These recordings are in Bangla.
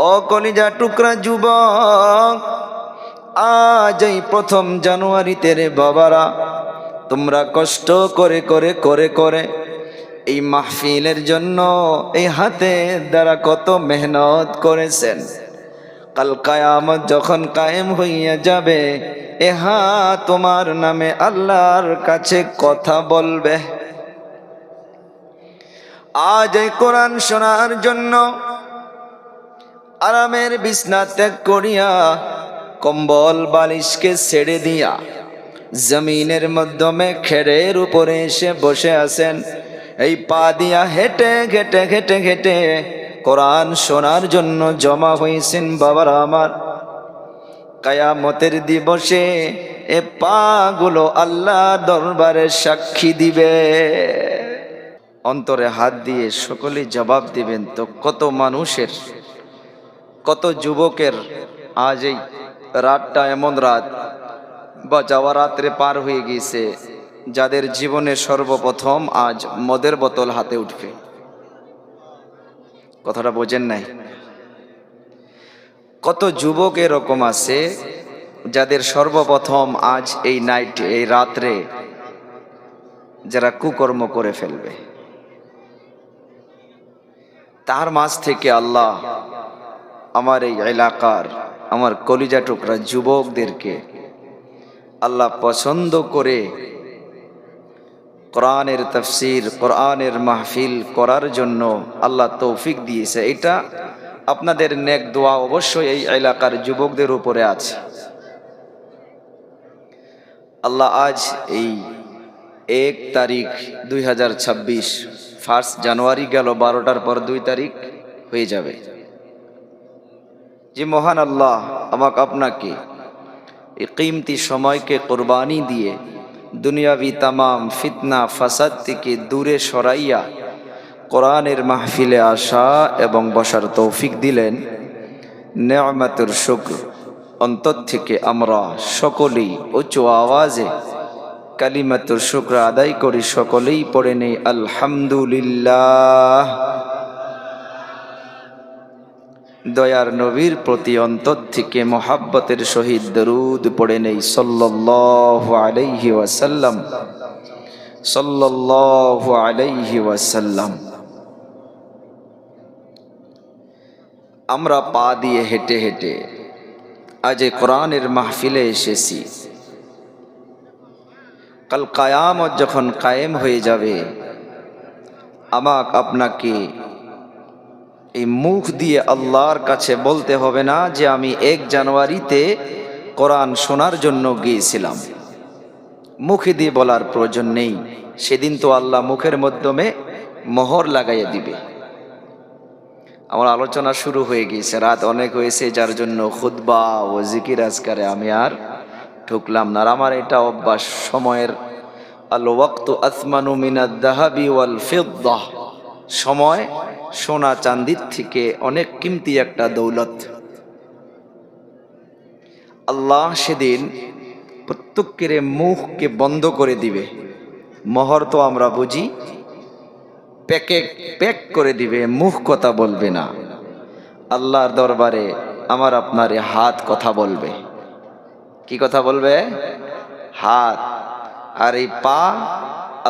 ও কলিজা টুকরা যুবক, আজ এই প্রথম জানুয়ারিতে রে বাবারা, তোমরা কষ্ট করে করে করে করে এই মাহফিলের জন্য এই হাতের দ্বারা কত মেহনত করেছেন। কাল কিয়ামত যখন কায়েম হইয়া যাবে, এ হাত তোমার নামে আল্লাহর কাছে কথা বলবে। আজ এই কোরআন শোনার জন্য আরামের বিছনা ত্যাগ করিয়া, কম্বল বালিশকে ছেড়ে দিয়া জমিনের মাধ্যমে খেরের উপরে এসে বসে আছেন। এই পা দিয়া হেঁটে ঘেটে ঘেটে ঘেটে কোরআন শোনার জন্য জমা হয়েছেন বাবারা আমার। কিয়ামতের দিবসে এ পা গুলো আল্লাহ দরবারে সাক্ষী দিবে। অন্তরে হাত দিয়ে সকলেই জবাব দিবেন তো, কত মানুষের, কত যুবকের আজ এই রাতটা এমন রাত বা যাওয়া রাত্রে পার হয়ে গিয়েছে, যাদের জীবনে সর্বপ্রথম আজ মদের বোতল হাতে উঠবে। কথাটা বোঝেন নাই? কত যুবক এরকম আছে যাদের সর্বপ্রথম আজ এই নাইট, এই রাত্রে যারা কুকর্ম করে ফেলবে। তার মাঝ থেকে আল্লাহ আমার এই এলাকার, আমার কলিজা টুকরা যুবকদেরকে আল্লাহ পছন্দ করে কোরআনের তাফসীর, কোরআনের মাহফিল করার জন্য আল্লাহ তৌফিক দিয়েছে। এটা আপনাদের নেক দোয়া অবশ্যই এই এলাকার যুবকদের উপরে আছে। আল্লাহ আজ এই 1 তারিখ 2026, 1 জানুয়ারি গেল, 12টার পর 2 তারিখ হয়ে যাবে। যে মহান আল্লাহ আমাকে আপনাকে এই কিমতি সময়কে কোরবানি দিয়ে দুনিয়াবি তামাম ফিতনা ফাসাদ থেকে দূরে সরাইয়া কোরআনের মাহফিলে আসা এবং বসার তৌফিক দিলেন, নেয়ামতের শুকর অন্তর থেকে আমরা সকলেই উচ্চ আওয়াজে কালিমাতুর শুকর আদায় করি। সকলেই পড়ে নেই আলহামদুলিল্লাহ। দয়ার নবীর প্রতি অন্তর থেকে মোহাব্বতের সহিত দরুদ পড়ে নেই সাল্লাল্লাহু আলাইহি ওয়াসাল্লাম, সাল্লাল্লাহু আলাইহি ওয়াসাল্লাম। আমরা পা দিয়ে হেঁটে হেঁটে আজ কোরআনের মাহফিলে এসেছি। কাল কিয়ামত যখন কায়েম হয়ে যাবে, আমাকে আপনাকে এই মুখ দিয়ে আল্লাহর কাছে বলতে হবে না যে আমি 1 জানুয়ারিতে কোরআন শোনার জন্য গিয়েছিলাম। মুখে দিয়ে বলার প্রয়োজন নেই, সেদিন তো আল্লাহ মুখের মাধ্যমে মোহর লাগাইয়া দিবে। আমার আলোচনা শুরু হয়ে গিয়েছে, রাত অনেক হয়েছে, যার জন্য খুতবা ও জিকির আজকারে আমি আর ঢুকলাম না। আর আমার এটা অভ্যাস, সময়ের আল ওয়াক্তু আসমানু মিনাদ যাহাবি ওয়াল ফিদ্দাহ, সময় সোনা চাঁদির থেকে অনেক কিমতি একটা দৌলত। আল্লাহ সেদিন প্রত্যেকের মুখকে বন্ধ করে দিবে। মোহর তো আমরা বুঝি, প্যাক করে দিবে, মুখ কথা বলবে না। আল্লাহর দরবারে আমার আপনার হাত কথা বলবে। কি কথা বলবে? হাত। আর এই পা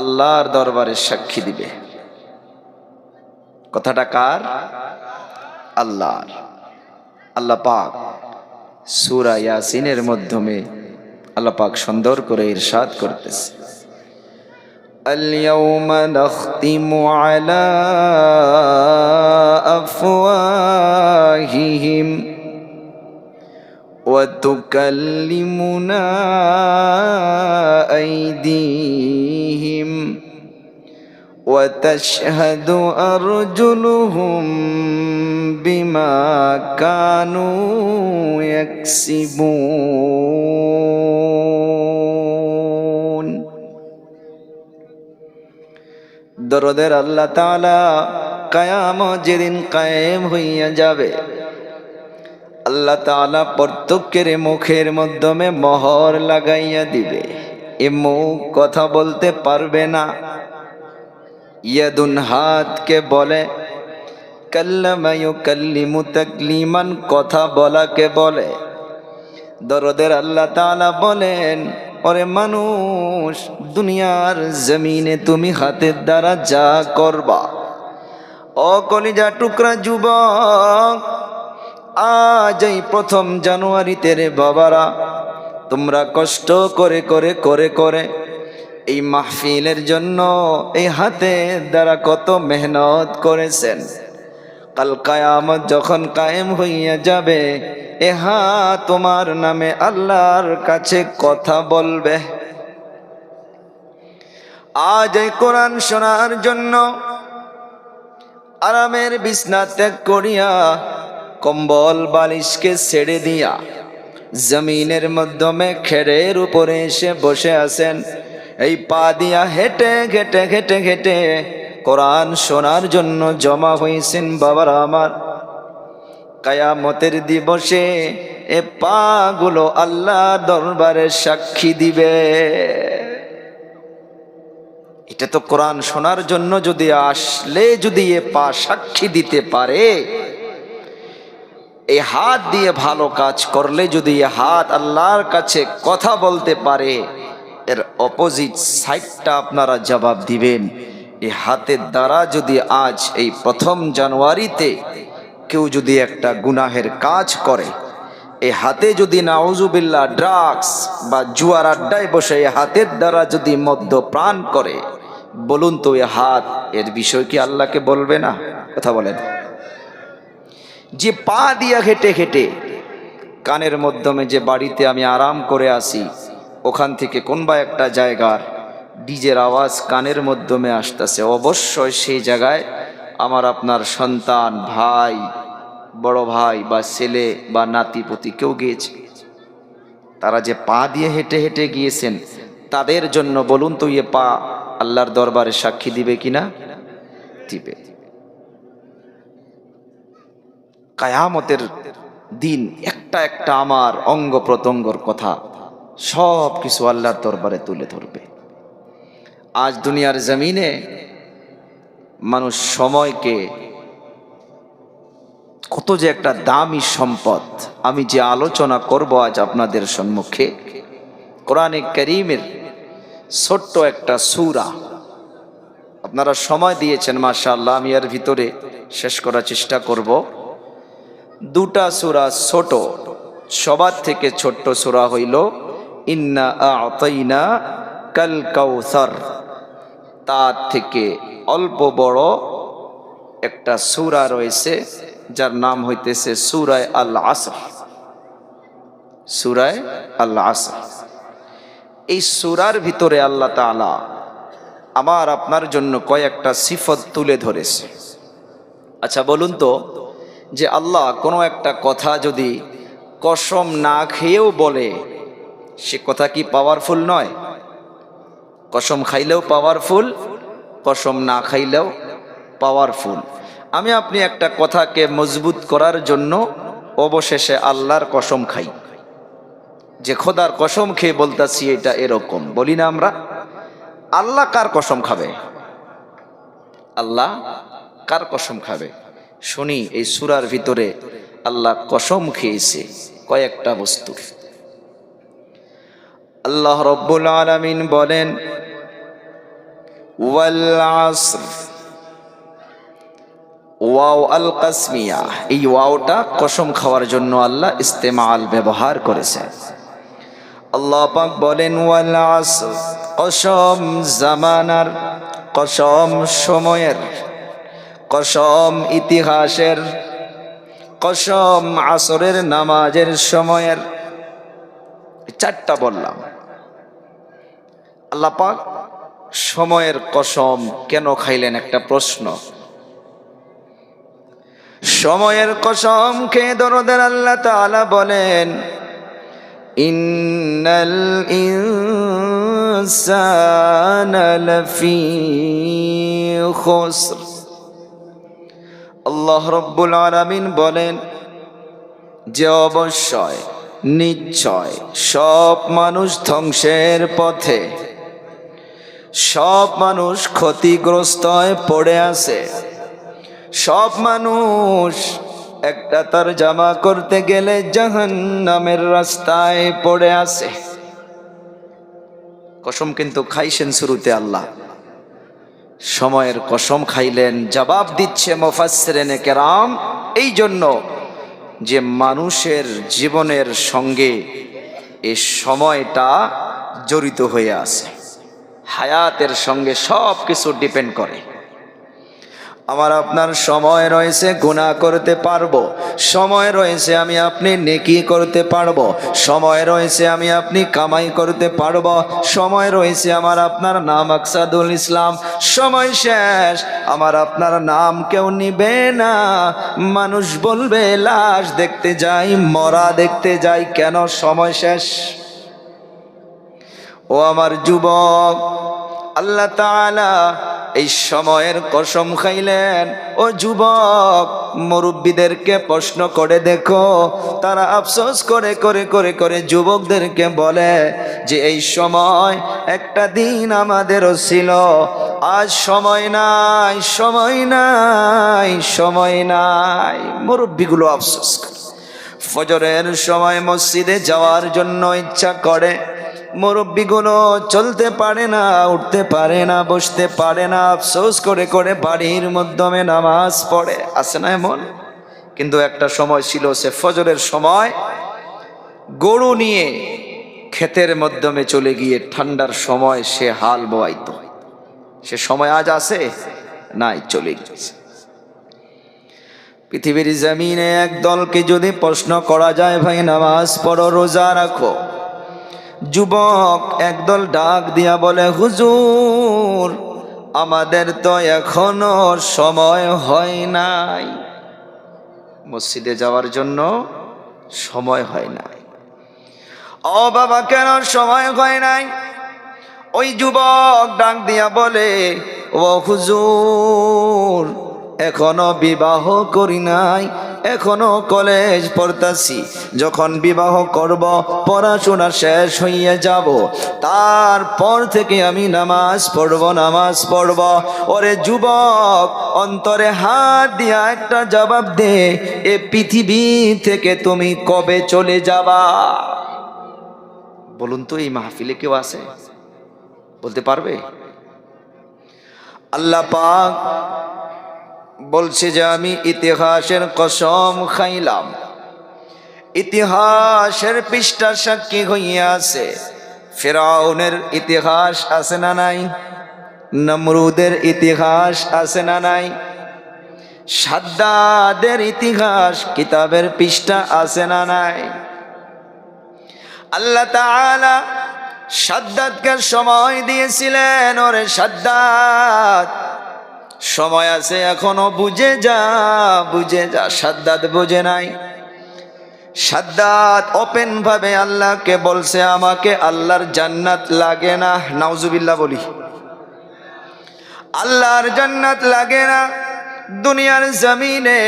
আল্লাহর দরবারে সাক্ষী দিবে। কথাটা কার? আল্লাহর। আল্লাহ পাক সূরা ইয়াসিনের মাধ্যমে আল্লাহ পাক সুন্দর করে ইরশাদ করতেছে, اليوم نختم على أفواههم وتكلمنا أيديهم وتشهد أرجلهم بما كانوا يكسبون। দরদের আল্লাহ তাআলা কিয়ামত যেদিন কায়েম হইয়া যাবে, আল্লাহ তাআলা প্রত্যেকের মুখের মাধ্যমে মোহর লাগাইয়া দিবে। এ মুখ কথা বলতে পারবে না। ইয়াদুন হাতকে বলে, কাল্লামা ইউকাল্লিমু তাকলিমান, কথা বলাকে বলে। দরদের আল্লাহ তাআলা বলেন, ওরে মানুষ, দুনিয়ার জমিনে তুমি হাতের দ্বারা যা করবা, ও কলিজা টুকরা যুবক, আজ এই প্রথম জানুয়ারিতে রে বাবারা, তোমরা কষ্ট করে করে করে করে এই মাহফিলের জন্য এই হাতের দ্বারা কত মেহনত করেছেন। কাল কিয়ামত যখন কায়েম হইয়া যাবে, এ হাত তোমার নামে আল্লাহর কাছে কথা বলবে। আজ এই কোরআন শোনার জন্য আরামের বিছনা ত্যাগ করিয়া, কম্বল বালিশকে ছেড়ে দিয়া জমিনের মাধ্যমে খেরের উপরে এসে বসে আছেন। এই পা দিয়া হেঁটে হেঁটে হেঁটে হেঁটে কোরআন শোনার জন্য জমা হয়েছেন বাবারা আমার। কিয়ামতের দিবসে এ পা গুলো আল্লাহ দরবারে সাক্ষী দিবে। এটা তো কোরআন শোনার জন্য যদি আসলে, যদি এ পা সাক্ষী দিতে পারে, এই হাত দিয়ে ভালো কাজ করলে যদি এ হাত আল্লাহর কাছে কথা বলতে পারে, এর অপোজিট সাইডটা আপনারা জবাব দিবেন। এই হাতের দ্বারা যদি আজ এই প্রথম জানুয়ারিতে কেউ যদি একটা গুনাহের কাজ করে, এই হাতে যদি নাউজুবিল্লাহ ড্রাগস বা জুয়ার আড্ডায় বসে এই হাতের দ্বারা যদি মদ্যপান করে, বলুন তো এ হাত এর বিষয় কি আল্লাহকে বলবে না? কথা বলেন। যে পা দিয়া হেঁটে হেঁটে কানের মাধ্যমে যে বাড়িতে আমি আরাম করে আসি, ওখান থেকে কোনবা একটা জায়গার ডিজের আওয়াজ কানের মাধ্যমে আসতেছে, অবশ্যই সেই জায়গায় আমার আপনার সন্তান, ভাই, বড় ভাই বা ছেলে বা নাতিপুতি কেউ গিয়েছে। তারা যে পা দিয়ে হেঁটে হেঁটে গিয়েছেন, তাদের জন্য বলুন তো এ পা আল্লাহর দরবারে সাক্ষী দিবে কিনা? দিবে। কিয়ামতের দিন একটা একটা আমার অঙ্গ প্রত্যঙ্গর কথা সব কিছু আল্লাহর দরবারে তুলে ধরবে। আজ দুনিয়ার জমিনে মানুষ সময়কে কত যে একটা দামি সম্পদ, আমি যে আলোচনা করব আজ আপনাদের সম্মুখে, কোরআনে কারীমের ছোট্ট একটা সূরা। আপনারা সময় দিয়েছেন মাশাআল্লাহ, আমি এর ভিতরে শেষ করার চেষ্টা করব। দুটা সূরা ছোট, সবার থেকে ছোট্ট সূরা হইল ইন্না আ'তাইনা কাল কাউসার। তার থেকে অল্প বড় একটা সূরা রয়েছে যার নাম হইতেছে সূরা আল আসর। সূরা আল আসর, এই সূরার ভিতরে আল্লাহ তাআলা আমার আপনার জন্য কয়েকটা সিফত তুলে ধরেছে। আচ্ছা বলুন তো, যে আল্লাহ কোনো একটা কথা যদি কসম না খেয়েও বলে, সে কথা কি পাওয়ারফুল নয়? কসম খাইলেও পাওয়ারফুল, কসম না খাইলেও পাওয়ারফুল। আমি আপনি একটা কথাকে মজবুত করার জন্য অবশেষে আল্লাহর কসম খাই, যে খোদার কসম খেয়ে বলতাছি এটা এরকম, বলি না আমরা? আল্লাহ কার কসম খাবে? আল্লাহ কার কসম খাবে? শুনি এই সূরার ভিতরে আল্লাহ কসম খেয়েছে কয়েকটা বস্তুর। আল্লাহ রব্বুল আলামিন বলেন ওয়াল আসর, ওয়াও আল কাসমিয়া, এই ওয়াওটা কসম খাওয়ার জন্য আল্লাহ ইস্তেমাল ব্যবহার করেছেন। আল্লাহ পাক বলেন ওয়াল আসর, কসম জামানার, কসম সময়ের, কসম ইতিহাসের, কসম আসরের নামাজের সময়ের। চারটা বললাম। আল্লাহ পাক সময়ের কসম কেন খাইলেন? একটা প্রশ্ন। সময়ের কসম খেয়ে দরদের আল্লাহ তাআলা বলেন ইন্নাল ইনসানা লাফি খুসর। আল্লাহ রব্বুল আলামিন বলেন যে অবশ্যই, নিশ্চয় সব মানুষ ধ্বংসের পথে, সব মানুষ ক্ষতিগ্রস্ত হয়ে পড়ে আছে, সব মানুষ একটা তরজমা করতে গেলে জাহান্নামের রাস্তায় পড়ে আছে। কসম কিন্তু খাইছেন শুরুতে আল্লাহ, সময়ের কসম খাইলেন। জবাব দিচ্ছে মুফাসসিরিনে কেরাম এই জন্য যে মানুষের জীবনের সঙ্গে এই সময়টা জড়িত হয়ে আছে, হায়াতের সঙ্গে সব কিছু ডিপেন্ড করে। আমার আপনার সময় রয়েছে গুনাহ করতে পারবো, সময় রয়েছে আমি আপনি নেকি করতে পারবো, সময় রয়েছে আমি আপনি কামাই করতে পারবো, সময় রয়েছে আমার আপনার নাম আকসাদুল ইসলাম। সময় শেষ, আমার আপনার নাম কেউ নিবে না। মানুষ বলবে লাশ দেখতে যাই, মরা দেখতে যাই, কেন? সময় শেষ। ও আমার যুবক, আল্লাহ তাআলা এই সময়ের কসম খাইলেন। ও যুবক, মুরব্বীদেরকে প্রশ্ন করে দেখো, তারা আফসোস করে করে করে করে যুবকদেরকে বলে যে এই সময় একটা দিন আমাদেরও ছিল, আজ সময় নাই, সময় নাই, সময় নাই। মুরব্বীগুলো আফসোস করে। ফজরের সময় মসজিদে যাওয়ার জন্য ইচ্ছা করে, মুরব্বীগুলো চলতে পারে না, উঠতে পারে না, বসতে পারে না, আফসোস করে করে বাড়ির মাধ্যমে নামাজ পড়ে। আছে না এমন? কিন্তু একটা সময় ছিল, সে ফজরের সময় গরু নিয়ে ক্ষেতের মাধ্যমে চলে গিয়ে ঠান্ডার সময় সে হাল বোয়াইতো। সে সময় আজ আছে? নাই, চলে গেছে। পৃথিবীর জমিনে এক দলকে যদি প্রশ্ন করা যায়, ভাই নামাজ পড়ো, রোজা রাখো, যুবক একদল ডাক দিয়া বলে, হুজুর আমাদের তো এখনো সময় হয় নাই, মসজিদে যাওয়ার জন্য সময় হয় নাই। ও বাবা, কেন সময় হয় নাই? ওই যুবক ডাক দিয়া বলে, ও হুজুর এখনো বিবাহ করি নাই, এখনো কলেজ পড়তাছি, যখন বিবাহ করব, পড়াশোনা শেষ হইয়া যাব, তারপর থেকে আমি নামাজ পড়ব, নামাজ পড়ব। ওরে যুবক, অন্তরে হাত দিয়া একটা জবাব দে, এ পৃথিবী থেকে তুমি কবে চলে যাবা? বলুন তো, এই মাহফিলে কেউ আছে? বলতে পারবে? আল্লাহ পাক বলছে যে আমি ইতিহাসের কসম খাইলাম, ইতিহাসের পৃষ্ঠা সাক্ষী হইয়া আছে। ফিরআউনের ইতিহাস আছে না নাই? নমরুদের ইতিহাস আছে না নাই? সাদ্দাদের ইতিহাস কিতাবের পৃষ্ঠা আছে না নাই? আল্লাহ তাআলা সাদ্দাতকে সময় দিয়েছিলেন, ওরে সাদ্দাত সময় আছে এখনো, বুঝে যা, বুঝে যা। সাদ্দাত বুঝে নাই। সাদ্দাত ওপেন ভাবে আল্লাহকে বলছে, আমাকে আল্লাহর জান্নাত লাগে না। নাউজুবিল্লাহ বলি, আল্লাহর জান্নাত লাগে না। দুনিয়ার জমিনে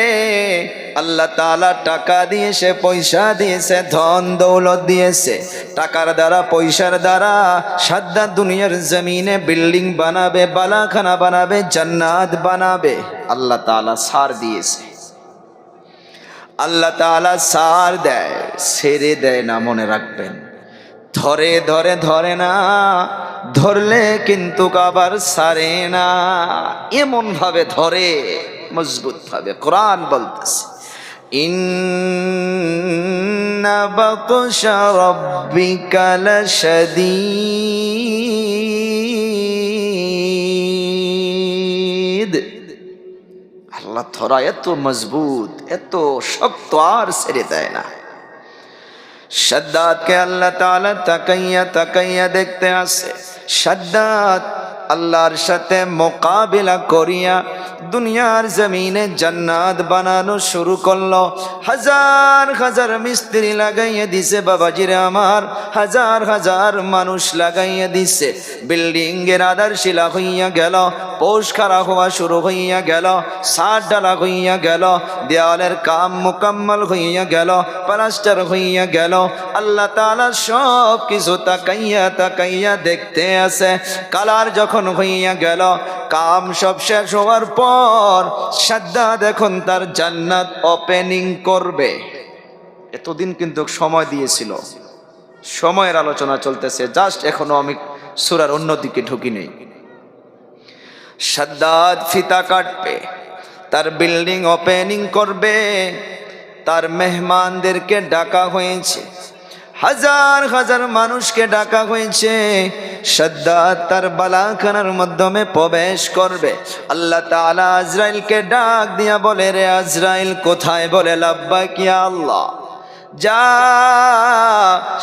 আল্লাহ তাআলা টাকা দিয়েছে, পয়সা দিয়েছে, ধন দৌলত দিয়েছে। টাকার দ্বারা, পয়সার দ্বারা সাদ্দাত দুনিয়ার জমিনে বিল্ডিং বানাবে, বালাখানা বানাবে, জান্নাত বানাবে। আল্লাহ তাআলা সার দিয়েছে। আল্লাহ তাআলা সার দেয়, ছেড়ে দেয় না, মনে রাখবেন। ধরে ধরে ধরে না, ধরলে কিন্তু আবার সারে না, এমন ভাবে ধরে, মজবুত ভাবে। কোরআন বলতেছে, ইন্না বাতশা রাব্বিকা লাশাদীদ। আল্লাহ ধরা এত মজবুত, এত শক্ত, আর ছেড়ে দেয় না। সাদ্দাতকে আল্লাহ তাআলা তাকাইয়া তাকাইয়া দেখতে আসে। সাদ্দাত আল্লাহর সাথে মোকাবিলা করিয়া দুনিয়ার জমিনে জান্নাত বানানো শুরু করলো। হাজার হাজার মিস্ত্রি লাগাইয়া দিছে বাবাজিরে আমার, হাজার হাজার মানুষ লাগাইয়া দিছে। বিল্ডিং এর আধারশিলা হইয়া গেল, পোষ খাড়া হওয়া শুরু হইয়া গেল, ছাদ ডালা হইয়া গেল, দেওয়ালের কাম মুকাম্মল হইয়া গেল, প্লাস্টার হইয়া গেল। আল্লাহ তাআলা সব কিছু তাকাইয়া তাকাইয়া দেখতে আছে। কালার যখন হইয়া গেল, কাম সব শেষ হওয়ার পর সাদ্দাত এখন তার জান্নাত ওপেনিং করবে। এতদিন কিন্তু সময় দিয়েছিল, সময়ের আলোচনা চলতেছে, জাস্ট এখনো আমি সূরার অন্যদিকে ঢুকি নেই। সাদ্দাত ফিতা কাটবে, তার বিল্ডিং ওপেনিং করবে, তার মেহমানদেরকে ডাকা হয়েছে, হাজার হাজার মানুষকে ডাকা হয়েছে। সাদ্দাত তার বালাখানার মাধ্যমে প্রবেশ করবে। আল্লাহ তাআলা আজরাইলকে ডাক দিয়া বলে, রে আজরাইল কোথায়? বলে লাব্বাইক ইয়া আল্লাহ। যা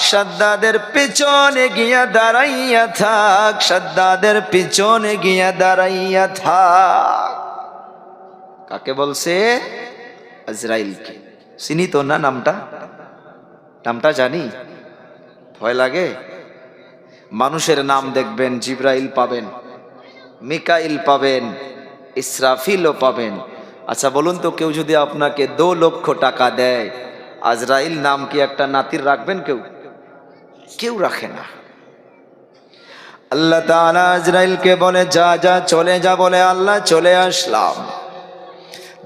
সাদ্দাদের পিছনে গিয়া দাঁড়াইয়া থাক, সাদ্দাদের পিছনে গিয়া দাঁড়াইয়া থাক। কাকে বলছে? আজরাইলকে। চিনি তো না নামটা? নামটা জানি, ভয় লাগে। মানুষের নাম দেখবেন, জিব্রাইল পাবেন, মিকাইল পাবেন, ইসরাফিলও পাবেন। আচ্ছা বলুন তো, কেউ যদি আপনাকে 2 লক্ষ টাকা দেয়, আজরাইল নাম কি একটা নাতির রাখবেন? কেউ রাখে না। আল্লাহ তাআলা আজরাইলকে বলে, যা যা চলে যা। বলে আল্লাহ চলে আসলাম।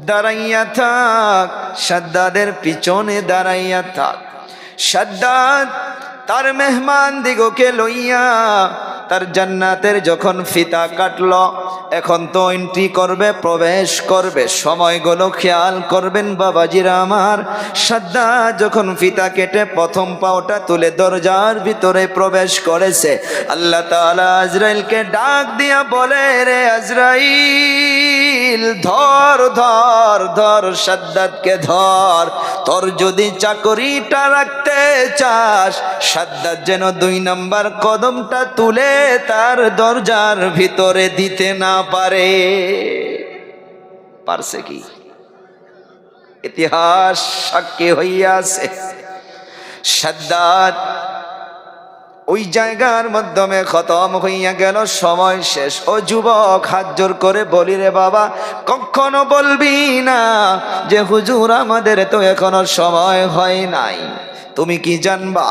দাঁড়াইয়া থাক, সাদ্দাদের পিছনে দাঁড়াইয়া থাক। সাদ্দাত তার মেহমান দিগকে লইয়া তার জান্নাতের যখন ফিতা কাটল, এখন তো এন্ট্রি করবে, প্রবেশ করবে। সময়গুলো খেয়াল করবেন বাবাজিরা আমার। সাদ্দাত যখন ফিতা কেটে প্রথম পাওটা তুলে দরজার ভিতরে প্রবেশ করেছে, আল্লাহ তাআলা আজরাইলকে ডাক দিয়া বলে, রে আজরাইল ধর ধর ধর, সাদ্দাতকে ধর। তোর যদি চাকরিটা রাখতে চাস, সাদ্দাত যেন 2 নাম্বার কদমটা তুলে তার দরজার ভিতরে দিতে না পারে। পারছে কি? ইতিহাস সাক্ষী হইয়াছে। সাদ্দাত ওই জায়গার মাধ্যমে খতম হইয়া গেল, সময় শেষ। ও যুবক, হাত জোর করে বলি রে বাবা, কখনো বলবি না যে হুজুর আমাদের তো এখনো সময় হয় নাই। তুমি কি জানবা,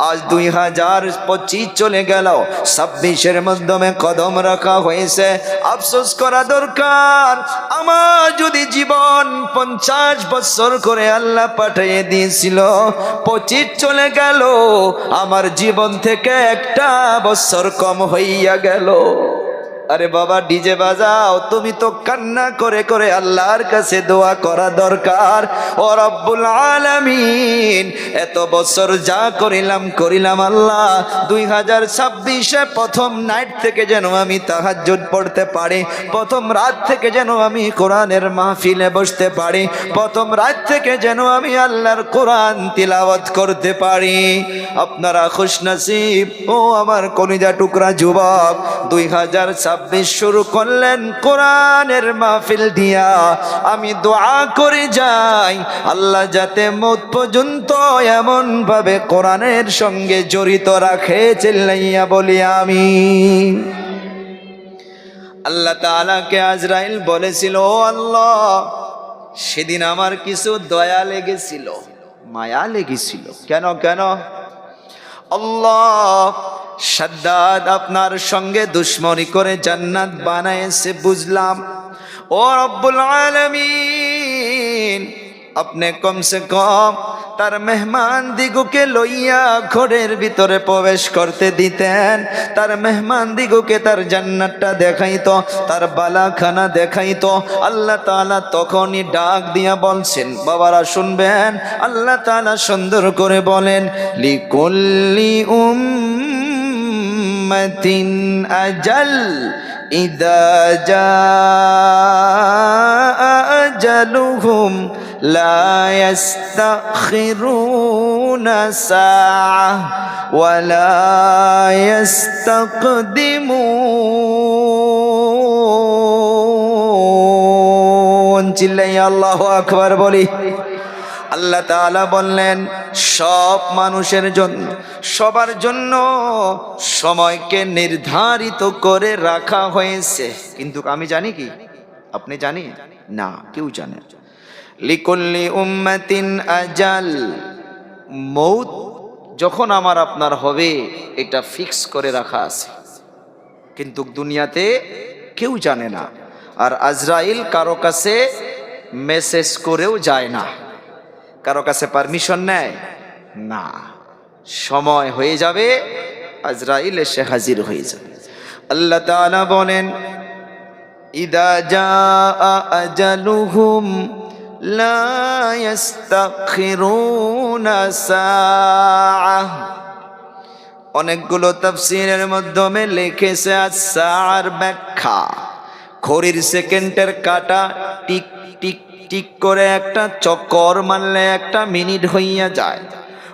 আজ 2025 চলে গেল, 26-এর মাধ্যমে কদম রাখা হয়েছে। আফসোস করা দরকার, আমার যদি জীবন 50 বছর করে আল্লাহ পাঠিয়ে দিয়েছিল, 25 চলে গেল, আমার জীবন থেকে 1টা বছর কম হইয়া গেল। আরে বাবা ডিজে বাজাও, তুমি তো কান্না করে করে আল্লাহর কাছে দোয়া করা দরকার। ও রব্বুল আলামিন, এত বছর যা করিলাম আল্লাহ, 2026-এ প্রথম নাইট থেকে যেন আমি তাহাজ্জুদ পড়তে পারি, প্রথম রাত থেকে যেন আমি কোরআনের মাহফিলে বসতে পারি, প্রথম রাত থেকে যেন আমি আল্লাহর কোরআন তিলাওয়াত করতে পারি। আপনারা খুশনসিব ও আমার কলিজা টুকরা যুবক, 2026 শুরু করলেন কোরআনের মাহফিল দিয়া। আমি দোয়া করে যাই, আল্লাহ যাতে মওত পর্যন্ত এমন ভাবে কোরআনের সঙ্গে জড়িত রাখে। চিল্লাইয়া বলি আমিন। আল্লাহ তাআলাকে আজরাইল বলেছিল, ও আল্লাহ, সেদিন আমার কিছু দয়া লেগেছিল, মায়া লেগেছিল। কেন কেন? আল্লাহ, সাদ্দাত আপনার সঙ্গে দুশ্মনী করে জান্নাত বানায়েছে বুঝলাম। ও রব্বুল আলামিন, আপনি কমসে কম তার মেহমান দিগুকে লইয়া ঘরের ভিতরে প্রবেশ করতে দিতেন, তার মেহমান দিগুকে তার জান্নাতটা দেখাইতো, তার বালাখানা দেখাইতো। আল্লাহ তাআলা তখনই ডাক দিয়া বলছেন, বাবারা শুনবেন, আল্লাহ তাআলা সুন্দর করে বলেন, লিকুল্লি উম্মাতিন আজাল ইদা জাআ আজালুহুম লা ইয়াস্তাখিরুনা সাআহ ওয়া লা ইয়াস্তাকদিমুন। চিল্লাইয়া আল্লাহু আকবার বলি। আল্লাহ তাআলা বললেন, সব মানুষের জন্য, সবার জন্য সময়কে নির্ধারিত করে রাখা হয়েছে। কিন্তু আমি জানি কি? আপনি জানি না? কেউ জানে? লিকুল্লি উম্মাতিন আজাল, মৌত যখন আমার আপনার হবে এটা ফিক্স করে রাখা আছে। কিন্তু দুনিয়াতে কেউ জানে না। আর আজরাইল কারো কাছে মেসেজ করেও যায় না, কারো কাছে পারমিশন নেয় না। সময় হয়ে যাবে, আজরাইল এসে হাজির হয়ে যাবে। আল্লাহ তাআলা বলেন, ইদা জাআ আজালুহুম লা ইস্তাখিরুনা সাআহ। অনেকগুলো তাফসীরের মাধ্যমে লিখেছে as-সাআর ব্যাখ্যা, ঘড়ির সেকেন্ডের কাঁটা টিক টিক টিক করে একটা চক্কর মারলে একটা মিনিট হইয়া যায়।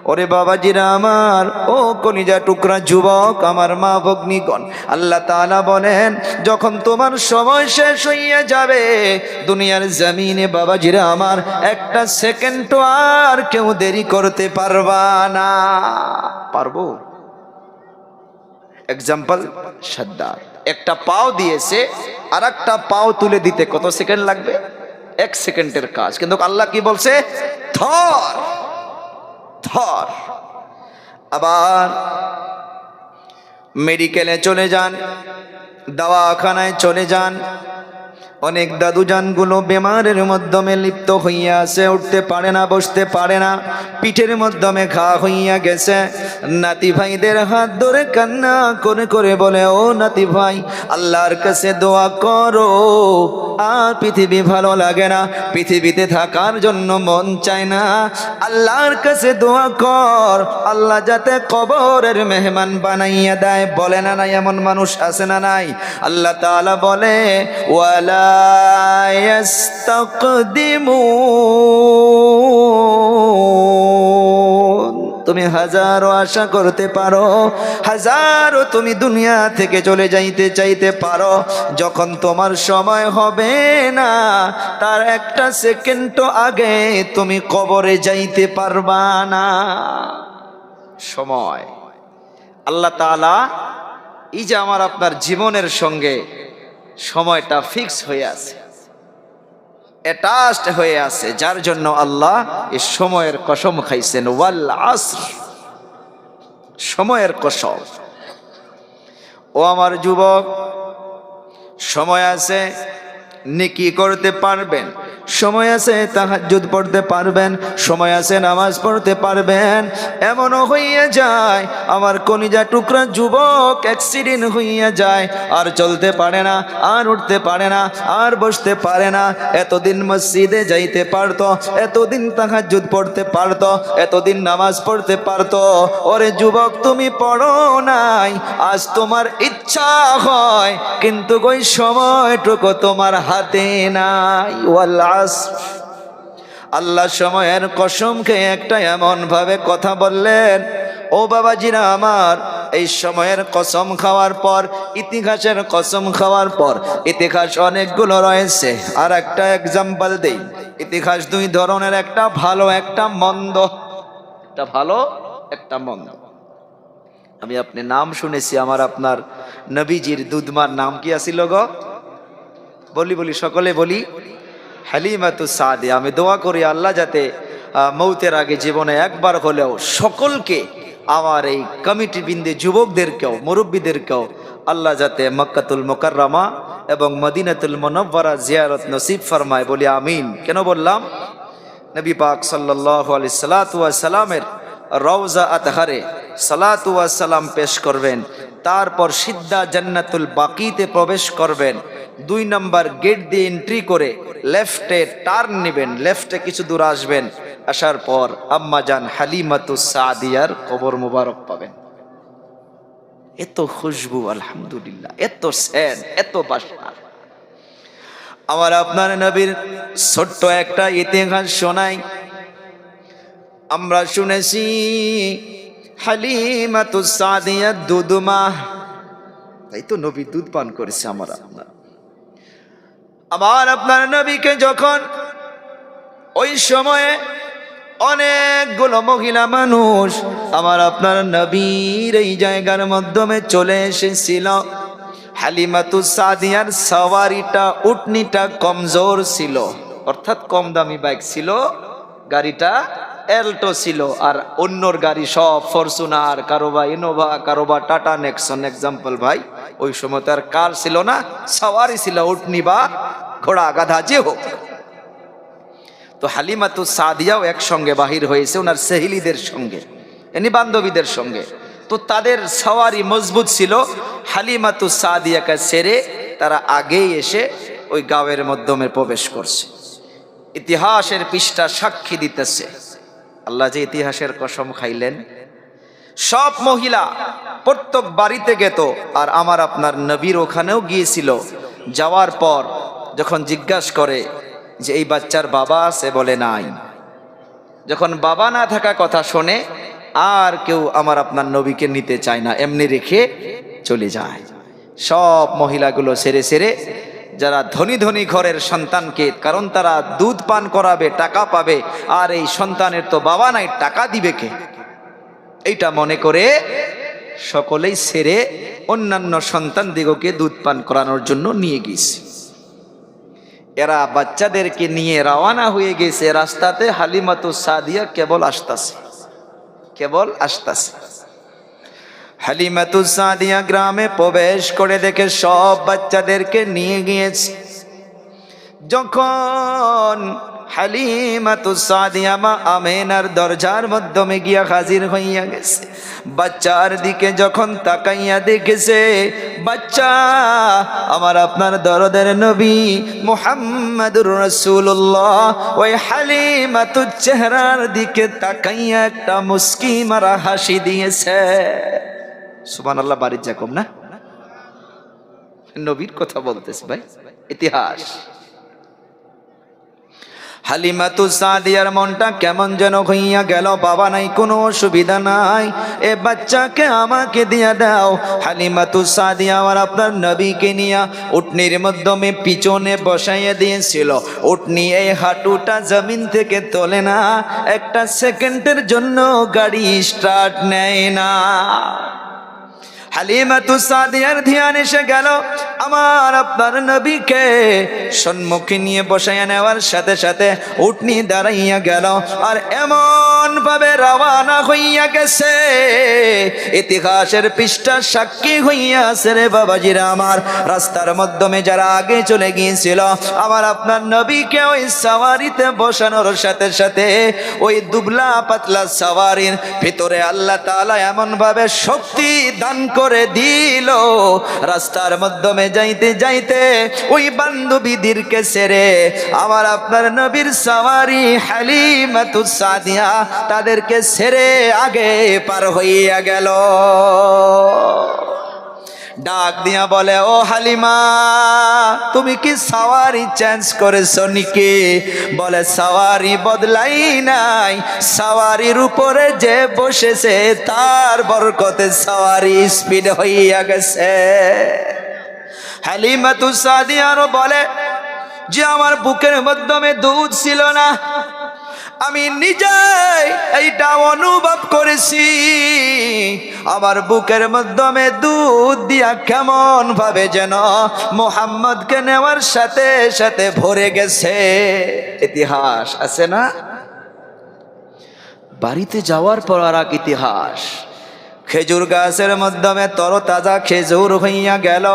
ওরে বাবাজিরা আমার, ও কলিজা টুকরা যুবক, আমার মা ভগ্নীগণ, আল্লাহ তাআলা বলেন, যখন তোমার সময় শেষ হইয়া যাবে দুনিয়ার জমিনে বাবাজিরা আমার, একটা সেকেন্ডও আর কেউ দেরি করতে পারবা না। পারবো? এক্সাম্পল, সাদ্দাত একটা পাও দিয়েছে, আর একটা পাও তুলে দিতে কত সেকেন্ড লাগবে? 1 সেকেন্ডের কাজ। কিন্তু আল্লাহ কি বলছে? ধর ধর। আবার মেডিকেলে চলে যান, দাওয়াখানায় চলে যান, অনেক দাদুজানগুলো বেমারের মাধ্যমে লিপ্ত হইয়া আছে, উঠতে পারে না, বসতে পারে না, পিঠের মাধ্যমে ঘা হইয়া গেছে। নাতি ভাইদের হাত ধরে কান্না করে করে বলে, ও নাতি ভাই, আল্লাহর কাছে দোয়া করো, আর পৃথিবী ভালো লাগে না, পৃথিবীতে থাকার জন্য মন চায় না, আল্লাহর কাছে দোয়া কর, আল্লাহ যাতে কবরের মেহমান বানাইয়া দেয়। বলে না নাই? এমন মানুষ আছে না নাই? আল্লাহ তাআলা বলে, ওয়ালা ইয়াস্তাকদিমুন। তুমি হাজারো আশা করতে পারো, হাজারো তুমি দুনিয়া থেকে চলে যাইতে চাইতে পারো, যখন তোমার সময় হবে না তার একটা সেকেন্ডও আগে তুমি কবরে যাইতে পারবা না। সময়, আল্লাহ তাআলা এই যে আমার আপনার জীবনের সঙ্গে সময়টা ফিক্স হয়ে আছে, অ্যাটাচড হয়ে আছে, যার জন্য আল্লাহ এই সময়ের কসম খাইছেন, ওয়াল আসর, সময়ের কসম। ও আমার যুবক, সময় আছে, নেকি করতে পারবেন, সময় আছে তাহাজ্জুদ পড়তে পারবেন, সময় আছে নামাজ পড়তে পারবেন। এমনও হইয়া যায় আমার কলিজা টুকরা যুবক অ্যাক্সিডেন্ট হইয়া যায়, আর চলতে পারে না, আর উঠতে পারে না, আর বসতে পারে না। এতদিন মসজিদে যাইতে পারতো, এতদিন তাহাজ্জুদ পড়তে পারতো, এতদিন নামাজ পড়তে পারতো। ওরে যুবক, তুমি পড়ো নাই, আজ তোমার ইচ্ছা হয়, কিন্তু ওই সময়টুকু তোমার হাতে নাই। ওয়াল আসর, আল্লাহ সময়ের কসম খেয়ে একটা এমন ভাবে কথা বললেন, ও বাবাজিরা আমার, এই সময়ের কসম খাওয়ার পর, ইতিহাসের কসম খাওয়ার পর, ইতিহাস অনেকগুলো রয়েছে। আর একটা এক্সাম্পল দেই, ইতিহাস 2 ধরনের, একটা ভালো একটা মন্দ, একটা ভালো একটা মন্দ। আমি আপনি নাম শুনেছি, আমার আপনার নবীজির দুধমার নাম কি আছিল গো? বলি সকলে বলি, হালিমাতুস সাদিয়া। আমি দোয়া করি আল্লাহ যাতে মৌতের আগে জীবনে একবার হলেও সকলকে, আমার এই কমিটি বৃন্দে যুবকদেরকেও, মুরব্বীদেরকেও আল্লাহ যাতে মক্কাতুল মুকাররমা এবং মদিনাতুল মুনাওয়ারা জিয়ারত নসিব ফরমায়। বলি আমিন। কেন বললাম? নবী পাক সাল্লাল্লাহু আলাইহি সাল্লাতু ওয়াস সালামের রওজা আতহারে সালাতু ওয়াস সালাম পেশ করবেন, তারপর সিদ্ধা জান্নাতুল বাকিতে প্রবেশ করবেন। 2 নম্বর গেট দিয়ে এন্ট্রি করে লেফটে টার্ন নেবেন, লেফটে কিছু দূর আসবেন, আসার পর আম্মা জান হালিমাতুস সাদিয়ার কবর মুবারক পাবেন। এত খুশবু, আলহামদুলিল্লাহ, এত সেন্ট, এত বাসনা। আমার আপনার নবীর ছোট্ট একটা ইতিহাস শোনাই। আমরা শুনেছি হালিমাতুস সাদিয়া দুধমা, তাই তো নবী দুধ পান করেছে। আমার আপনার নবীকে যখন ওই সময়ে অনেকগুলো মহিলা মানুষ আমার আপনার নবীর এই জায়গার মাধ্যমে চলে এসেছিল, হালিমাতুস সাদিয়ার সওয়ারিটা, উটনিটা কমজোর ছিল, অর্থাৎ কম দামি বাইক ছিল, গাড়িটা এল্টো ছিল, আর অন্যর গাড়ি সব ফরচুনার, কারোবা ইনোভা, কারোবা টাটা নেক্সন। এক্সাম্পল ভাই, ওই সময় তো আর কার ছিল না, সাওয়ারি ছিল, উটনি বা ঘোড়া গাধা যে হোক। তো হালিমাতু সাদিয়াও একসঙ্গে বাহির হয়েছে ওনার সেহিলিদের সঙ্গে, এনি বান্ধবীদের সঙ্গে। তো তাদের সাওয়ারি মজবুত ছিল। হালিমাতু সাদিয়াকে ছেড়ে তারা আগেই এসে ওই গাঁয়ের মাধ্যমে প্রবেশ করছে। ইতিহাসের পৃষ্ঠা সাক্ষী দিতেছে, আল্লাহ যে ইতিহাসের কসম খাইলেন। সব মহিলা প্রত্যেক বাড়িতে গেত, আর আমার আপনার নবীর ওখানেও গিয়েছিল। যাওয়ার পর যখন জিজ্ঞাসা করে যে এই বাচ্চার বাবা আছে, বলে নাই। যখন বাবা না থাকা কথা শোনে, আর কেউ আমার আপনার নবীকে নিতে চায় না, এমনি রেখে চলে যায়। সব মহিলাগুলো সেরে সেরে যারা ধনী ধনী ঘরের সন্তানকে, কারণ তারা দুধ পান করাবে, টাকা পাবে, আর এই সন্তানের তো বাবা নাই, টাকা দিবে কে, এইটা মনে করে সকলেই সেরে অন্যান্য সন্তান দিগকে দুধ পান করানোর জন্য নিয়ে গেছে। এরা বাচ্চাদেরকে নিয়ে রওনা হয়ে গেছে রাস্তাতে। হালিমাতু সাদিয়া কেবল আসতেছে, কেবল আসতেছে। হালিমাতু সাদিয়া গ্রামে প্রবেশ করে দেখে সব বাচ্চাদেরকে নিয়ে গিয়েছে। যখন হালিমাতু সাদিয়া মা আমেনার দরজার মাধ্যমে গিয়া হাজির হইয়া গেছে, বাচ্চার দিকে যখন তাকাইয়া দেখেছে, বাচ্চা আমার আপনার দরদের নবী মুহাম্মাদুর রাসূলুল্লাহ ওই হালিমাতুর চেহারার দিকে তাকাইয়া একটা মুস্কি মারা হাসি দিয়েছে। সুবহানাল্লাহ। বাড়ির যাকম না, নবীর কথা বলতেছে ভাই, ইতিহাস। হালিমাতু সাদিয়ার মনটা কেমন যেন হইয়া গেল। বাবা নাই, কোনো অসুবিধা নাই, এ বাচ্চাকে আমাকে দিয়া দাও। হালিমাতু সাদিয়া আর আপনার নবীকে নিয়া উটনির মাধ্যমে পিছনে বসাইয়া দিয়েছিল। উটনি এই হাঁটুটা জমিন থেকে তোলে না, একটা সেকেন্ডের জন্য গাড়ি স্টার্ট নেয় না। হালিমাতু সাদিয়ার ধ্যান এসে গেল আমার আপনার নবীকে সম্মুখে নিয়ে বসাইয়া নেওয়ার সাথে সাথে উটনি দাঁড়াইয়া গেল, আর এমন ভাবে রওনা হইয়া গেছে, ইতিহাসের পৃষ্ঠা সাক্ষী হইয়া আছে রে বাবাজিরা আমার। রাস্তার মাধ্যমে যারা আগে চলে গিয়েছিল, আমার আপনার নবীকে ওই সাওয়ারিতে বসানোর সাথে সাথে ওই দুবলা পাতলা সাওয়ারির ভিতরে আল্লাহ তাআলা এমন ভাবে শক্তি দান করে দিল, রাস্তার মাধ্যমে যাইতে যাইতে ওই বান্ধবীদেরকে ছেড়ে আমার আপনার নবীর সাওয়ারি হালিমাতু সাদিয়া তাদেরকে ছেড়ে আগে পার হইয়া গেল। ডাক দিয়া বলে, ও হালিমা, তুমি কি সাওয়ারি চেঞ্জ করেছো নাকি? বলে, সাওয়ারি বদলাই নাই, সাওয়ারির উপরে যে বসেছে তার বরকতে সাওয়ারি স্পিড হইয়া গেছে। হালিমাতু সাদিয়া আরো বলে যে আমার বুকের মাধ্যমে দুধ ছিল না, আমি নিজে এইটা অনুভব করেছি। আমার বুকের মাধ্যমে দুধ দিয়া কেমন ভাবে যেন মুহাম্মদকে নেওয়ার সাথে সাথে ভরে গেছে। ইতিহাস আছে না? বাড়িতে যাওয়ার পর আর এক ইতিহাস। খেজুর গাছের মাধ্যমে তরতাজা খেজুর হইয়া গেল,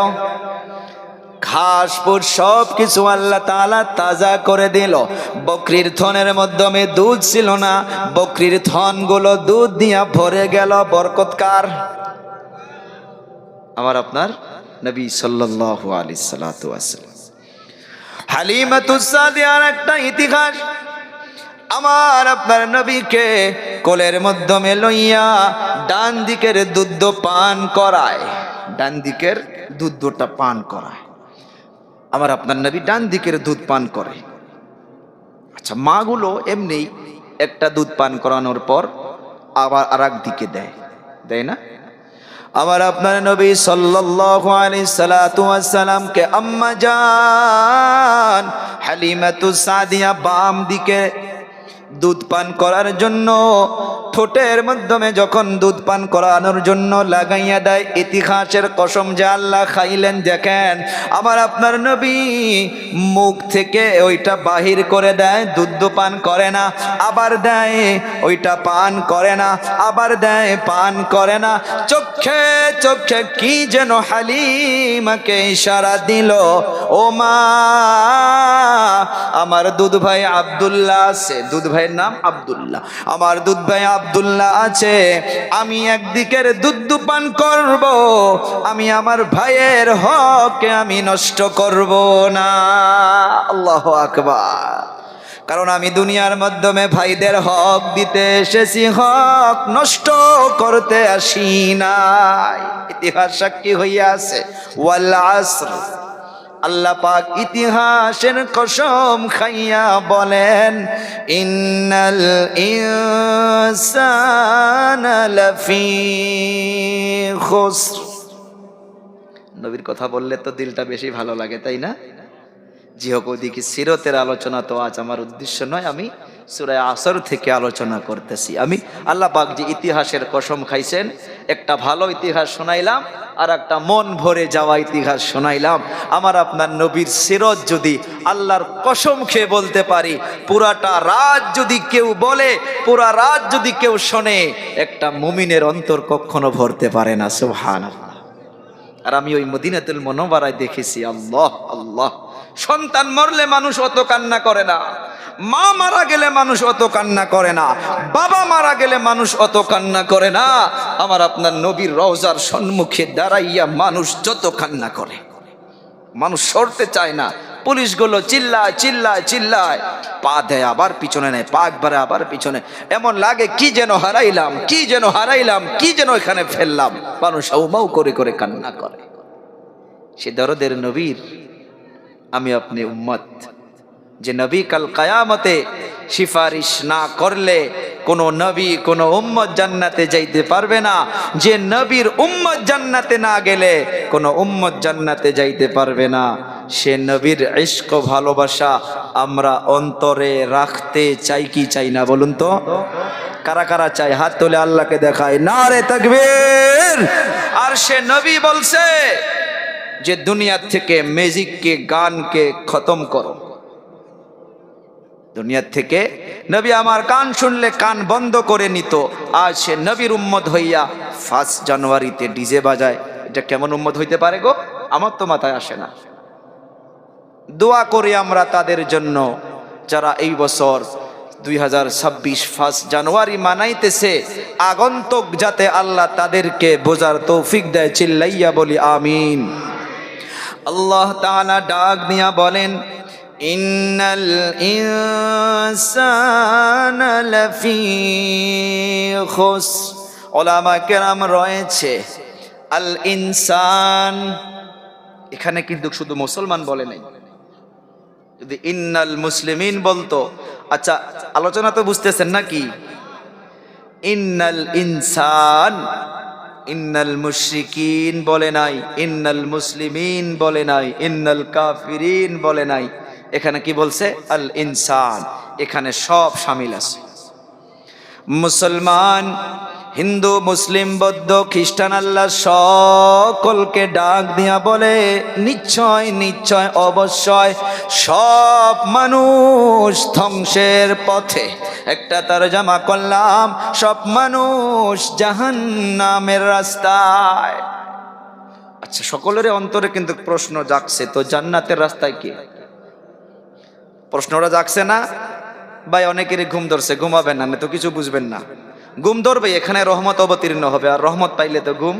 ঘাস ফুট সব কিছু আল্লাহ তাআলা তাজা করে দিল। বকরির থনের মাধ্যমে দুধ ছিল না, বকরির থন গুলো দুধ দিয়া ভরে গেল। বরকত কার? আমার আপনার নবী সাল্লাল্লাহু আলাইহি সাল্লাতু ওয়াসাল্লাম। হালিমাতু সাদিয়ার একটা ইতিহাস, আমার আপনার নবীকে কোলের মাধ্যমে লইয়া ডান দিকের দুধ পান করায়, ডান দিকের দুধটা পান করায়। আমার আপনার নবী ডান দিকের দুধ পান করে। আচ্ছা, মাগুলো এমনি একটা দুধ পান করানোর পর আবার আরেক দিকে দেয়, দেয় না? আমার আপনার নবী সাল্লাল্লাহু আলাইহি সাল্লাতু ওয়াসসালামকে আম্মা জান হালিমাতু সাদিয়া বাম দিকে দুধ পান করার জন্য ঠোঁটের মাধ্যমে যখন দুধ পান করানোর জন্য লাগাইয়া দেয়, ইতিহাসের কসম যে আল্লাহ খাইলেন। দেখেন আমার আপনার নবী মুখ থেকে ওইটা বাহির করে দেয়, দুধ পান করে না, আবার দেয় ওইটা পান করে না, আবার দেয় পান করে না। চোখে চোখে কি যেন হালিমাকে ইশারা দিল, ও মা আমার দুধ ভাই আব্দুল্লাহ আছে, দুধ ভাইয়ের নাম আব্দুল্লাহ, আমার দুধ ভাই আব্দুল্লাহ আছে, আমি একদিকের দুধ পান করব, আমি আমার ভাইয়ের হককে আমি নষ্ট করব না। আল্লাহু আকবার। কারণ আমি দুনিয়ার মাধ্যমে ভাইদের হক দিতে এসেছি, হক নষ্ট করতে আসি নাই। ইতিহাস সাক্ষী হইয়া আছে। ওয়াল আসর, আল্লাহ পাক ইতিহাসের কসম খাইয়া বলেন, ইন্নাল ইনসানা লাফি খুসর। নবীর কথা বললে তো দিলটা বেশি ভালো লাগে, তাই না? জি হোক, ওদিকে সিরতের আলোচনা তো আজ আমার উদ্দেশ্য নয়, আমি সূরা আসর থেকে আলোচনা করতেছি। আমি আল্লাহ পাক যে ইতিহাসের কসম খাইছেন, একটা ভালো ইতিহাস শোনাইলাম আর একটা মন ভরে যাওয়া ইতিহাস শোনাইলাম। আমার আপনার নবীর সিরত যদি আল্লাহর কসম খেয়ে বলতে পারি, পুরাটা রাত যদি কেউ বলে, পুরা রাত যদি কেউ শোনে, একটা মুমিনের অন্তর কখনো ভরতে পারে না। সুবহানাল্লাহ। আর আমি ওই মদিনাতুল মুনাওয়ারায় দেখেছি, আল্লাহ আল্লাহ, সন্তান মরলে মানুষ অত কান্না করে না, মা মারা গেলে মানুষ অত কান্না করে না, বাবা মারা গেলে মানুষ অত কান্না করে না। আমার আপনার নবীর রওজার সম্মুখে দাঁড়াইয়া মানুষ যত কান্না করে, মানুষ সরতে চায় না। পুলিশগুলো চিল্লায় চিল্লায় চিল্লায়, পা দেয় আবার পিছনে নেয়, পা একবারে আবার পিছনে, এমন লাগে কি যেন হারাইলাম, কি যেন হারাইলাম, কি যেন এখানে ফেললাম। মানুষ হাউমাউ করে করে কান্না করে। সে দরদের নবীর আমি আপনি উম্মত, যে নবী কাল কিয়ামতে সিফারিশ না করলে কোন নবী কোন উম্মত জান্নাতে যাইতে পারবে না। যে নবীর উম্মত জান্নাতে না গেলে কোন উম্মত জান্নাতে যাইতে পারবে না। সে নবীর ইশক ভালোবাসা আমরা অন্তরে রাখতে চাই কি চাই না, বলুন তো? কারা কারা চাই? হাত তুলে আল্লাহকে দেখায়, নারে তাকবীর। আর সে নবী বলছে যে দুনিয়া থেকে মিউজিককে, গানকে খতম করো। দুনিয়া থেকে নবী আমার গান শুনলে কান বন্ধ করে নিত। আজ সে নবীর উম্মত হইয়া 1 জানুয়ারিতে ডিজে বাজায়। এটা কেমন উম্মত হইতে পারে গো? আমার তো মাথায় আসে না। দোয়া করি আমরা তাদের জন্য যারা এই বছর 2026 1 জানুয়ারি মানাইতেছে, আগন্তুক যাতে আল্লাহ তাদেরকে বোঝার তৌফিক দেয়। চিল্লাইয়া বলি আমিন। আল্লাহ তাআলা ডাক দিয়া বলেন, ইন্নাল ইনসানা লাফি খুসর। উলামা কেরাম রয়েছে, আল ইনসান এখানে কিন্তু শুধু মুসলমান বলে নাই। যদি ইন্নাল মুসলিমিন বলতো, আচ্ছা আলোচনা তো বুঝতেছেন নাকি? ইন্নাল ইনসান, ইন্নাল মুশরিকিন বলে নাই, ইন্নাল মুসলিমিন বলে নাই, ইন্নাল কাফিরিন বলে নাই। এখানে কি বলছে? আল ইনসান। এখানে সব শামিল আছে। মুসলমান, হিন্দু, মুসলিম, বৌদ্ধ, খ্রিস্টান, আল্লাহ সকলকে ডাক দিয়া বলে, নিশ্চয় নিশ্চয় অবশ্যই সব মানুষ ধ্বংসের পথে। একটা তরজমা করলাম, সব মানুষ জাহান্নামের রাস্তায়। আচ্ছা, সকলের অন্তরে কিন্তু প্রশ্ন জাগছে, তো জান্নাতের রাস্তায় কি? প্রশ্নটা জাগছে না ভাই? অনেকেরই ঘুম ধরছে, ঘুমাবেন না, তো কিছু বুঝবেন না। ঘুম ধরবে, এখানে রহমত অবতীর্ণ হবে, আর রহমত পাইলে তো ঘুম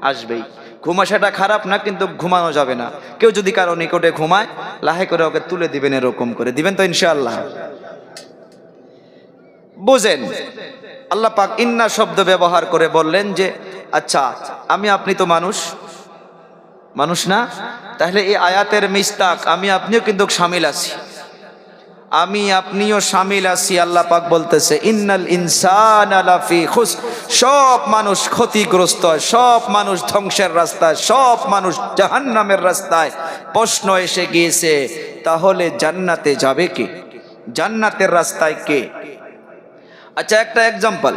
আসবেই। ঘুম আসাটা খারাপ না, কিন্তু ঘুমানো যাবে না। কেউ যদি কারো নিকটে ঘুমায়, লাহে করে ওকে তুলে দিবেন, এরকম করে দিবেন তো ইনশাআল্লাহ। বুঝেন, আল্লাহ পাক ইন্না শব্দ ব্যবহার করে বললেন যে আচ্ছা আমি আপনি তো মানুষ, মানুষ না? তাহলে এই আয়াতের মিস্তাক আমি আপনিও কিন্তু শামিল আছি, আমি আপনিও শামিল আছি। আল্লাহ পাক বলতেছে ইন্নাল ইনসানা লাফি খুসর, সব মানুষ ক্ষতিগ্রস্ত, সব মানুষ ধ্বংসের রাস্তায়, সব মানুষ জাহান্নামের রাস্তায়। প্রশ্ন এসে গিয়েছে, তাহলে জান্নাতে যাবে কে? জান্নাতের রাস্তায় কে? আচ্ছা একটা এক্সাম্পল,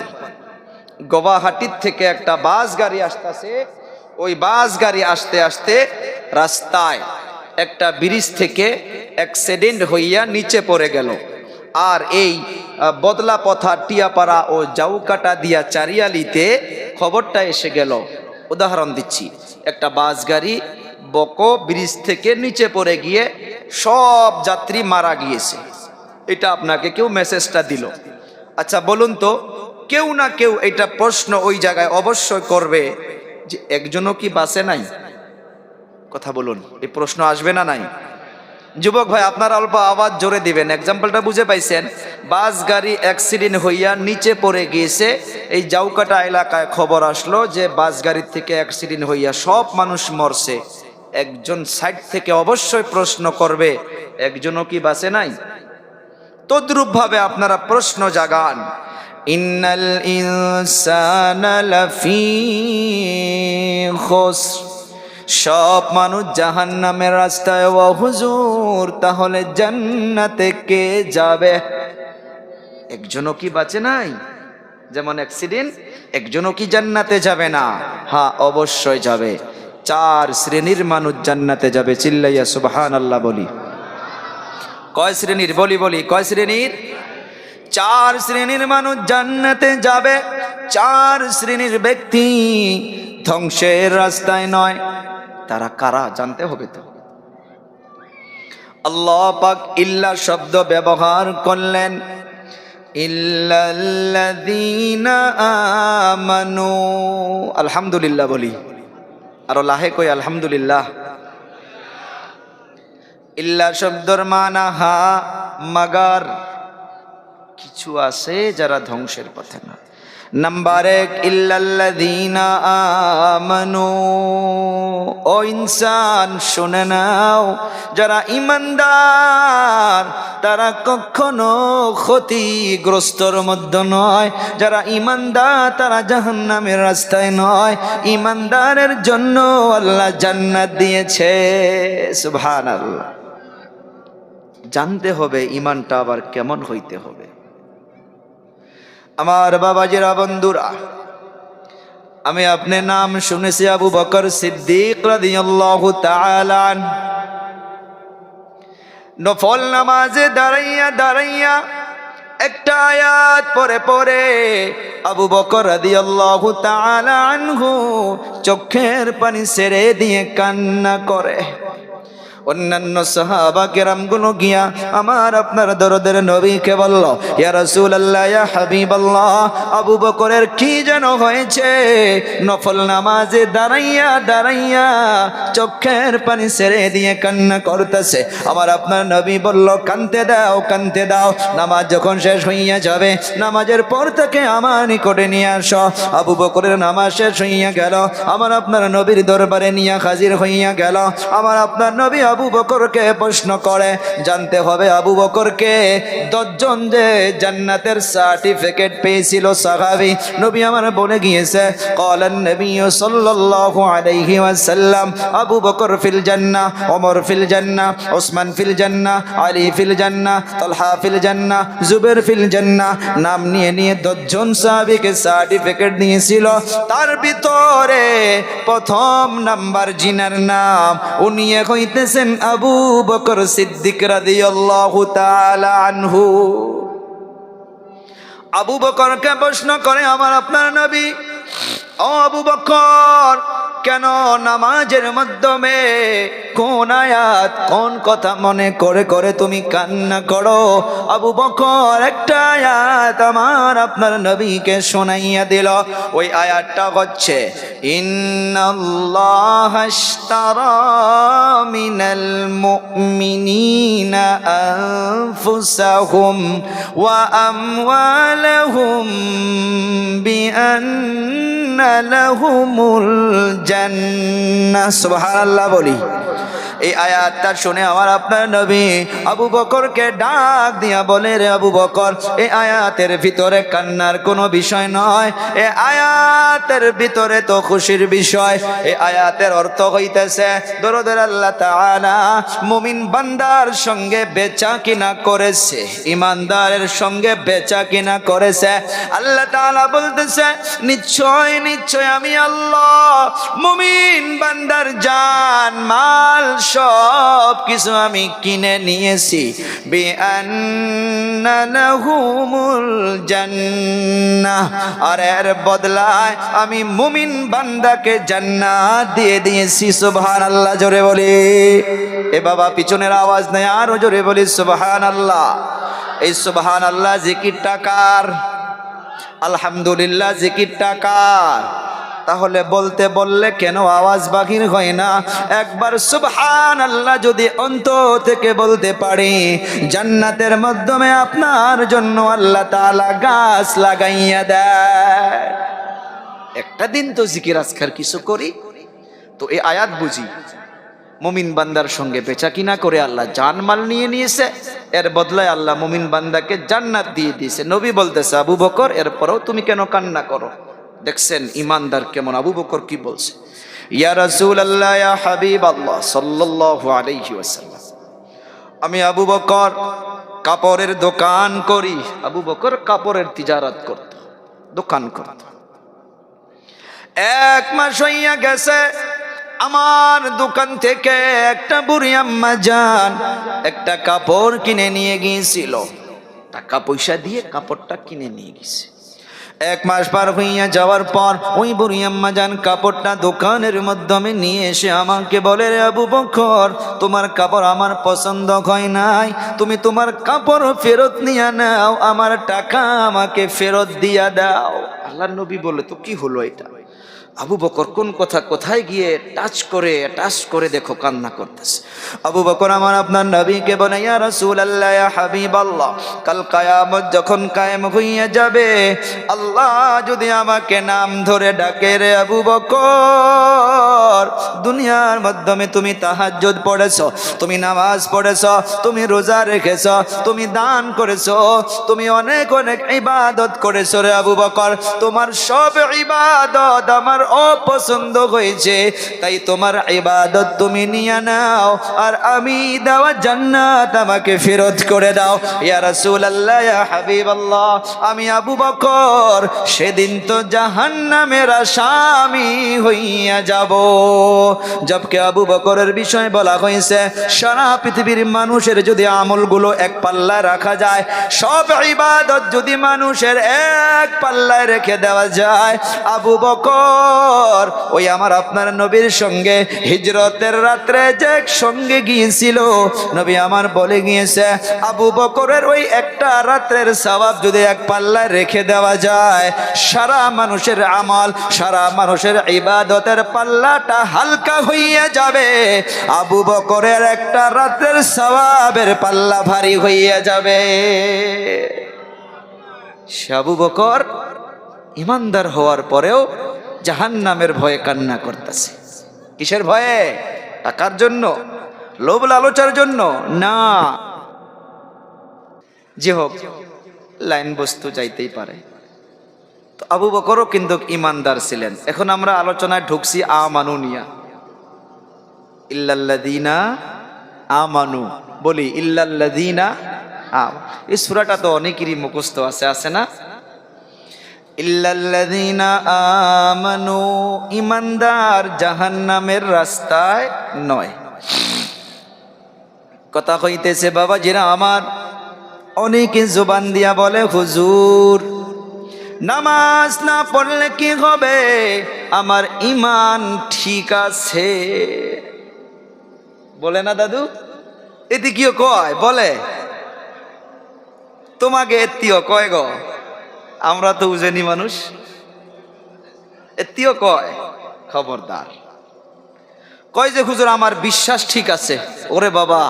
গুয়াহাটির থেকে একটা বাস গাড়ি আসতেছে, ওই বাস গাড়ি আসতে আসতে রাস্তায় একটা ব্রিজ থেকে অ্যাক্সিডেন্ট হইয়া নিচে পড়ে গেল। আর এই বদলা পথা টিয়াপাড়া ও জাউকাটা দিয়া চারিয়ালিতে খবরটা এসে গেল। উদাহরণ দিচ্ছি, একটা বাস গাড়ি বকো ব্রিজ থেকে নিচে পড়ে গিয়ে সব যাত্রী মারা গিয়েছে, এটা আপনাকে কেউ মেসেজটা দিল। আচ্ছা বলুন তো, কেউ না কেউ এটা প্রশ্ন ওই জায়গায় অবশ্যই করবে যে একজনও কি বাসে নাই? কথা বলুন, এই প্রশ্ন আসবে না নাই? যুবক ভাই, আপনারা অল্প আওয়াজ জোরে দিবেন, এক্সাম্পলটা বুঝে পাইছেন? বাস গাড়ি অ্যাক্সিডেন্ট হইয়া নিচে পড়ে গিয়েছে, এই জাউকাটা এলাকায় খবর আসলো যে বাস গাড়ির থেকে অ্যাক্সিডেন্ট হইয়া সব মানুষ মরছে। একজন সাইড থেকে অবশ্যই প্রশ্ন করবে একজনও কি বাসে নাই? তদ্রূপ ভাবে আপনারা প্রশ্ন জাগান, ইন্নাল ইনসানা লাফি খুসর, সব মানুষ জাহান্নামের রাস্তায়। ও হুজুর, তাহলে জান্নাতে কে যাবে? একজনও কি বাঁচে নাই? যেমন অ্যাক্সিডেন্ট, একজনও কি জান্নাতে যাবে না? হ্যাঁ, অবশ্যই যাবে। 4 শ্রেণীর মানুষ জান্নাতে যাবে। চিল্লাইয়া সুবহানাল্লাহ বলি। কয় শ্রেণীর? বলি কয় শ্রেণীর? 4 শ্রেণীর মানুষ জান্নাতে যাবে। 4 শ্রেণীর ব্যক্তি ধ্বংসের রাস্তায় নয়। তারা কারা জানতে হবে তো। আল্লাহ পাক ইল্লা শব্দ ব্যবহার করলেন, ইল্লাল্লাযীনা আমানু। আলহামদুলিল্লাহ বলি, আরো লাহে কই আলহামদুলিল্লাহ। ইল্লা শব্দর মানা হা, মাগার কিছু আছে যারা ধ্বংসের পথে না। নাম্বার 1, ইল্লাল্লাযীনা আমানু। ও ইনসান, শুনে নাও, যারা ঈমানদার তারা কখনো ক্ষতিগ্রস্তর মধ্যে নয়। যারা ঈমানদার তারা জাহান্নামের রাস্তায় নয়। ঈমানদারের জন্য আল্লাহ জান্নাত দিয়েছে। সুবহানাল্লাহ। জানতে হবে ঈমানটা আবার কেমন হইতে হবে। আমার বাবাজিরা, বন্ধুরা, আমি আপনার নাম শুনেছি আবু বকর সিদ্দিক রাদিয়াল্লাহু তাআলা আনহু। নফল নামাজে দাঁড়াইয়া একটা আয়াত পরে আবু বকর রাদিয়াল্লাহু তাআলা আনহু চোখের পানি ছেড়ে দিয়ে কান্না করে। অন্যান্য সাহাবা কেরামগুলো গিয়া আমার আপনার দরদের নবীকে বলল, ইয়া রাসূলুল্লাহ, ইয়া হাবিবাল্লাহ, আবু বকরের কি যেন হয়েছে, নফল নামাজে দাঁড়াইয়া চোখের পানি ছেড়ে দিয়ে কান্না করতেছে। আমার আপনার নবী বলল, কানতে দাও, নামাজ যখন শেষ হইয়া যাবে নামাজের পর থেকে আমার নিকটে নিয়ে আসো। আবু বকরের নামাজ শেষ হইয়া গেল, আমার আপনার নবীর দরবারে নিয়ে হাজির হইয়া গেল। আমার আপনার নবী আবু বকরকে প্রশ্ন করে, জানতে হবে আবু বকরকে 10 জন যে জান্নাতের সার্টিফিকেট পেয়েছিল সাহাবী, নবী আমার বলে গিয়েছে, ক্বালান নবী সাল্লাল্লাহু আলাইহি ওয়াসাল্লাম, আবু বকর ফিল জান্নাহ, ওমর ফিল জান্নাহ, ওসমান ফিল জান্নাহ, আলী ফিল জান্নাহ, তালহা ফিল জান্নাহ, জুবাইর ফিল জান্নাহ। নাম নিয়ে 10 জন সাহাবীকে সার্টিফিকেট দিয়েছিল। তার ভিতরে প্রথম নাম্বার জিনার নাম, উনি হইতেছেন আবু বকর সিদ্দিক রাদিয়াল্লাহু তাআলা আনহু। আবু বকরকে প্রশ্ন করে আমার আপনার নবী, ও আবু বকর, কেন নামাজের মাধ্যমে কোন আয়াত কোন কথা মনে করে তুমি কান্না করো? আবু বকর একটা আয়াত আমার আপনার নবীকে শোনাইয়া দিল। ওই আয়াতটা হচ্ছে, ইন্নাল্লাহা আশতারা মিনাল মুমিনিনা আনফুসাহুম ওয়া আমওয়ালাহুম বিআন্না লাহুমুল জান্নাহ। সুবহানাল্লাহ বলি। এই আয়াতটা শুনে আমার আপনার নবী আবু বকরকে ডাক দিয়া বলে, রে আবু বকর, এই আয়াতের ভিতরে কান্নার কোনো বিষয় নয়, এই আয়াতের ভিতরে তো খুশির বিষয়। এই আয়াতের অর্থ হইতেছে দরদের আল্লাহ তাআলা মুমিন বান্দার সঙ্গে বেচা কিনা করেছে, ইমানদারের সঙ্গে বেচা কিনা করেছে। আল্লাহ তাআলা বলতেছে, নিশ্চয় নিশ্চয় আমি আল্লাহ মুমিন বান্দার জান মাল সব কিছু আমি কিনে নিয়েছি। বিআন্না লাহুমুল জান্নাহ, আর এর বদলায় আমি মুমিন বান্দাকে জান্নাত দিয়ে দিয়েছি। সুবহানাল্লাহ, জোরে বলি। এ বাবা পিছনের আওয়াজ নেই, আরো জোরে বলি সুবহানাল্লাহ। এই সুবহানাল্লাহ জিকিরটা কার? আলহামদুলিল্লাহ জিকিরটা কার? তাহলে বলতে বললে কেন আওয়াজ বাহির হয় না? একবার সুবহানাল্লাহ যদি অন্তর থেকে বলতে পারি, জান্নাতের মাধ্যমে আপনার জন্য আল্লাহ তাআলা গাছ লাগাইয়া দেয়। একটা দিন তো জিকির আজকার কিছু করি, তো এই আয়াত বুঝি মুমিন বান্দার সঙ্গে বেচা কিনা করে আল্লাহ জানমাল নিয়ে নিয়েছে, এর বদলায় আল্লাহ মুমিন বান্দাকে জান্নাত দিয়ে দিয়েছে। নবী বলতেছে, আবু বকর এরপরেও তুমি কেন কান্না করো? দেখছেন ইমানদার কেমন? আবু বকর কি বলছে, ইয়া রাসূলুল্লাহ, ইয়া হাবিবাল্লাহ সাল্লাল্লাহু আলাইহি ওয়াসাল্লাম, আমি আবু বকর কাপড়ের দোকান করি। আবু বকর কাপড়ের তিজারত করত, দোকান করত। এক মাস হইয়া গেছে, আমার দোকান থেকে একটা বুড়ি আম্মা জান একটা কাপড় কিনে নিয়ে গিয়েছিল, টাকা পয়সা দিয়ে কাপড়টা কিনে নিয়ে গেছে। এক মাস পার হইয়া যাওয়ার পর ওই বুড়ি আম্মা জান কাপড়টা দোকানের মাধ্যমে নিয়ে এসে আমাকে বলে, রে আবু বকর, তোমার কাপড় আমার পছন্দ হয় নাই, তুমি তোমার কাপড় ফেরত নিয়ে নাও, আমার টাকা আমাকে ফেরত দিয়া দাও। আল্লাহর নবী বলে, তো কি হলো এটা? আবু বকর কোন কথা কোথায় গিয়ে টাচ করে দেখো কান্না করতেছে। আবু বকর আমার আপনার নবীকে বলে, ইয়া রাসূলুল্লাহ, ইয়া হাবিবাল্লাহ, কাল কিয়ামত যখন কায়েম হইয়া যাবে, আল্লাহ যদি আমাকে নাম ধরে ডাকে, রে আবু বকর, দুনিয়ার মাধ্যমে তুমি তাহাজ্জুদ পড়েছো, তুমি নামাজ পড়েছো, তুমি রোজা রেখেছো, তুমি দান করেছো, তুমি অনেক অনেক ইবাদত করেছো, রে আবু বকর, তোমার সব ইবাদত আমার অপছন্দ হয়েছে, তাই তোমার ইবাদত তুমি নিয়ে নাও, আর আমি দেওয়া জান্নাত আমাকে ফেরত করে দাও। ইয়া রাসূলুল্লাহ, ইয়া হাবিবাল্লাহ, আমি আবু বকর সেদিন তো জাহান্নামের আসামি হইয়া যাব। জবকে আবু বকরের বিষয় বলা হয়েছে, সারা পৃথিবীর মানুষের যদি আমলগুলো এক পাল্লায় রাখা যায়, সব ইবাদত যদি মানুষের এক পাল্লায় রেখে দেওয়া যায়, আবু বকর ওই আমার আপনার নবীর সঙ্গে হিজরতের রাত্রে যে সঙ্গে গিয়েছিল, নবী আমার বলে গিয়েছে, আবু বকরের ওই একটা রাত্রের সওয়াব যদি এক পাল্লায় রেখে দেওয়া যায়, সারা মানুষের আমল, সারা মানুষের ইবাদতের পাল্লাটা হালকা হইয়া যাবে, আবু বকরের একটা রাত্রের সওয়াবের পাল্লা ভারী হইয়া যাবে। সে আবু বকর ইমানদার হওয়ার পরেও জাহান্নামের ভয়ে কান্না করতেছে। কিসের ভয়ে? টাকার জন্য, লোভ লালচার জন্য না। যে হোক, লাইন বস্তু যাইতেই পারে। তো আবু বকরও কিন্তু ইমানদার ছিলেন। এখন আমরা আলোচনায় ঢুকছি আমানু নিয়া। ইল্লাল্লাযীনা আমানু, বলি ইল্লাল্লাযীনা। এই সূরাটা তো অনেকেরই মুখস্থ আছে, আছে না? ইল্লাল্লাযীনা আমানু, ইমানদার জাহান্নামের রাস্তায় নয়। কথা কইতেছে বাবা জিরা আমার, অনেকে জবান দিয়া বলে, হুজুর নামাজ না পড়লে কি হবে, আমার ঈমান ঠিক আছে। বলে না দাদু? এতে কিও কয়? বলে তোমাকে এত্তিও কয় গো, আমরা তো উজেনি মানুষ, এত্তিও কয়। খবরদার। কয় যে হুজুর আমার বিশ্বাস ঠিক আছে। ওরে বাবা,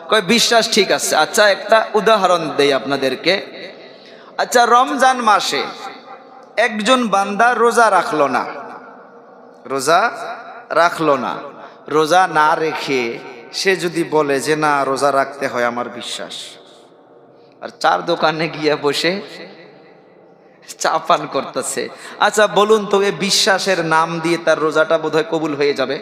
কয় বিশ্বাস ঠিক আছে। আচ্ছা একটা উদাহরণ দেই আপনাদেরকে। আচ্ছা রমজান মাসে একজন বান্দা রোজা রাখলো না, রোজা রাখলো না, রোজা না রেখে সে যদি বলে যে না রোজা রাখতে হয় আমার বিশ্বাস, আর চার দোকানে গিয়ে বসে চা পান করতেছে, আচ্ছা বলুন তো এই বিশ্বাসের নাম দিয়ে তার রোজাটা বোধহয় কবুল হয়ে যাবে?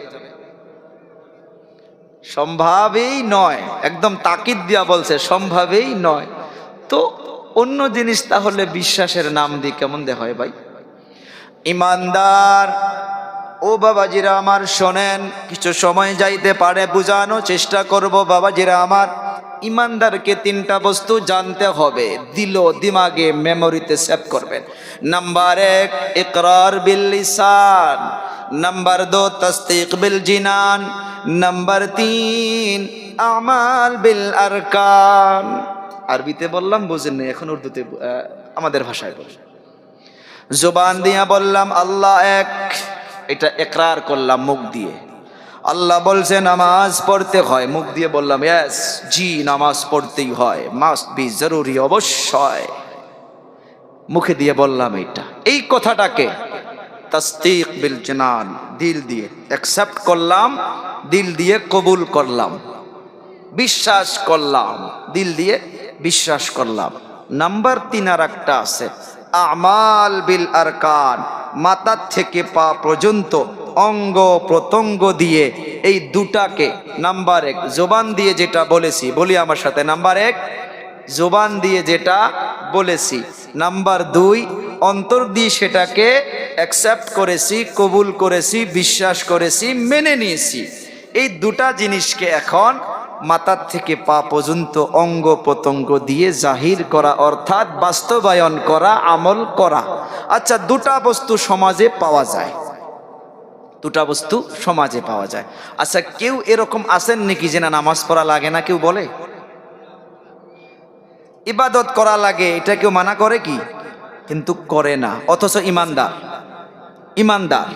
সম্ভবই নয়, একদম তাকিদ দিয়া বলছে সম্ভবই নয়। তো অন্য জিনিস তাহলে বিশ্বাসের নাম দিয়ে কেমন দে হয় ভাই? ইমানদার ও বাবাজিরা আমার শোনেন, কিছু সময় যাইতে পারে, বুঝানোর চেষ্টা করব বাবাজিরা আমার। ইমানদারকে তিনটা বস্তু জানতে হবে, দিল দিমাগে মেমোরিতে সেভ করবেন। নাম্বার 1 ইকরার বিল লিসান, নাম্বার 2 তাসদীক বিল জিনান, নাম্বার 3 আমাল বিল আরকান। আরবিতে বললাম বুঝেন না, এখন উর্দুতে আমাদের ভাষায় বলি। জবান দিয়া বললাম আল্লাহ এক, এটা ইকরার করলাম মুখ দিয়ে। আল্লাহ বলছে নামাজ পড়তে হয়, মুখ দিয়ে বললাম ইয়েস জি নামাজ পড়তেই হয়, মাস্ট বি জরুরি, অবশ্যই। মুখে দিয়ে বললাম এটা, এই কথাটাকে তাসদীক বিল জানান, দিল দিয়ে অ্যাকসেপ্ট করলাম, দিল দিয়ে কবুল করলাম, বিশ্বাস করলাম, দিল দিয়ে বিশ্বাস করলাম। নাম্বার 3 আর একটা আছে, আমাল বিল আরকান, মাথা থেকে পা পর্যন্ত অঙ্গ প্রত্যঙ্গ দিয়ে এই দুটাকে, নাম্বার 1 জবান দিয়ে যেটা বলেছি, বলি আমার সাথে, নাম্বার 1 জবান দিয়ে যেটা বলেছি, নাম্বার 2 অন্তর দিয়ে সেটাকে অ্যাকসেপ্ট করেছি, কবুল করেছি, বিশ্বাস করেছি, মেনে নিয়েছি। এই দুটা জিনিসকে এখন মাথার থেকে পা পর্যন্ত অঙ্গ প্রত্যঙ্গ দিয়ে জাহির করা, অর্থাৎ বাস্তবায়ন করা, আমল করা। আচ্ছা, দুটা বস্তু সমাজে পাওয়া যায়, দুটা বস্তু সমাজে পাওয়া যায়। আচ্ছা, কেউ এরকম আছেন নাকি যে না নামাজ পড়া লাগে না? কেউ বলে ইবাদত করা লাগে, এটা কেউ মানা করে কি? কিন্তু করে না, অথচ ইমানদার। ইমানদার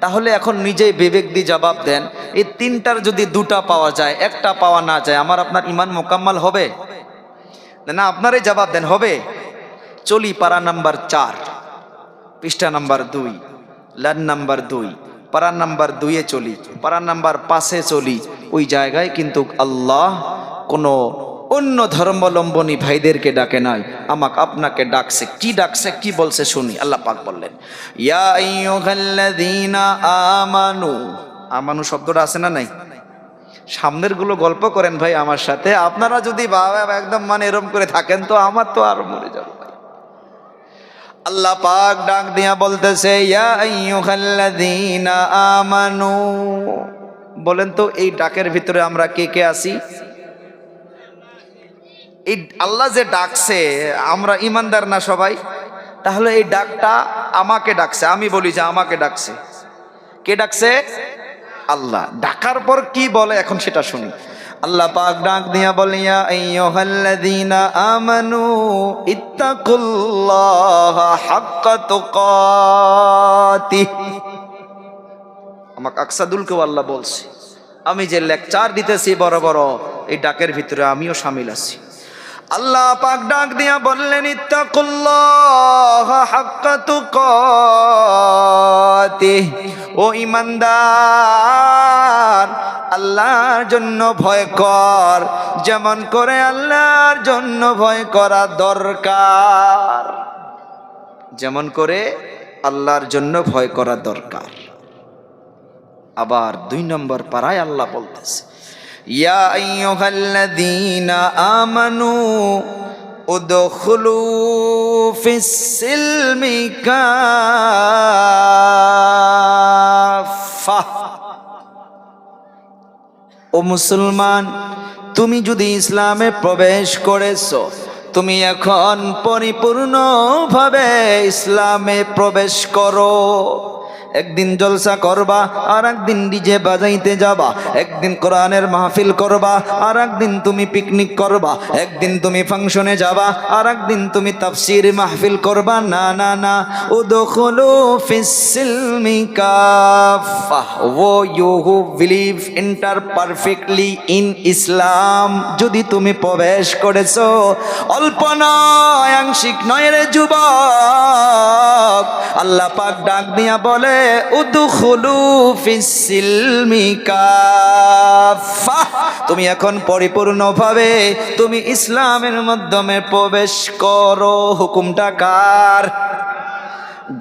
তাহলে এখন নিজেই বিবেক দিয়ে জবাব দেন, এই তিনটার যদি দুটা পাওয়া যায়, একটা পাওয়া না যায়, আমার আপনার ইমান মোকাম্মল হবে না? আপনারই জবাব দেন, হবে? চলি পারা নাম্বার 4, পৃষ্ঠা নাম্বার 2, লাইন নাম্বার 2, পারা নাম্বার 2-এ চলি, পারা নাম্বার 5-এ চলি। ওই জায়গায় কিন্তু আল্লাহ কোনো অন্য ধর্মাবলম্বী ভাইদেরকে ডাকে নাই, আমাকে আপনাকে ডাকছে। কি ডাকছে, কি বলছে শুনি। আল্লাহ পাক বললেন ইয়া আইয়ুহাল্লাযীনা আমানু। আমানু শব্দটা আছে না নাই? সামনের গুলো গল্প করেন ভাই আমার সাথে। আপনারা যদি বাবা একদম মানে এরম করে থাকেন তো আমার তো আর মরে যাব। আল্লাহ পাক ডাক দিয়া বলতেছে ইয়া আইয়ুহাল্লাযীনা আমানু। বলেন তো এই ডাকের ভিতরে আমরা কে কে আছি? এই আল্লাহ যে ডাকছে, আমরা ইমানদার না সবাই? তাহলে এই ডাকটা আমাকে ডাকছে, আমি বলি যে আমাকে ডাকছে। কে ডাকছে? আল্লাহ। ডাকার পর কি বলে এখন সেটা শুনি। আল্লাহ পাক ডাক দিয়া বলে ইয়া আইয়ুহাল্লাযীনা আমানু ইত্তাকুল্লাহা হাক্কা তুকাতিহ। আমাকে আকসাদুলকেও আল্লাহ বলছে, আমি যে লেকচার দিতেছি বড় বড়, এই ডাকের ভিতরে আমিও শামিল আছি। আল্লাহ পাক ডাক দিয়া বললেন ইত্তাকুল্লাহা হাক্কা তুকাতিহ, ও ইমানদার আল্লাহর জন্য ভয় কর, যেমন করে আল্লাহর জন্য ভয় করা দরকার, যেমন করে আল্লাহর জন্য ভয় করা দরকার। আবার 2 নম্বর পারায় আল্লাহ বলতেছে ইয়া আইয়ুহাল্লাযীনা আমানু উদখুলু ফিস সিলমি কাফা। ও মুসলমান, তুমি যদি ইসলামে প্রবেশ করেছো, তুমি এখন পরিপূর্ণভাবে ইসলামে প্রবেশ করো। একদিন জলসা করবা, আর একদিন ডিজে বাজাইতে যাবা, একদিন কোরআনের মাহফিল করবা, আর একদিন তুমি পিকনিক করবা, একদিন তুমি ফাংশনে যাবা, আর একদিন তুমি তাফসীর মাহফিল করবা। না না না, উদখুলু ফিস সিলমি কাফা, O you who believe enter perfectly in Islam. যদি তুমি প্রবেশ করেছো, অল্প নয়, আংশিক নয় রে যুবক। আল্লাহ পাক ডাক দিয়া বলে বলে উদখুলু ফিস-সিলমি কাফা, তুমি এখন পরিপূর্ণভাবে তুমি ইসলামের মাধ্যমে প্রবেশ করো। হুকুমটা কার?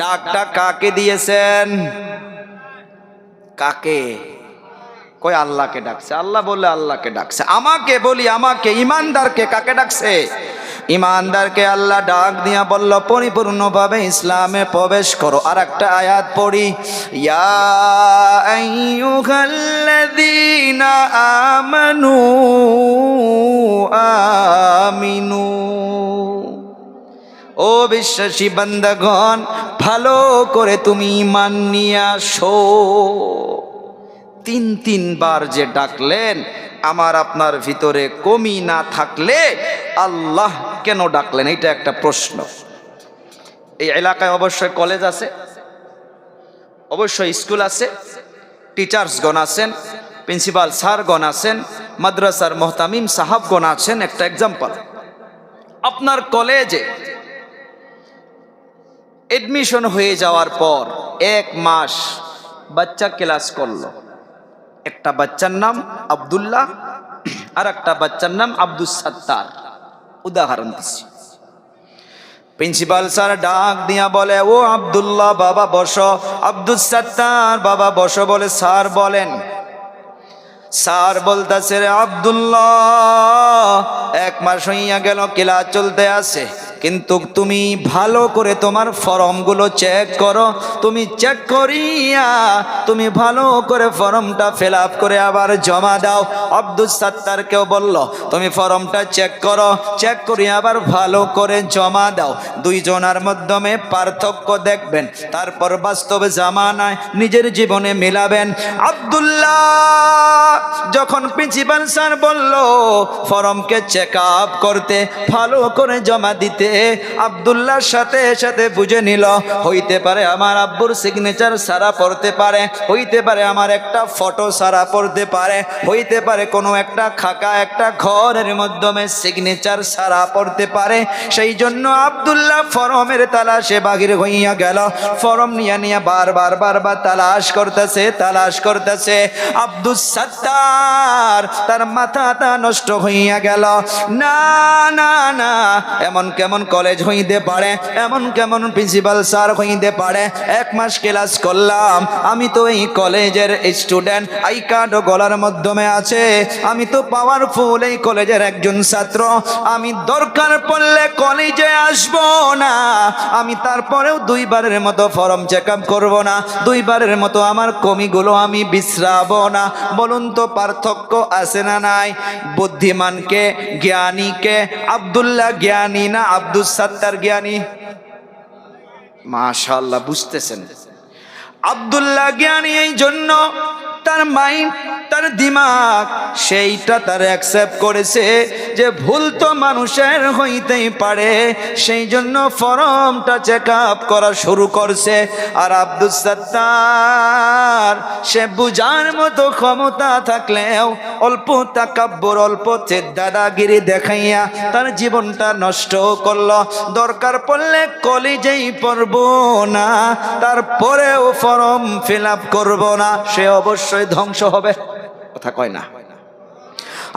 ডাকটা কাকে দিয়েছেন? কাকে? কই আল্লাহকে ডাকছে। আল্লাহ বললে আল্লাহকে ডাকছে। আমাকে বলি, আমাকে ইমানদারকে কাকে ডাকছে? ইমানদারকে আল্লাহ ডাক দিয়া বলল পরিপূর্ণভাবে ইসলামে প্রবেশ করো। আর একটা আয়াত পড়ি, ইয়া আইয়ুহাল্লাযীনা আমানু আমিনু, ও বিশ্বাসী বান্দাগণ ভালো করে তুমি ঈমান নিয়ে আসো। তিনবার যে ডাকলেন, আমার আপনার ভিতরে কমি না থাকলে আল্লাহ কেন ডাকলেন? এটা একটা প্রশ্ন। এই এলাকায় অবশ্যই কলেজ আছে, অবশ্যই স্কুল আছে, টিচার্সগণ আছেন, প্রিন্সিপাল স্যারগণ আছেন, মাদ্রাসার মোহতামিম সাহাবগণ আছেন। একটা এক্সাম্পল, আপনার কলেজে এডমিশন হয়ে যাওয়ার পর 1 মাস বাচ্চা ক্লাস করলো। একটা বাচ্চার নাম আব্দুল্লাহ, আর একটা বাচ্চার নাম আব্দুস সাত্তার। উদাহরণ দিচ্ছি। প্রিন্সিপাল স্যার ডাক দিয়া বলে, ও আব্দুল্লাহ বাবা বসো, আব্দুস সাত্তার বাবা বসো বলে। স্যার বলেন। স্যার বলতেছে, রে আব্দুল্লাহ 1 মাস হইয়া গেল ক্লাস চলতে আছে, কিন্তু তুমি ভালো করে তোমার ফর্মগুলো চেক করো। তুমি চেক করিয়া তুমি ভালো করে ফর্মটা ফিল আপ করে আবার জমা দাও। আব্দুস সাত্তারকেও বলল, তুমি ফর্মটা চেক করো, চেক করিয়া আবার ভালো করে জমা দাও। দুইজনের মাধ্যমে পার্থক্য দেখবেন, তারপর বাস্তবে জামানায় নিজের জীবনে মিলাবেন। আব্দুল্লাহ যখন প্রিন্সিপাল স্যার বলল ফর্মকে চেক আপ করতে, ভালো করে জমা দিতে, আব্দুল্লাহর সাথে সাথে বুঝে নিল, হইতে পারে আমার আব্বুর সিগনেচার সারা পড়তে পারে, হইতে পারে আমার একটা ফটো সারা পড়তে পারে, হইতে পারে কোনো একটা খাকা একটা ঘরের মাধ্যমে সিগনেচার সারা পড়তে পারে। সেই জন্য আব্দুল্লাহ ফর্মের তালাশে বাহির হইয়া গেল। ফর্ম নিয়ে বারবার তালাশ করতেছে। আব্দুস সাত্তার তার মাথাটা নষ্ট হইয়া গেল। না না না, এমন কেমন কলেজ হইতে পারে, এমন কেমন প্রিন্সিপাল স্যার হইতে পারে? 1 মাস ক্লাস করলাম, আমি তো এই কলেজের স্টুডেন্ট, আই কার্ড গলার মাধ্যমে আছে, আমি তো পাওয়ারফুল এই কলেজের একজন ছাত্র। আমি দরকার পড়লে কলেজে আসব না, আমি তারপরেও 2 বারের মতো ফর্ম চেক আপ করবো না, 2 বারের মতো আমার কমিগুলো আমি বিশ্রাবো না। বলুন তো পার্থক্য আছে না নাই? বুদ্ধিমানকে জ্ঞানীকে আব্দুল্লাহ জ্ঞানী না আব্দুস সাত্তার জ্ঞানী? মাশাআল্লাহ, বুঝতেছেন। আব্দুল্লাহ জ্ঞানী এই জন্য তার মাইন্ড, তার দিমাগ সেইটা তার অ্যাকসেপ্ট করেছে যে ভুল তো মানুষের হইতেই পারে, সেই জন্য ফর্মটা চেক আপ করা শুরু করছে। আর আব্দুস সাত্তার সে বুঝার মতো ক্ষমতা থাকলেও অল্প তাকাব্বুর, অল্প দাদাগিরি দেখাইয়া তার জীবনটা নষ্ট করলো। দরকার পড়লে কলেজেই পড়বো না, তারপরেও ফর্ম ফিল আপ করবো না, সে অবশ্যই ধ্বংস হবে। কথা কয় না?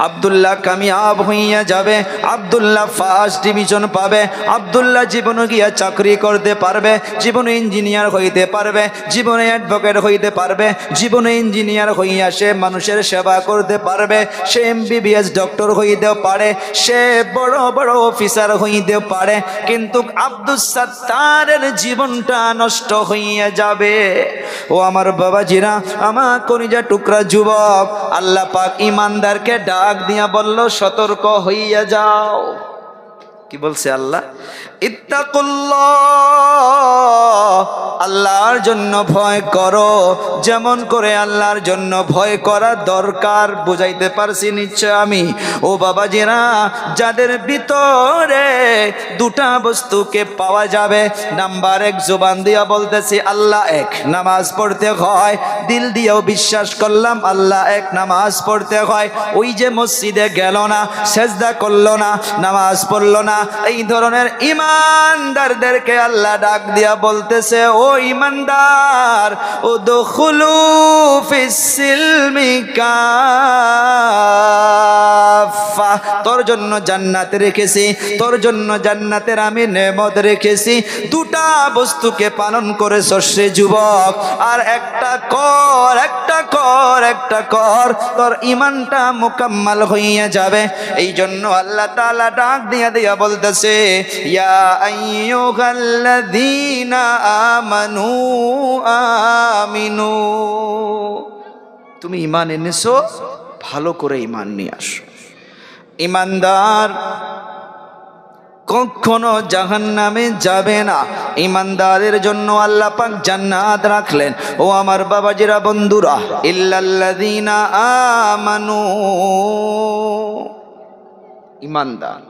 আব্দুল্লাহ কামিয়াব হইয়া যাবে, আব্দুল্লাহ ফার্স্ট ডিভিশন পাবে, আব্দুল্লাহ জীবনে গিয়া চাকরি করতে পারবে, জীবনে ইঞ্জিনিয়ার হইতে পারবে, জীবনে অ্যাডভোকেট হইতে পারবে, জীবনে ইঞ্জিনিয়ার হইয়া সে মানুষের সেবা করতে পারবে, সে MBBS ডক্টর হইতেও পারে, সে বড় বড় অফিসার হইতে পারে, কিন্তু আব্দুস সাত্তারের জীবনটা নষ্ট হইয়া যাবে। ও আমার বাবাজিরা, আমার কলিজা টুকরা যুবক, আল্লাহ পাক ইমানদারকে ডাক দিয়া বলল সতর্ক হইয়া যাও। কি বলছে আল্লাহ? ইত্তাকুল্লাহ, আল্লাহর জন্য ভয় করো। যেমন করে আল্লাহর জন্য ভয় করা দরকার বুঝাইতে পারছি নিশ্চয় আমি। ও বাবাজিরা, যাদের ভিতরে 2টা বস্তুকে পাওয়া যাবে, নাম্বার 1 জবান দিয়া বলতেছি আল্লাহ এক, নামাজ পড়তে হয়, দিল দিয়েও বিশ্বাস করলাম আল্লাহ এক, নামাজ পড়তে হয়। ওই যে মসজিদে গেল না, সেজদা করলো না, নামাজ পড়লো না, এই ধরনের ইমানদারদেরকে আল্লাহ ডাক দিয়া বলতেছে, ও ইমানদার উদখুলু ফিস-সিলমি কাফা, তোর জন্য জান্নাত রেখেছি, তোর জন্য জান্নাতের আমি নেমত রেখেছি। দুটা বস্তুকে পালন করেছ সে যুবক, আর একটা কর, একটা কর, একটা কর, তোর ঈমানটা মুকাম্মাল হইয়া যাবে। এই জন্য আল্লাহ তাআলা ডাক দিয়া দিয়া বলতেছে, ইয়া আইয়ুহাল্লাযীনা আমানু আমিনু, তুমি ঈমান এনেছো, ভালো করে ঈমান নিয়ে আসো। ঈমানদার কখনো জাহান্নামে যাবে না। ঈমানদারের জন্য আল্লাহ পাক জান্নাত রাখলেন। ও আমার বাবাজিরা, বন্ধুরা, ইল্লাল্লাযীনা আমানু, ঈমানদার,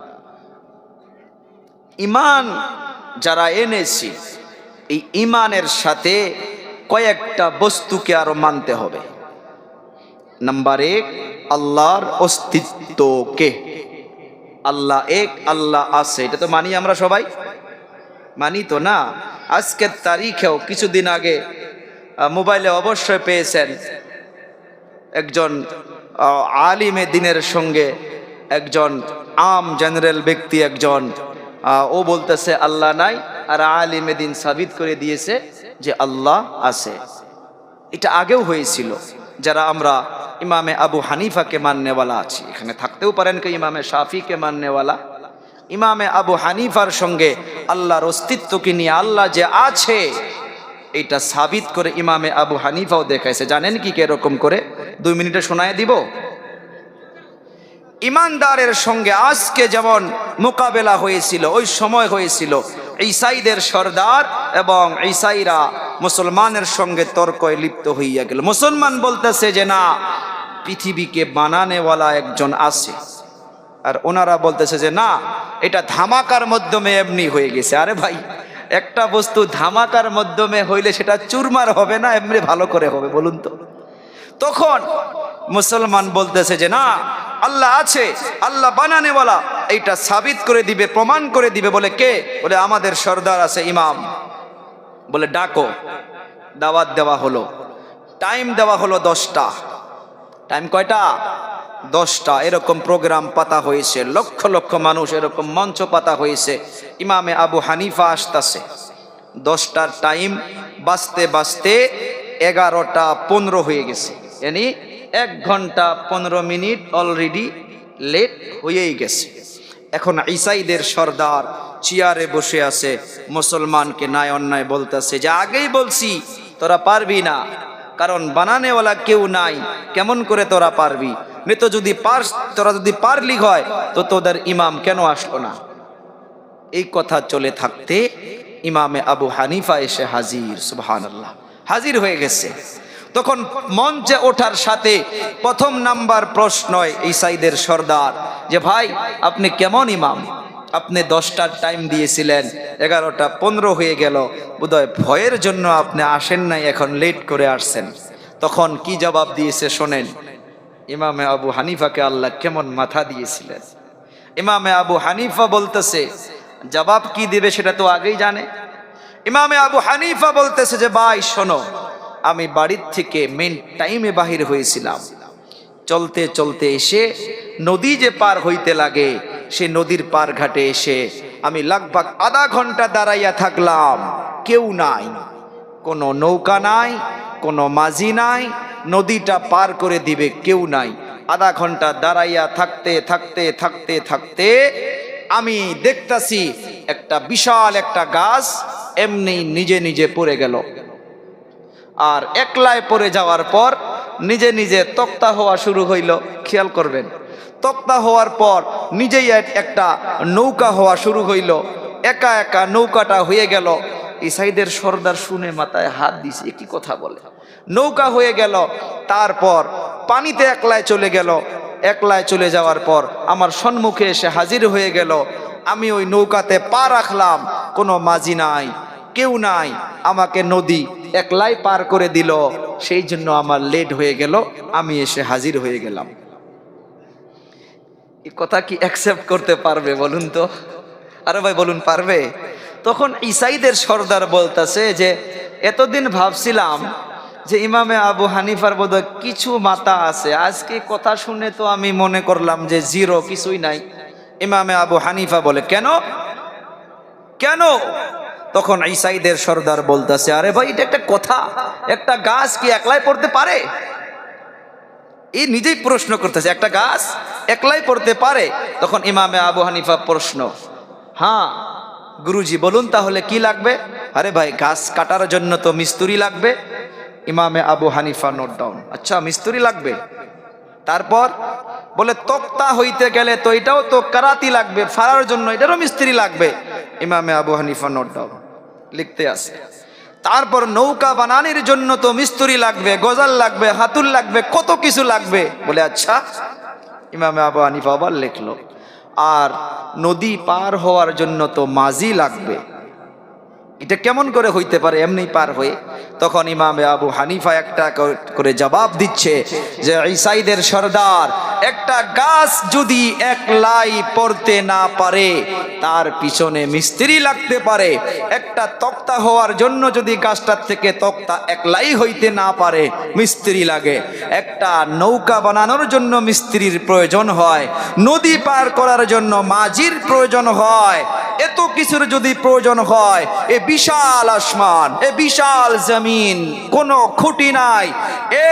ঈমান যারা এনেছি, এই ঈমানের সাথে কয়েকটা বস্তুকে আরো মানতে হবে। নাম্বার 1, আল্লাহর অস্তিত্বকে। আল্লাহ এক, আল্লাহ আছে, এটা তো মানি আমরা সবাই, মানি তো না? আজকের তারিখেও কিছুদিন আগে মোবাইলে অবশ্যই পেয়েছেন একজন আলিমে দিনের সঙ্গে একজন আম জেনারেল ব্যক্তি, একজন ও বলতেছে আল্লাহ নাই, আর আলিমে দিন সাবিত করে দিয়েছে যে আল্লাহ আছে। এটা আগেও হয়েছিল। যারা আমরা ইমামে আবু হানিফাকে মাননেওয়ালা আছি, এখানে থাকতেও পারেন কি ইমামে শাফিকে মাননেওয়ালা, ইমামে আবু হানিফার সঙ্গে আল্লাহর অস্তিত্বকে নিয়ে, আল্লাহ যে আছে এটা সাবিত করে ইমামে আবু হানিফাও দেখাইছে। জানেন কি এরকম করে? 2 মিনিটে শোনায় দিব। ইমানদারের সঙ্গে আজকে যেমন মোকাবেলা হয়েছিল, ওই সময় হয়েছিল ঈসাইদের সর্দার এবং ঈসাইরা মুসলমানের সঙ্গে তর্কয় লিপ্ত হইয়া গেল। মুসলমান বলতেছে যে না, পৃথিবীকে বানানেওয়ালা একজন আছে, আর ওনারা বলতেছে যে না, এটা ধামাকার মাধ্যমে এমনি হয়ে গেছে। আরে ভাই, একটা বস্তু ধামাকার মাধ্যমে হইলে সেটা চুরমার হবে না, এমনি ভালো করে হবে? বলুন তো। তখন মুসলমান বলতেছে যে না, আল্লাহ আছে, আল্লাহ বানানেওয়ালা, এইটা সাবিত করে দিবে, প্রমাণ করে দিবে। বলে কে? বলে আমাদের সর্দার আছে ইমাম। বলে ডাকো। দাওয়াত দেওয়া হলো, টাইম দেওয়া হলো 10টা। টাইম কয়টা? 10টা। এরকম প্রোগ্রাম পাতা হয়েছে, লক্ষ লক্ষ মানুষ এরকম মঞ্চ পাতা হয়েছে। ইমামে আবু হানিফা আসতেছে। 10টার টাইম বাজতে বাজতে 11টা 15 হয়ে গেছে, yani 1 ঘন্টা 15 মিনিট অলরেডি লেট হয়েই গেছে। এখন ঈসাইদের সর্দার চেয়ারে বসে আছে, মুসলমানকে ন্যায় অন্যায় বলতেছে যে আগেই বলছি তোরা পারবি না, কারণ বানানেওয়ালা কেউ নাই, কেমন করে তোরা পারবি? তো যদি তোরা যদি পারলি হয় তো তোদের ইমাম কেন আসলো না? এই কথা চলে থাকতে ইমামে আবু হানিফা এসে হাজির। সুবহানাল্লাহ, হাজির হয়ে গেছে। তখন মঞ্চে ওঠার সাথে প্রথম নাম্বার প্রশ্নয় ঈসাইদের সর্দার যে ভাই, আপনি কেমন ইমাম? আপনি 10টার টাইম দিয়েছিলেন, 11টা 15 হয়ে গেল, বোধহয় ভয়ের জন্য আপনি আসেন নাই, এখন লেট করে আসছেন। তখন কি জবাব দিয়েছে শোনেন। ইমামে আবু হানিফাকে আল্লাহ কেমন মাথা দিয়েছিলেন। ইমামে আবু হানিফা বলতেছে, জবাব কি দিবে সেটা তো আগেই জানে। ইমামে আবু হানিফা বলতেছে যে ভাই শোনো, আমি বাড়ির থেকে মেন টাইমে বাহির হয়েছিলাম, চলতে চলতে এসে নদী যে পার হইতে লাগে, সে নদীর পার ঘাটে এসে আমি লগভগ আধা ঘন্টা দাঁড়াইয়া থাকলাম। কেউ নাই, কোনো নৌকা নাই, কোনো মাঝি নাই, নদীটা পার করে দিবে কেউ নাই। আধা ঘন্টা দাঁড়াইয়া থাকতে থাকতে থাকতে থাকতে আমি দেখতাছি একটা বিশাল একটা গাছ এমনি নিজে নিজে পড়ে গেল। আর একলায় পড়ে যাওয়ার পর নিজে নিজে তক্তা হওয়া শুরু হইল। খেয়াল করবেন, তক্তা হওয়ার পর নিজেই একটা নৌকা হওয়া শুরু হইল। একা একা নৌকাটা হয়ে গেল। ঈসাইদের সর্দার শুনে মাথায় হাত দিছে, কি কথা বলে? নৌকা হয়ে গেল, তারপর পানিতে একলায় চলে গেল। একলায় চলে যাওয়ার পর আমার সম্মুখে এসে হাজির হয়ে গেল। আমি ওই নৌকাতে পা রাখলাম, কোনো মাঝি নাই, কেউ নাই, আমাকে নদী একলাই পার করে দিল। সেই জন্য আমার লেট হয়ে গেল, আমি এসে হাজির হয়ে গেলাম। এই কথা কি অ্যাকসেপ্ট করতে পারবে বলুন তো? আরে ভাই বলুন, পারবে? তখন ঈসাইদের সর্দার বলতেছে যে এতদিন ভাবছিলাম যে ইমামে আবু হানিফার বোধহয় কিছু মাথা আছে, আজকে কথা শুনে তো আমি মনে করলাম যে জিরো, কিছুই নাই। ইমামে আবু হানিফা বলে কেন কেন? তখন ঈসাইদের সর্দার বলতেছে আরে ভাই, এটা একটা কথা, একটা গাছ কি একলাই পড়তে পারে? এই নিজেই প্রশ্ন করতেছে, একটা গাছ একলাই পড়তে পারে? তখন ইমামে আবু হানিফা প্রশ্ন, হ্যাঁ গুরুজি বলুন তাহলে কি লাগবে? আরে ভাই, গাছ কাটার জন্য তো মিস্ত্রি লাগবে। ইমামে আবু হানিফা নোট ডাউন, আচ্ছা মিস্ত্রি লাগবে। তারপর বলে তক্তা হইতে গেলে তো এটাও তো কারাতি লাগবে, ফাড়ার জন্য এটারও মিস্ত্রি লাগবে। ইমামে আবু হানিফা নোট ডাউন লিখতে আছে। তারপর নৌকা বানানোর জন্য তো মিস্ত্রি লাগবে, গজাল লাগবে, হাতুল লাগবে, কত কিছু লাগবে। বলে আচ্ছা। ইমামে আবু হানিফা আবার লিখলো, আর নদী পার হওয়ার জন্য তো মাঝি লাগবে। এটা কেমন করে হইতে পারে এমনি পার হয়ে? তখন ইমামে আবু হানিফা একটা করে জবাব দিচ্ছে যে ঈসাইদের সর্দার, একটা গাছ যদি একলাই পড়তে না পারে তার পিছনে মিস্ত্রি লাগতে পারে। একটা তক্তা হওয়ার জন্য যদি গাছটার থেকে তক্তা একলাই হইতে না পারে মিস্ত্রি লাগে। একটা নৌকা বানানোর জন্য মিস্ত্রির প্রয়োজন হয়, নদী পার করার জন্য মাঝির প্রয়োজন হয়। এত কিছুর যদি প্রয়োজন হয়, এ বিশাল আসমান, এ বিশাল জমিন, কোনো খুঁটি নাই,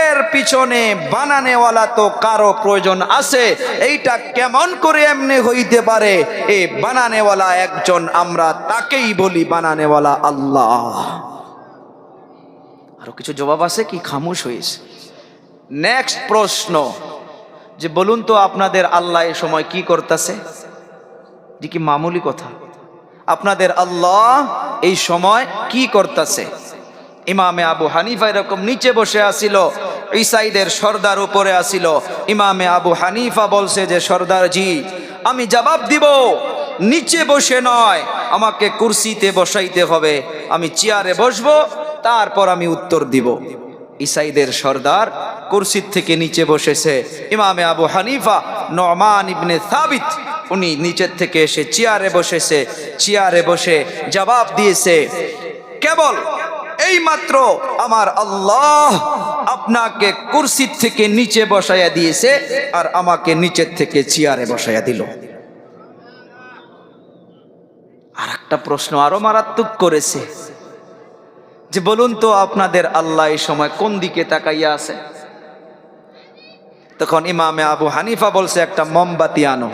এর পিছনে বানানেওয়ালা তো কারো প্রয়োজন আছে। এইটা কেমন করে এমনি হইতে পারে? এ বানানেওয়ালা একজন, আমরা তাকেই বলি বানানেওয়ালা আল্লাহ। আরো কিছু জবাব আছে কি খামোশ হয়েছে? নেক্সট প্রশ্ন, যে বলুন তো আপনাদের আল্লাহ এই সময় কি করতেছে? যে কি মামুলি কথা, আপনাদের আল্লাহ এই সময় কি করতেছে? ইমামে আবু হানিফা এরকম নিচে বসে আসিল, ঈসাইদের সর্দার উপরে আসিল। ইমামে আবু হানিফা বলছে যে সর্দার জি, আমি জবাব দিব, নিচে বসে নয়, আমাকে কুরসিতে বসাইতে হবে, আমি চেয়ারে বসবো, তারপর আমি উত্তর দিব। ঈসাইদের সর্দার কুরসির থেকে নিচে বসেছে। ইমামে আবু হানিফা নুমান ইবনে সাবিত, উনি নিচের থেকে এসে চেয়ারে বসেছে। চেয়ারে বসে জবাব দিয়েছে, কেবল এই মাত্র আমার আল্লাহ আপনাকে কুরসির থেকে নিচে বসাইয়া দিয়েছে আর আমাকে নিচের থেকে চেয়ারে বসাইয়া দিল। আর একটা প্রশ্ন আরো মারাত্মক করেছে, যে বলুন তো আপনাদের আল্লাহ এই সময় কোন দিকে তাকাইয়া আছে? তখন ইমামে আবু হানিফা বলছে একটা মোমবাতি আনো।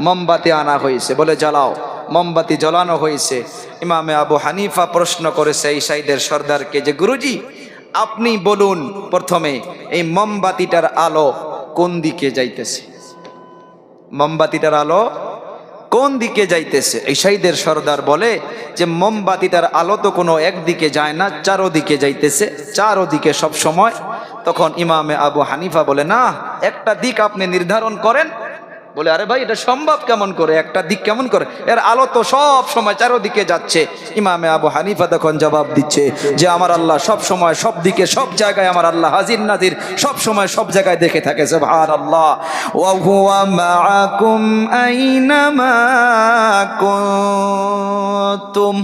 মোমবাতি আনা হয়েছে, বলে জ্বালাও। মোমবাতি জ্বালানো হয়েছে। ইমামে আবু হানিফা প্রশ্ন করেছে ঈসাইদের সর্দারকে যে গুরুজি আপনি বলুন প্রথমে এই মোমবাতিটার আলো কোন দিকে যাইতেছে? মোমবাতিটার আলো কোন দিকে যাইতেছে? ঈসাইদের সর্দার বলে যে মোমবাতিটার আলো তো কোনো একদিকে যায় না, চারোদিকে যাইতেছে, চারোদিকে সব সময়। তখন ইমামে আবু হানিফা বলে না, একটা দিক আপনি নির্ধারণ করেন। বলে আরে ভাই, এটা সম্ভব কেমন করে? একটা দিক কেমন করে? এর আলো তো সব সময় চারোদিকে যাচ্ছে। ইমামে আবু হানিফা তখন জবাব দিচ্ছে যে আমার আল্লাহ সব সময় সব দিকে সব জায়গায়, আমার আল্লাহ হাজির নাজির, সব সময় সব জায়গায় দেখে থাকে। সুবহানাল্লাহ। ওয়া হুয়া মাআকুম আইনামা কুনতুম,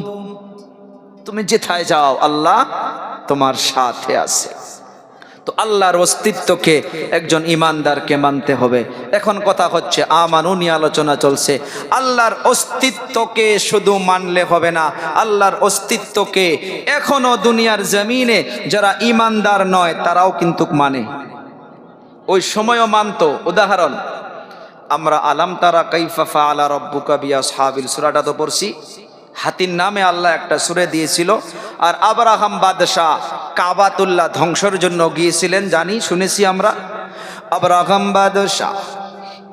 তুমি যেথায় যাও আল্লাহ তোমার সাথে আছে। তো আল্লাহর অস্তিত্বকে একজন ইমানদারকে মানতে হবে। এখন কথা হচ্ছে আমানু নিয়ে আলোচনা চলছে। আল্লাহর অস্তিত্বকে শুধু মানলে হবে না, আল্লাহর অস্তিত্বকে এখনো দুনিয়ার জমিনে যারা ইমানদার নয় তারাও কিন্তু মানে, ওই সময়ও মানতো। উদাহরণ, আমরা আলাম তারা কাইফা ফাআলা রাব্বুকা বিআসহাবিল সূরাটা তো পড়ছি। হাতির নামে আল্লাহ একটা সূরা দিয়েছিল। আর আবরাহাম বাদশাহ কাবাতুল্লাহ ধ্বংসের জন্য গিয়েছিলেন, জানি শুনেছি আমরা। আবরাহাম বাদশাহ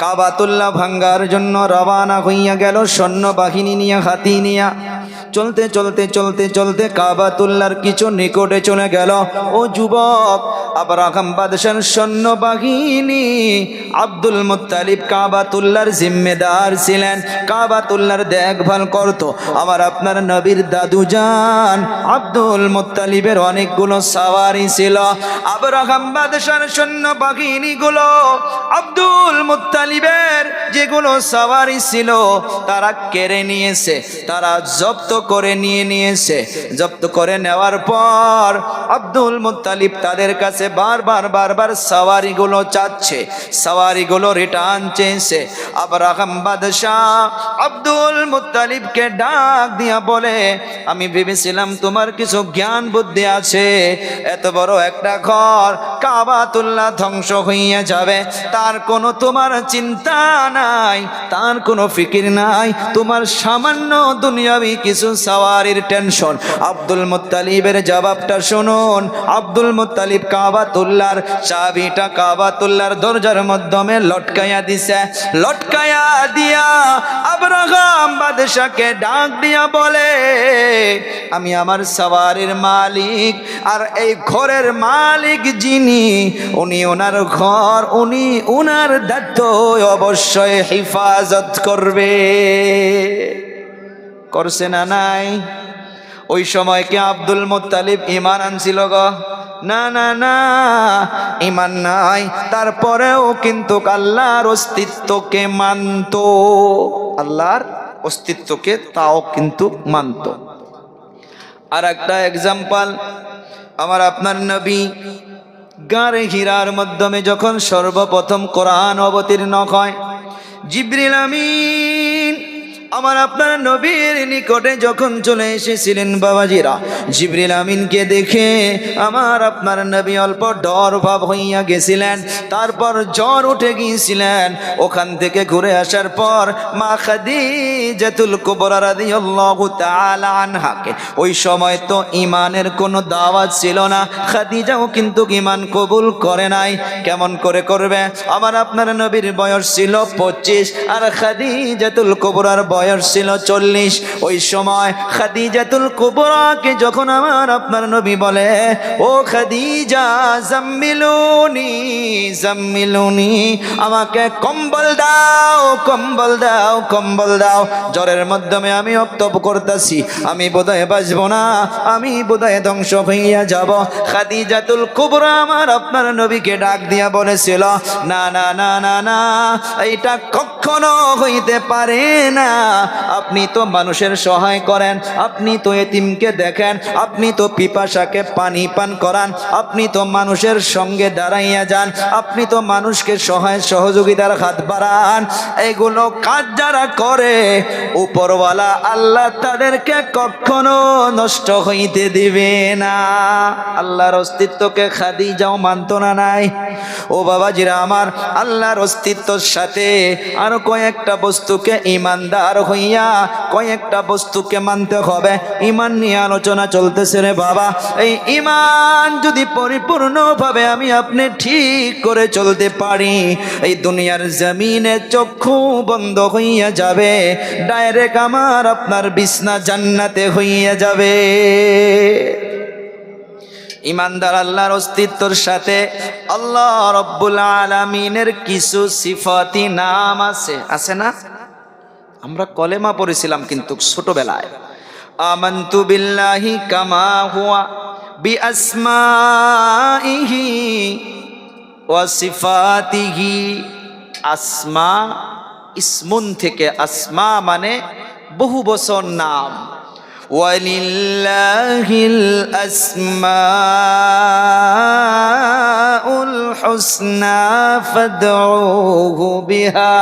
কাবাতুল্লাহ ভাঙ্গার জন্য রওনা হইয়া গেল সৈন্যবাহিনী নিয়ে, হাতি নিয়ে। চলতে চলতে চলতে চলতে কাবাতুল্লাহর কিছু নিকটে চলে গেল। ও যুবক, আবরাহাম বাদশার সৈন্যবাহিনী, আব্দুল মুত্তালিব কাবাতুল্লাহর জিম্মেদার ছিলেন, কাবাতুল্লাহর দেখভাল করত। আমার আপনার নবীর দাদুজান আব্দুল মুত্তালিবের অনেকগুলো সাওয়ারি ছিল। আবরাহাম বাদশার সৈন্যবাহিনীগুলো আব্দুল মুত্তালিবের যেগুলো সাওয়ারি ছিল তারা কেড়ে নিয়েছে, তারা জব্দ করে নিয়েছে। জব্দ করে নেওয়ার পর আব্দুল মুত্তালিব তাদের কাছে বারবার সওয়ারিগুলো চাচ্ছে, সওয়ারিগুলো রিটার্ন চেয়েছে। আবরাহাম বাদশাহ আব্দুল মুত্তালিবকে ডাক দিয়া বলে, আমি ভেবেছিলাম তোমার কিছু জ্ঞান বুদ্ধি আছে, এত বড় একটা ঘর কাবাতুল্লাহ ধ্বংস হইয়া যাবে, তার কোনো তোমার চিন্তা নাই, তার কোনো ফিকির নাই, তোমার সামান্য দুনিয়াবি কিছু সওয়ারির টেনশন। আব্দুল মুত্তালিবের জবাবটা শুনুন। আব্দুল মুত্তালিব কাবাতুল্লাহর চাবিটা কাবাতুল্লাহর দরজার মাধ্যমে লটকাইয়া দিছে। লটকাইয়া দিয়া আবরাহাম বাদশাকে ডাক দিয়া বলে, আমি আমার সওয়ারির মালিক, আর এই ঘরের মালিক যিনি, উনি ওনার ঘর, উনি ওনার দায়িত্ব অবশ্যই হেফাজত করবে। করছে না নাই? ওই সময় কি আব্দুল মুত্তালিব ঈমান আনছিল গো? না না না, ঈমান নাই। তারপরেও কিন্তু আল্লাহর অস্তিত্বকে মানত, আল্লাহর অস্তিত্বকে তাও কিন্তু মানত। আর একটা এক্সাম্পল, আমার আপনার নবী গারে হীরার মাধ্যমে যখন সর্বপ্রথম কোরআন অবতীর্ণ হয়, জিবরিল আমিন আমার আপনার নবীর নিকটে যখন চলে এসেছিলেন বাবাজিরা, জিবরিল আমিনকে দেখে আমার আপনার নবী অল্প ডর ভাব হইয়া গেছিলেন, তারপর জ্বর উঠে গিয়েছিলেন। ওখান থেকে ঘুরে আসার পর মা খাদিজাতুল কুবরা রাদিয়াল্লাহু তাআলা আনহাকে, ওই সময় তো ঈমানের কোনো দাওয়াত ছিল না, খাদিজাও কিন্তু ঈমান কবুল করে নাই। কেমন করে করবে? আমার আপনার নবীর বয়স ছিল 25 আর খাদিজাতুল কুবরার বয়স ছিল 40। ওই সময় খাদিজাতুল কুবরাকে যখন আমার আপনার নবী বলে, ও খাদিজা জাম্মিলুনি জাম্মিলুনি, আমাকে কম্বল দাও কম্বল দাও কম্বল দাও, জ্বরের মাধ্যমে আমি অক্তব করতেছি, আমি বোধহয় বাঁচব না, আমি বোধহয় ধ্বংস হইয়া যাব। খাদিজাতুল কুবরা আমার আপনার নবীকে ডাক দিয়া বলেছিল, না না না না না, এইটা কখনো হইতে পারে না। আপনি তো মানুষের সহায় করেন, আপনি তো এতিমকে দেখেন, আপনি তো পিপাসাকে পানি পান করান, আপনি তো মানুষের সঙ্গে দাঁড়াইয়া যান, আপনি তো মানুষকে সহায় সহযোগিতার হাত বাড়ান। এগুলো কাজ যারা করে উপরওয়ালা আল্লাহ তাদেরকে কখনো নষ্ট হইতে দিবে না। আল্লাহর অস্তিত্বকে খাদিজাও মানত না নাই? ও বাবাজিরা আমার, আল্লাহর অস্তিত্বর সাথে আরো কয়েকটা বস্তুকে ইমানদার হইয়া কয়েকটা বস্তুকে মানতে হবে। ঈমান নিয়ে আলোচনা চলতেছে রে বাবা। এই ঈমান যদি পরিপূর্ণভাবে আমি আপনি ঠিক করে চলতে পারি, এই দুনিয়ার জমিনে চক্ষু বন্ধ হইয়া যাবে, ডাইরেক্ট আমার আপনার বিছনা জান্নাতে হইয়া যাবে। ইমানদার আল্লাহর অস্তিত্বর সাথে আল্লাহ রব্বুল আলামিনের কিছু সিফাতি নাম আছে, আছে না? আমরা কলেমা পড়েছিলাম কিন্তু ছোটবেলায়, আমানতু বিল্লাহি কামা হুয়া বিআসমাইহি ওয়া সিফাতিহি। আসমা, ইসমুন থেকে আসমা মানে বহু বছর নাম। ওয়ালিল্লাহিল আসমাউল হুসনা ফাদউহু বিহা।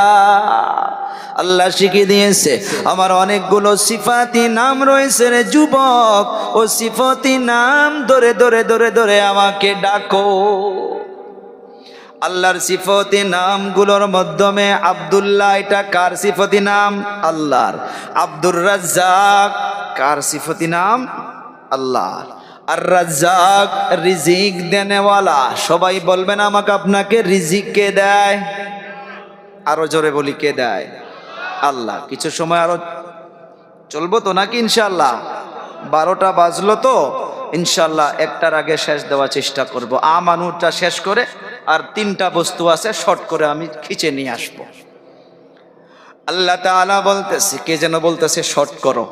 আল্লাহ শিখিয়ে দিয়েছে আমার অনেকগুলো সিফাতি নাম রয়েছে রে যুবক, ও সিফাতি নাম ধরে ধরে ধরে ধরে আমাকে ডাকো। আল্লাহর সিফতি নামগুলোর মাধ্যমে আব্দুল্লাহ, এটা কার সিফতি নাম? আল্লাহর। আব্দুর রাজ্জাক কার সিফতি নাম? আল্লাহর। আর রাজ্জাক রিজিক দেনেওয়ালা। সবাই বলবেন আমাকে আপনাকে রিজিক কে দেয়? আরো জোরে বলি, কে দেয়? আল্লাহ। কিছু সময় আরো চলবো তো নাকি ইনশাআল্লাহ? 12টা বাজলো তো ইনশাআল্লাহ একটার আগে শেষ দেওয়ার চেষ্টা করব। আমানুরটা শেষ করে আর 3টা বস্তু আছে শর্ট করে আমি খিচে নিয়ে আসব। আল্লাহ তাআলা বলতেছে, কে যেন বলতেছে শর্ট করো।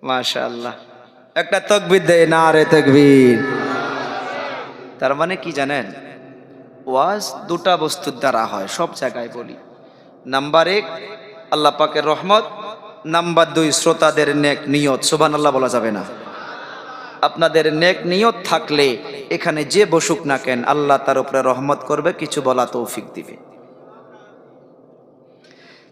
মাশাআল্লাহ, একটা তাকবীর দেয়, নারে তাকবীর। তার মানে কি জানেন? ওয়াজ 2টা বস্তুর দ্বারা হয়, সব জায়গায় বলি। নাম্বার 1 আল্লাহ পাকের রহমত, নাম্বার 2 শ্রোতাদের নেক নিয়ত। সুবহানাল্লাহ বলা যাবে না? আপনাদের নেক নিয়ত থাকলে এখানে যে বসুক না কেন আল্লাহ তার উপরে রহমত করবে, কিছু বলা তৌফিক দিবে।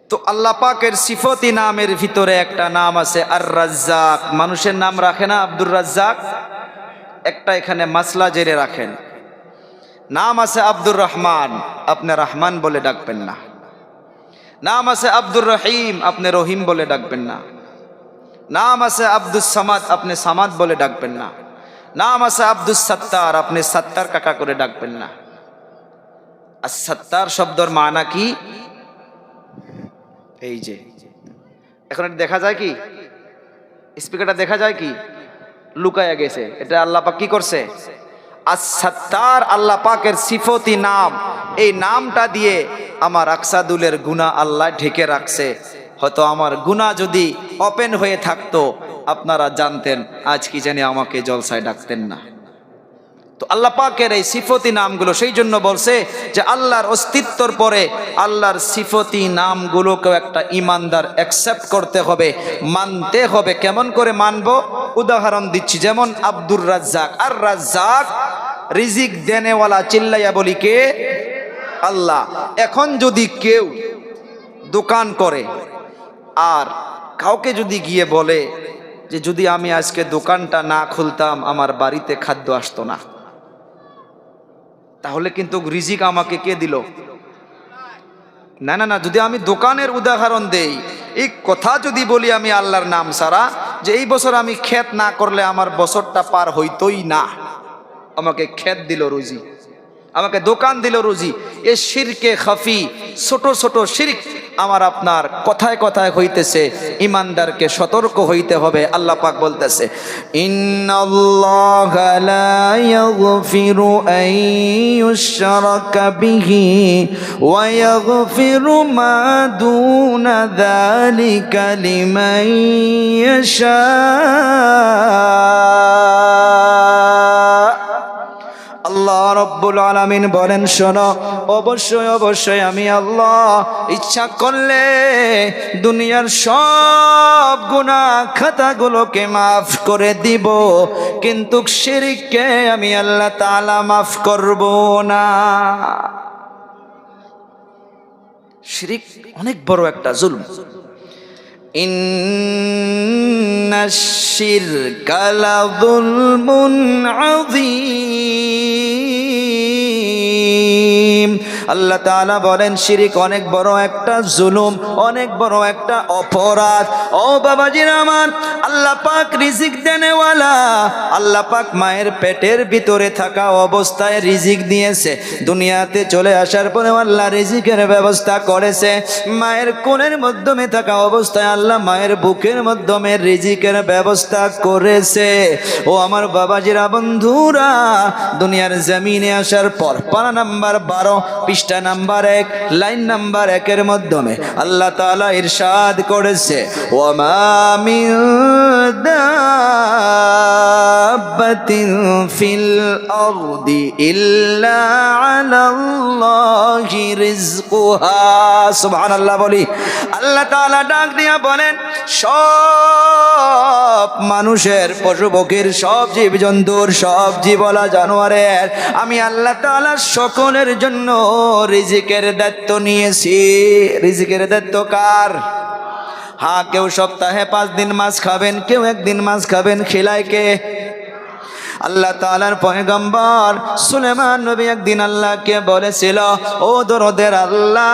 তো আল্লাহ পাকের সিফতি নামের ভিতরে একটা নাম আছে আর রাজ্জাক। মানুষের নাম রাখে না আব্দুর রাজ্জাক, একটা এখানে মাসলা জেরে রাখেন। নাম আছে আব্দুর রহমান, আপনি রহমান বলে ডাকবেন না। নাম আছে আব্দুর রহিম, আপনি রহিম বলে ডাকবেন না। নাম আছে আব্দুস সামাদ, আপনি সামাদ বলে ডাকবেন না। নাম আছে আব্দুস সাত্তার, আপনি সাত্তার কাকা করে ডাকবেন না। আর সাত্তার শব্দের মানা কি? এই যে এখন এটা দেখা যায় কি, স্পিকারটা দেখা যায় কি, লুকায়া গেছে। এটা আল্লাহ পাক কি করছে? আস-সাত্তার আল্লাহ পাকের সিফতি নাম। এই নামটা দিয়ে আমার আকসাদুলের গুনাহ আল্লাহ ঢেকে রাখছে। হয়তো আমার গুনাহ যদি ওপেন হয়ে থাকতো আপনারা জানতেন, আজ কি জানি আমাকে জলসায় ডাকতেন না। তো আল্লাহ পাকের এই সিফতি নামগুলো সেই জন্য বলছে যে আল্লাহর অস্তিত্বর পরে আল্লাহর সিফতি নামগুলোকেও একটা ইমানদার অ্যাকসেপ্ট করতে হবে, মানতে হবে। কেমন করে মানবো? উদাহরণ দিচ্ছি, যেমন আব্দুর রাজ্জাক। আর রাজ্জাক রিজিক দেনেওয়ালা, চিল্লাইয়া বলি কে? আল্লাহ। এখন যদি কেউ দোকান করে আর কাউকে যদি গিয়ে বলে যে যদি আমি আজকে দোকানটা না খুলতাম আমার বাড়িতে খাদ্য আসতো না, তাহলে কিন্তু রিজিক আমাকে কে দিল? না না না, যদি আমি দোকানের উদাহরণ দেই, এই কথা যদি বলি আমি আল্লাহর নাম ছাড়া, যে এই বছর আমি ক্ষেত না করলে আমার বছরটা পার হইতই না, আমাকে ক্ষেত দিল রুজি, আমাকে দোকান দিল রুজি, এ শিরকে খাফি, ছোট ছোট শিরক আমার আপনার কথায় কথায় হইতেছে। ইমানদারকে সতর্ক হইতে হবে। আল্লাহ পাক বলতেছে, ইন্নাল্লাহা লা ইয়াগফিরু আন ইউশরাকা বিহি ওয়া ইয়াগফিরু মা দুনা যালিকা লিমান ইয়াশা। আল্লাহ রব্বুল আলামিন বলেন, শোনো, অবশ্যই অবশ্যই আমি আল্লাহ ইচ্ছা করলে দুনিয়ার সব গুনাহ খাতাগুলোকে মাফ করে দিব, কিন্তু শিরককে আমি আল্লাহ তাআলা মাফ করব না। শিরক অনেক বড় একটা জুলম। ইন্নাশ শিরকা লাযুলমুন আযীম। আল্লাহ তাআলা বলেন শিরক অনেক বড় একটা জুলুম, অনেক বড় একটা অপরাধ। ও বাবাজিরা আমার, আল্লাহ পাক রিজিক দেনেওয়ালা। আল্লাহ পাক মায়ের পেটের ভিতরে থাকা অবস্থায় রিজিক দিয়েছে। দুনিয়াতে চলে আসার পরে আল্লাহ রিজিকের ব্যবস্থা করেছে। মায়ের কোলের মাধ্যমে থাকা অবস্থায় আল্লাহ মায়ের বুকের মাধ্যমে রিজিকের ব্যবস্থা করেছে। ও আমার বাবাজিরা, বন্ধুরা, দুনিয়ার জমিনে আসার পর পারা নাম্বার 12 পৃষ্ঠা নাম্বার 1 লাইন নাম্বার 1 এর মাধ্যমে আল্লাহ তাআলা ইরশাদ করেছে, ওয়া মা মিন দাব্বাতিন ফিল আরদি ইল্লা আলাল্লাহি রিজকুহা। সুবহানাল্লাহ বলি। আল্লাহ তাআলা ডাক দিয়া বলেন, সব মানুষের, পশু পক্ষীর, সব জীবজন্তুর, সব জীবলা জানোয়ারের আমি আল্লাহ তাআলা সকলের জন্য রিজিকের দায়িত্ব নিয়েছি। রিজিকের দায়িত্ব কার? হ্যাঁ, কেউ সপ্তাহে 5 দিন মাছ খাবেন, কেউ 1 দিন মাছ খাবেন, খিলায় কে? আল্লাহ তাআলার পয়গম্বর সুলাইমান নবী একদিন আল্লাহকে বলেছিল, ও দরদের আল্লাহ,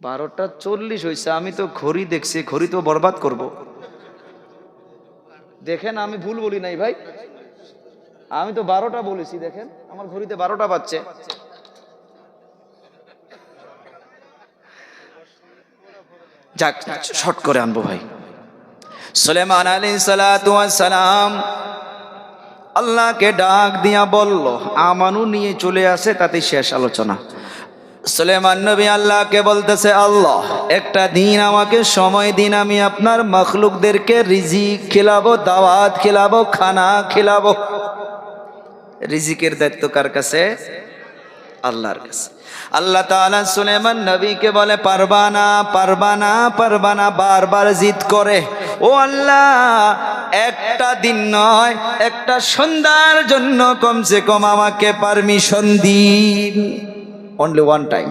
বারোটা 40 হয়েছে, আমি তো ঘড়ি দেখছি, ঘড়ি তো বরবাদ করব। দেখেন আমি ভুল বলি নাই ভাই, আমি তো 12টা বলেছি, দেখেন আমার ঘড়িতে 12টা বাজছে। যাক, শর্ট করে আনবো ভাই। সুলাইমান আলাইহিস সালাতু ওয়াস সালাম আল্লাহকে ডাক দিয়া বলল, আমানু নিয়ে চলে আসে, তাতে শেষ আলোচনা। সুলেমান নবী আল্লাহকে বলতেছে, আল্লাহ একটা দিন আমাকে সময় দিন, আমি আপনার মখলুকদেরকে রিজিক খিলাবো, দাওয়াত খিলাবো, খানা খিলাবো। রিজিকের দায়িত্ব কার কাছে? আল্লাহর কাছে। আল্লাহ তাআলা সুলেমান নবীকে বলে, পারবা না, পারবা না, পারবা না, বারবার জিদ করে। ও আল্লাহ, একটা দিন নয়, একটা সন্ধ্যার জন্য কমসে কম আমাকে পারমিশন দিন। Only one time.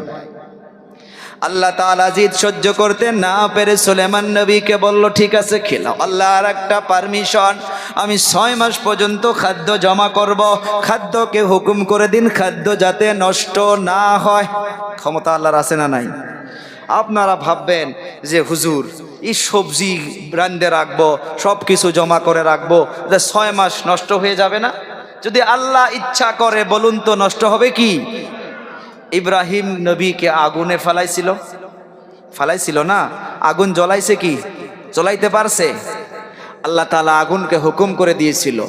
আল্লাহ তাআলা জিদ সহ্য করতে না পেরে সুলেমান নবীকে বলল, ঠিক আছে খেলাও। আল্লাহ আর একটা পারমিশন, আমি 6 মাস পর্যন্ত খাদ্য জমা করব। খাদ্যকে হুকুম করে দিন খাদ্য যাতে নষ্ট না হয়। ক্ষমতা আল্লাহর আছে না নাই? আপনারা ভাববেন যে হুজুর এই সবজি রান্ধে রাখবো, সব কিছু জমা করে রাখবো, 6 মাস নষ্ট হয়ে যাবে না? যদি আল্লাহ ইচ্ছা করে বলুন তো নষ্ট হবে কি? ইব্রাহিম নবীকে আগুনে ফালাইছিল না? আগুন জ্বলাইছে কি? জ্বলাইতে পারছে? আল্লাহ তাআলা আগুনকে হুকুম করে দিয়েছিল,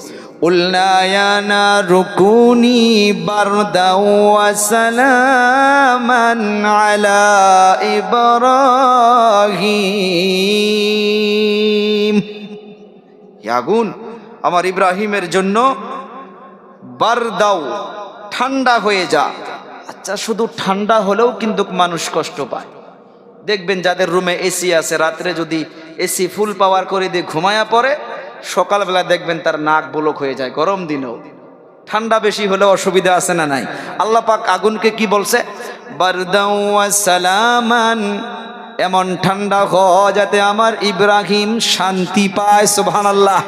উল্লা ইয়া নারু কুনি বারদাও ওয়া সালামান আলা ইব্রাহিম। আগুন আমার ইব্রাহিমের জন্য বারদাও, ঠান্ডা হয়ে যা। আচ্ছা, শুধু ঠান্ডা হলেও কিন্তু মানুষ কষ্ট পায়। দেখবেন যাদের রুমে এসি আছে, রাত্রে যদি এসি ফুল পাওয়ার করে দিয়ে ঘুমায়া পড়ে, সকালবেলা দেখবেন তার নাক বুলক হয়ে যায়। গরম দিনেও ঠান্ডা বেশি হলে অসুবিধা আছে না নাই? আল্লাহ পাক আগুনকে কি বলছে? বারদাও ওয়া সালামান, এমন ঠান্ডা হ যাতে আমার ইব্রাহিম শান্তি পায়। সুবহানাল্লাহ।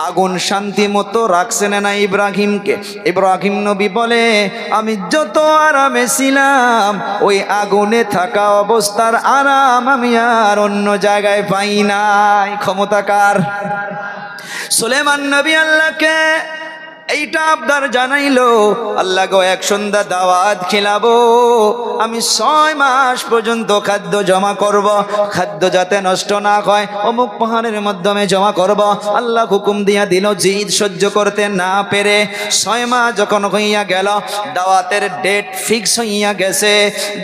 আগুন শান্তি মতো রাখছে না ইব্রাহিমকে? ইব্রাহিম নবী বলে, আমি যত আরামে ছিলাম ওই আগুনে থাকা অবস্থার আরাম আমি আর অন্য জায়গায় পাই নাই। ক্ষমতা কার? সুলেমান নবী আল্লাহকে এইটা আবদার জানাইলো, আল্লাহ গো এক সন্ধ্যা দাওয়াত খিলাবো, আমি 6 মাস পর্যন্ত খাদ্য জমা করব, খাদ্য যাতে নষ্ট না হয় অমুক পাহাড়ের মাধ্যমে জমা করব। আল্লাহ হুকুম দিয়া দিল। জিদ সহ্য করতে না পেরে 6 মাস যখন হইয়া গেল, দাওয়াতের ডেট ফিক্স হইয়া গেছে,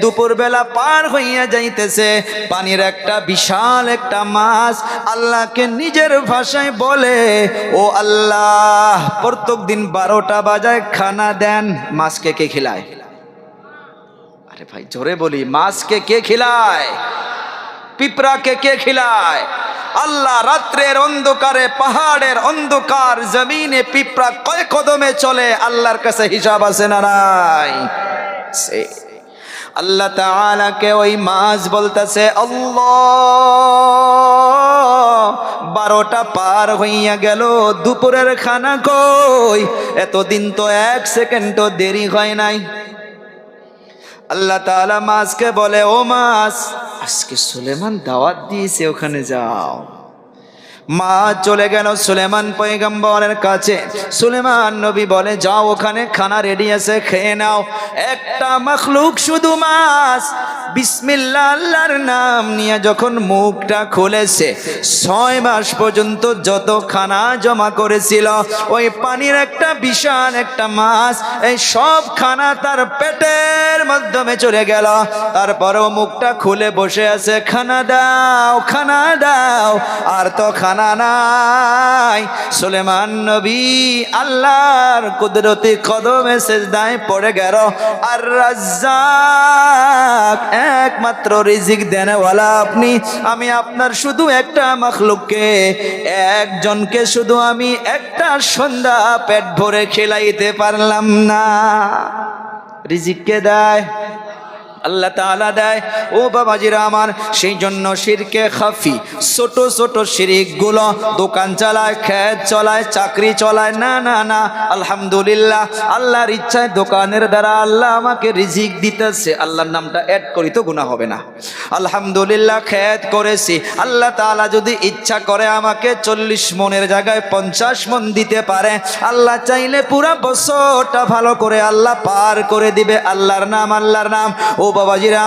দুপুরবেলা পার হইয়া যাইতেছে, পানির একটা বিশাল একটা মাছ আল্লাহকে নিজের ভাষায় বলে, ও আল্লাহ প্রত্যেক দিন 12টা বাজায় খানা দেন। মাছকে কে খিলায়? আরে ভাই জোরে বলি, মাছকে কে খিলায়? পিঁপড়াকে কে খিলায়? আল্লাহ রাত্রের অন্ধকারে, পাহাড়ের অন্ধকার জমিনে পিঁপড়া কয় কদমে চলে, আল্লাহর কাছে হিসাব আছে না নাই? আল্লাহ তাআলাকে ওই মাছ বলতেছে, আল্লাহ 12টা পার হইয়া গেল, দুপুরের খানা কই? এতদিন তো 1 সেকেন্ডও দেরি হয় নাই। আল্লাহ তাআলা মাছকে বলে, ও মাছ, আজকে সুলেমান দাওয়াত দিয়েছে, ওখানে যাও। মাছ চলে গেল সুলেমান পয়গম্বরের কাছে। সুলেমান নবী বলে, যাও ওখানে খানা রেডি আছে, খেয়ে নাও। একটা মখলুক শুধু মাছ বিসমিল্লাহ আল্লাহর নাম নিয়ে যখন মুখটা খুলেছে, 6 মাস পর্যন্ত যত খানা জমা করেছিল ওই পানির একটা বিশাল একটা মাছ, এই সব খানা তার পেটের মাধ্যমে চলে গেল। তারপরেও মুখটা খুলে বসে আছে, খানা দাও, খানা দাও। আর তো খানা নাই। সুলেমান নবী আল্লাহর কুদরতি কদমে সিজদায় পড়ে গেল। আর রাজ্জাক, একমাত্র রিজিক দেনেওয়ালা আপনি। আমি আপনার শুধু একটা মখলুককে, একজনকে শুধু আমি একটা সন্ধ্যা পেট ভরে খেলাইতে পারলাম না। রিজিক কে দেয়? আল্লাহ তাআলা দেয়। ও বাবাজিরা আমার, সেই জন্য শিরকে খাফি, ছোট ছোট শিরিকগুলো দোকান চালায়, খেত চলায়, চাকরি চলায়, না না না, আলহামদুলিল্লাহ আল্লাহর ইচ্ছায় দোকানের দ্বারা আল্লাহ আমাকে রিজিক দিতেছে, আল্লাহর নামটা অ্যাড করি তো গুনাহ হবে না। আলহামদুলিল্লাহ খেত করেছি, আল্লাহ তাআলা যদি ইচ্ছা করে আমাকে 40 মনের জায়গায় 50 মন দিতে পারে। আল্লাহ চাইলে পুরা বছরটা ভালো করে আল্লাহ পার করে দিবে। আল্লাহর নাম, আল্লাহর নাম। ও বাবাজিরা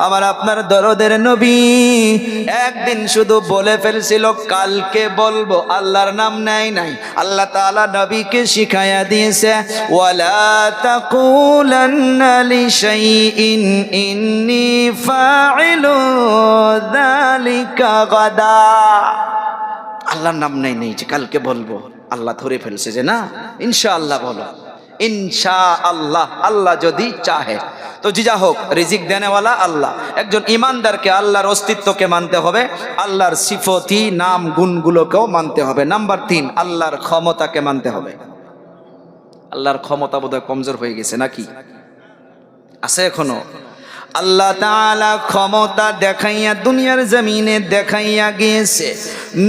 আমার আপনার দরদের নবী একদিন শুধু বলে ফেলছিল কালকে বলবো, আল্লাহর নাম নেয় নাই। আল্লাহ তাআলা নবীকে শিখায়া দিয়েছে, ওয়ালা তাকুলান্না লিশাইইন ইন্নী ফাইলু যালিকা গাদা। আল্লাহর নাম নেই যে কালকে বলবো, আল্লাহ ধরে ফেলছে যে না ইনশাআল্লাহ বলো, ইনশাআল্লাহ, আল্লাহ যদি চাহে। তো যা হোক, রিজিক দেনেওয়ালা আল্লাহ। একজন ইমানদারকে আল্লাহর অস্তিত্বকে মানতে হবে, আল্লাহর সিফতি নাম গুণগুলোকেও মানতে হবে। নাম্বার 3, আল্লাহর ক্ষমতাকে মানতে হবে। আল্লাহর ক্ষমতা বোধহয় কমজোর হয়ে গেছে নাকি আছে এখনো? আল্লাহ তাআলা ক্ষমতা দেখাইয়া দুনিয়ার জমিনে দেখাইয়া গিয়েছে।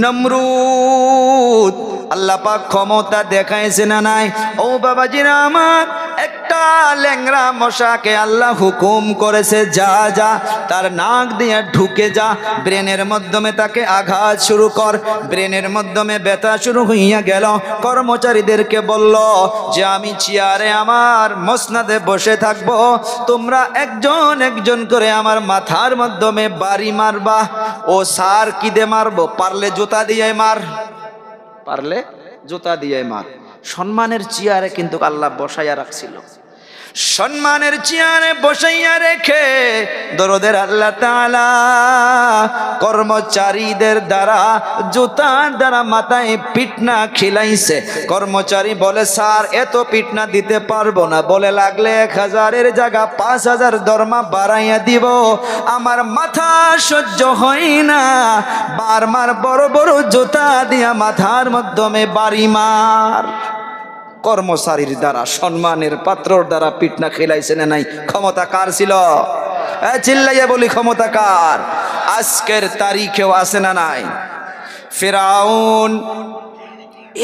নমরুদ আল্লাহ পাক ক্ষমতা দেখাইছে না নাই? ও বাবাজিরা আমার, একটা ল্যাংড়া মশাকে আল্লাহ হুকুম করেছে, যা যা তার নাক দিয়ে ঢুকে যা, ব্রেনের মাধ্যমে তাকে আঘাত শুরু কর। ব্রেনের মাধ্যমে ব্যথা শুরু হইয়া গেল। কর্মচারীদেরকে বলল যে আমি চেয়ারে আমার মসনাদে বসে থাকবো, তোমরা একজন একজন করে আমার মাথার মাধ্যমে বাড়ি মারবা। ও স্যার কি দিয়ে মারবো? পারলে জুতা দিয়ে মার, পারলে জুতা দিয়ে মার। সম্মানের চেয়ারে কিন্তু আল্লাহ বসাইয়া রাখছিল, সম্মানের চেয়ারে বসাইয়া রেখে দরদের আল্লাহ তাআলা কর্মচারীদের দ্বারা জুতার দ্বারা মাথায় পিটনা খিলাইছে। কর্মচারী বলে স্যার এত পিটনা দিতে পারবো না, বলে লাগলে 1000-এর জায়গা 5000 দরমা বাড়াইয়া দিব, আমার মাথা সহ্য হয় না, বারবার বড় বড় জুতা দিয়া মাথার মাধ্যমে বাড়ি মার। কর্মচারীর দ্বারা, সম্মানের পাত্রর দ্বারা পিটনা খেলাইছে না নাই? ক্ষমতা কার ছিল? চিল্লাইয়া বলি ক্ষমতা কার? আজকের তারিখেও আছে না নাই? ফিরআউন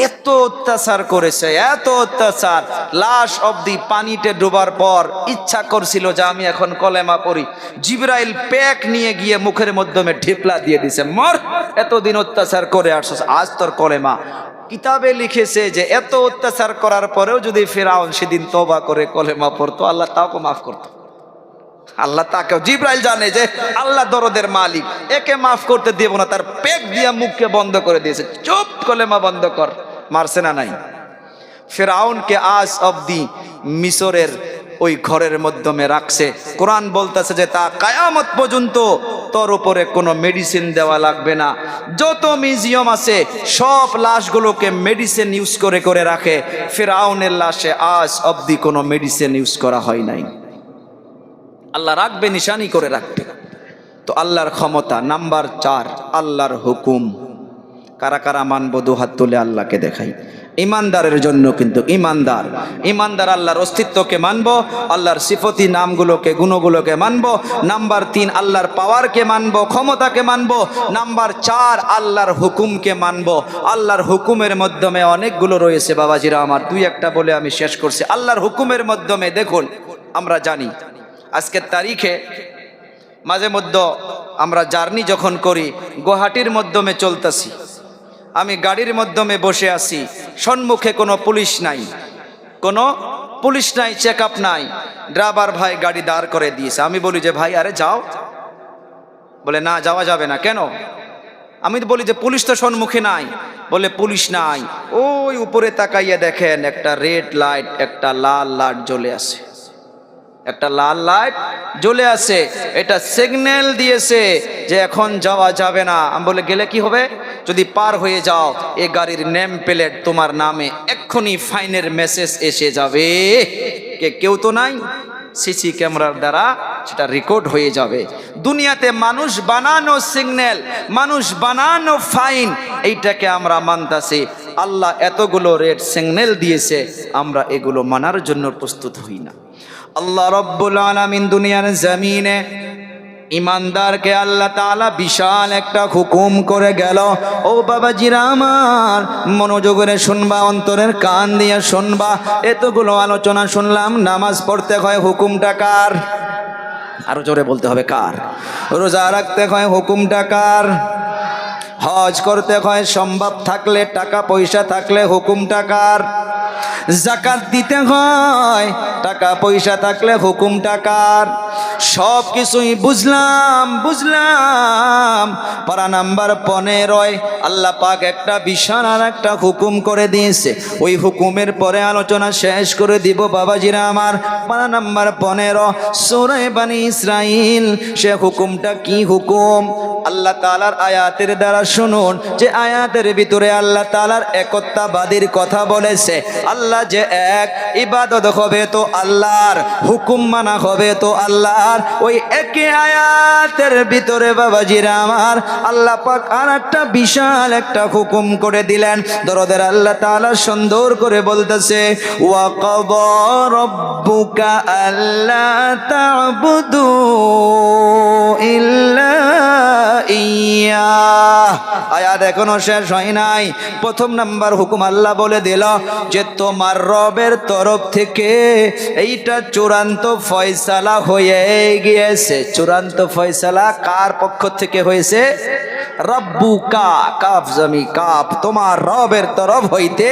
এত অত্যাচার করেছে, এত অত্যাচার, লাশ অবধি পানিতে ডোবার পর ইচ্ছা করছিল যে আমি এখন কলেমা পড়ি। জিবরাইল প্যাক নিয়ে গিয়ে মুখের মাধ্যমে ঢিপলা দিয়ে দিছে, মর, এতদিন অত্যাচার করে আসছিস, আজ তোর কলেমা। কিতাবে লিখেছে যে এত অত্যাচার করার পরেও যদি ফিরআউন সেদিন তওবা করে কলেমা পড়তো, আল্লাহ তাকে মাফ করতো। আল্লাহ তাকে, জিবরাইল জানে যে আল্লাহ দরদের মালিক, একে মাফ করতে দেব না, তার পেট দিয়া মুখকে বন্ধ করে দিয়েছে, চুপ কলেমা বন্ধ কর। মারছে না নাই? ফিরআউনকে আজ অবধি মিশরের ওই ঘরের মাধ্যমে রাখছে। কোরআন বলতেছে যে তা কিয়ামত পর্যন্ত তোর উপরে কোনো মেডিসিন দেওয়া লাগবে না। যত মিউজিয়াম আছে সব লাশগুলোকে মেডিসিন ইউজ করে করে রাখে, ফিরআউনের লাশে আজ অবধি কোনো মেডিসিন ইউজ করা হয় নাই। আল্লাহ রাখবে, নিশানি করে রাখবে। তো আল্লাহর ক্ষমতা। নাম্বার 4, আল্লাহর হুকুম। কারা কারা মানবো? দুহাত তুলে আল্লাহকে দেখাই। ইমানদারের জন্য কিন্তু, ইমানদার আল্লাহর অস্তিত্বকে মানবো, আল্লাহর সিফতি নামগুলোকে গুণগুলোকে মানবো। নাম্বার 3, আল্লাহর পাওয়ারকে মানবো, ক্ষমতাকে মানবো। নাম্বার 4, আল্লাহর হুকুমকে মানবো। আল্লাহর হুকুমের মাধ্যমে অনেকগুলো রয়েছে বাবাজিরা আমার, 2-1টা বলে আমি শেষ করছি। আল্লাহর হুকুমের মাধ্যমে দেখুন, আমরা জানি আজকের তারিখে মাঝে মধ্যে আমরা জার্নি যখন করি, গুয়াহাটির মাধ্যমে চলতেছি, আমি গাড়ির মাধ্যমে বসে আছি, সম্মুখে কোনো পুলিশ নাই, কোনো পুলিশ নাই, চেক আপ নাই, ড্রাইভার ভাই গাড়ি দাঁড় করে দিয়েছে। আমি বলি যে ভাই আরে যাও, বলে না যাওয়া যাবে না। কেন? আমি বলি যে পুলিশ তো সম্মুখে নাই, বলে পুলিশ নাই, ওই উপরে তাকাইয়া দেখেন একটা রেড লাইট, একটা লাল লাইট জ্বলে আছে, একটা লাল লাইট জ্বলে আছে, এটা সিগন্যাল দিয়েছে যে এখন যাওয়া যাবে না। আমি বলে গেলে কি হবে? যদি পার হয়ে যাও, এ গাড়ির নেম প্লেট তোমার নামে এক্ষুনি ফাইনের মেসেজ এসে যাবে। কেউ তো নাই, সিসি ক্যামেরার দ্বারা সেটা রেকর্ড হয়ে যাবে। দুনিয়াতে মানুষ বানানো সিগন্যাল, মানুষ বানানো ফাইন, এইটাকে আমরা মানতাছি। আল্লাহ এতগুলো রেড সিগন্যাল দিয়েছে, আমরা এগুলো মানার জন্য প্রস্তুত হই না। আল্লাহ রব্বুল আলামিন দুনিয়ার জমিনে ইমানদারকে আল্লাহ তাআলা বিশাল একটা হুকুম করে গেল। ও বাবাজিরা আমার, মনোযোগরে শুনবা, অন্তরের কান দিয়ে শুনবা। এতগুলো আলোচনা শুনলাম, নামাজ পড়তে হয়, হুকুমটা কার? আরো জোরে বলতে হবে কার? রোজা রাখতে হয়, হুকুমটা কার? হজ করতে হয় সম্ভব থাকলে, টাকা পয়সা থাকলে হুকুমটা কার? যাকাত দিতে হয় টাকা পয়সা থাকলে হুকুমটা কার? সব কিছুই বুঝলাম। পারা নাম্বার 15 আল্লাহ পাক একটা বিশাল আর একটা হুকুম করে দিয়েছে। ওই হুকুমের পরে আলোচনা শেষ করে দিব বাবাজিরা আমার। পারা নাম্বার 15 সূরা বনী ইসরাইল। সে হুকুমটা কি হুকুম? আল্লাহ তাআলার আয়াতের দ্বারা শুনুন, যে আয়াতের ভিতরে আল্লাহ তাআলার একত্ববাদীর কথা বলেছে। আল্লাহ যে এক, ইবাদত হবে তো আল্লাহর, হুকুম মানা হবে তো আল্লাহর। ওই একই আয়াতের ভিতরে বাবাজিরা আমার আল্লাহ পাক আর একটা বিশাল একটা হুকুম করে দিলেন। দরদের আল্লাহ তাআলা সুন্দর করে বলতেছে, ওয়া ক্বাদা রাব্বুকা আল্লা তা'বুদু ইল্লা ইয়্যাহ। আয়াত এখনো শেষ হয় নাই। প্রথম নাম্বার হুকুম আল্লাহ বলে দিল যে তোমার রবের তরফ থেকে এইটা চূড়ান্ত ফয়সালা হয়ে গিয়েছে। চূড়ান্ত ফয়সালা কার পক্ষ থেকে হয়েছে? রব্বুকা, কাফ জমি কাফ, তোমার রবের তরফ হইতে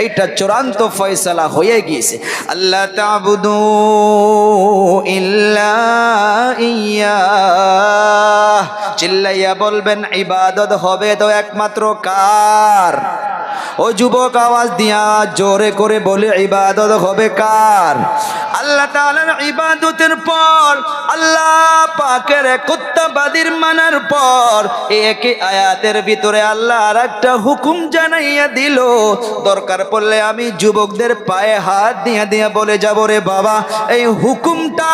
এইটা চূড়ান্ত ফয়সালা হয়ে গিয়েছে। আল্লাহ তা'বুদু ইল্লা ইয়্যাহ। চিল্লাইয়া বলবেন ইবাদত হবে তো একমাত্র কার? ও যুবক আওয়াজ দিয়া জোরে করে বলে ইবাদত হবে কার? আল্লাহ তাআলার ইবাদতের পর, আল্লাহ পাকের একত্ববাদীর মানার পর একই আয়াতের ভিতরে আল্লাহ আর একটা হুকুম জানাইয়া দিল। দরকার পড়লে আমি যুবকদের পায়ে হাত দিয়া বলে যাব, রে বাবা, এই হুকুমটা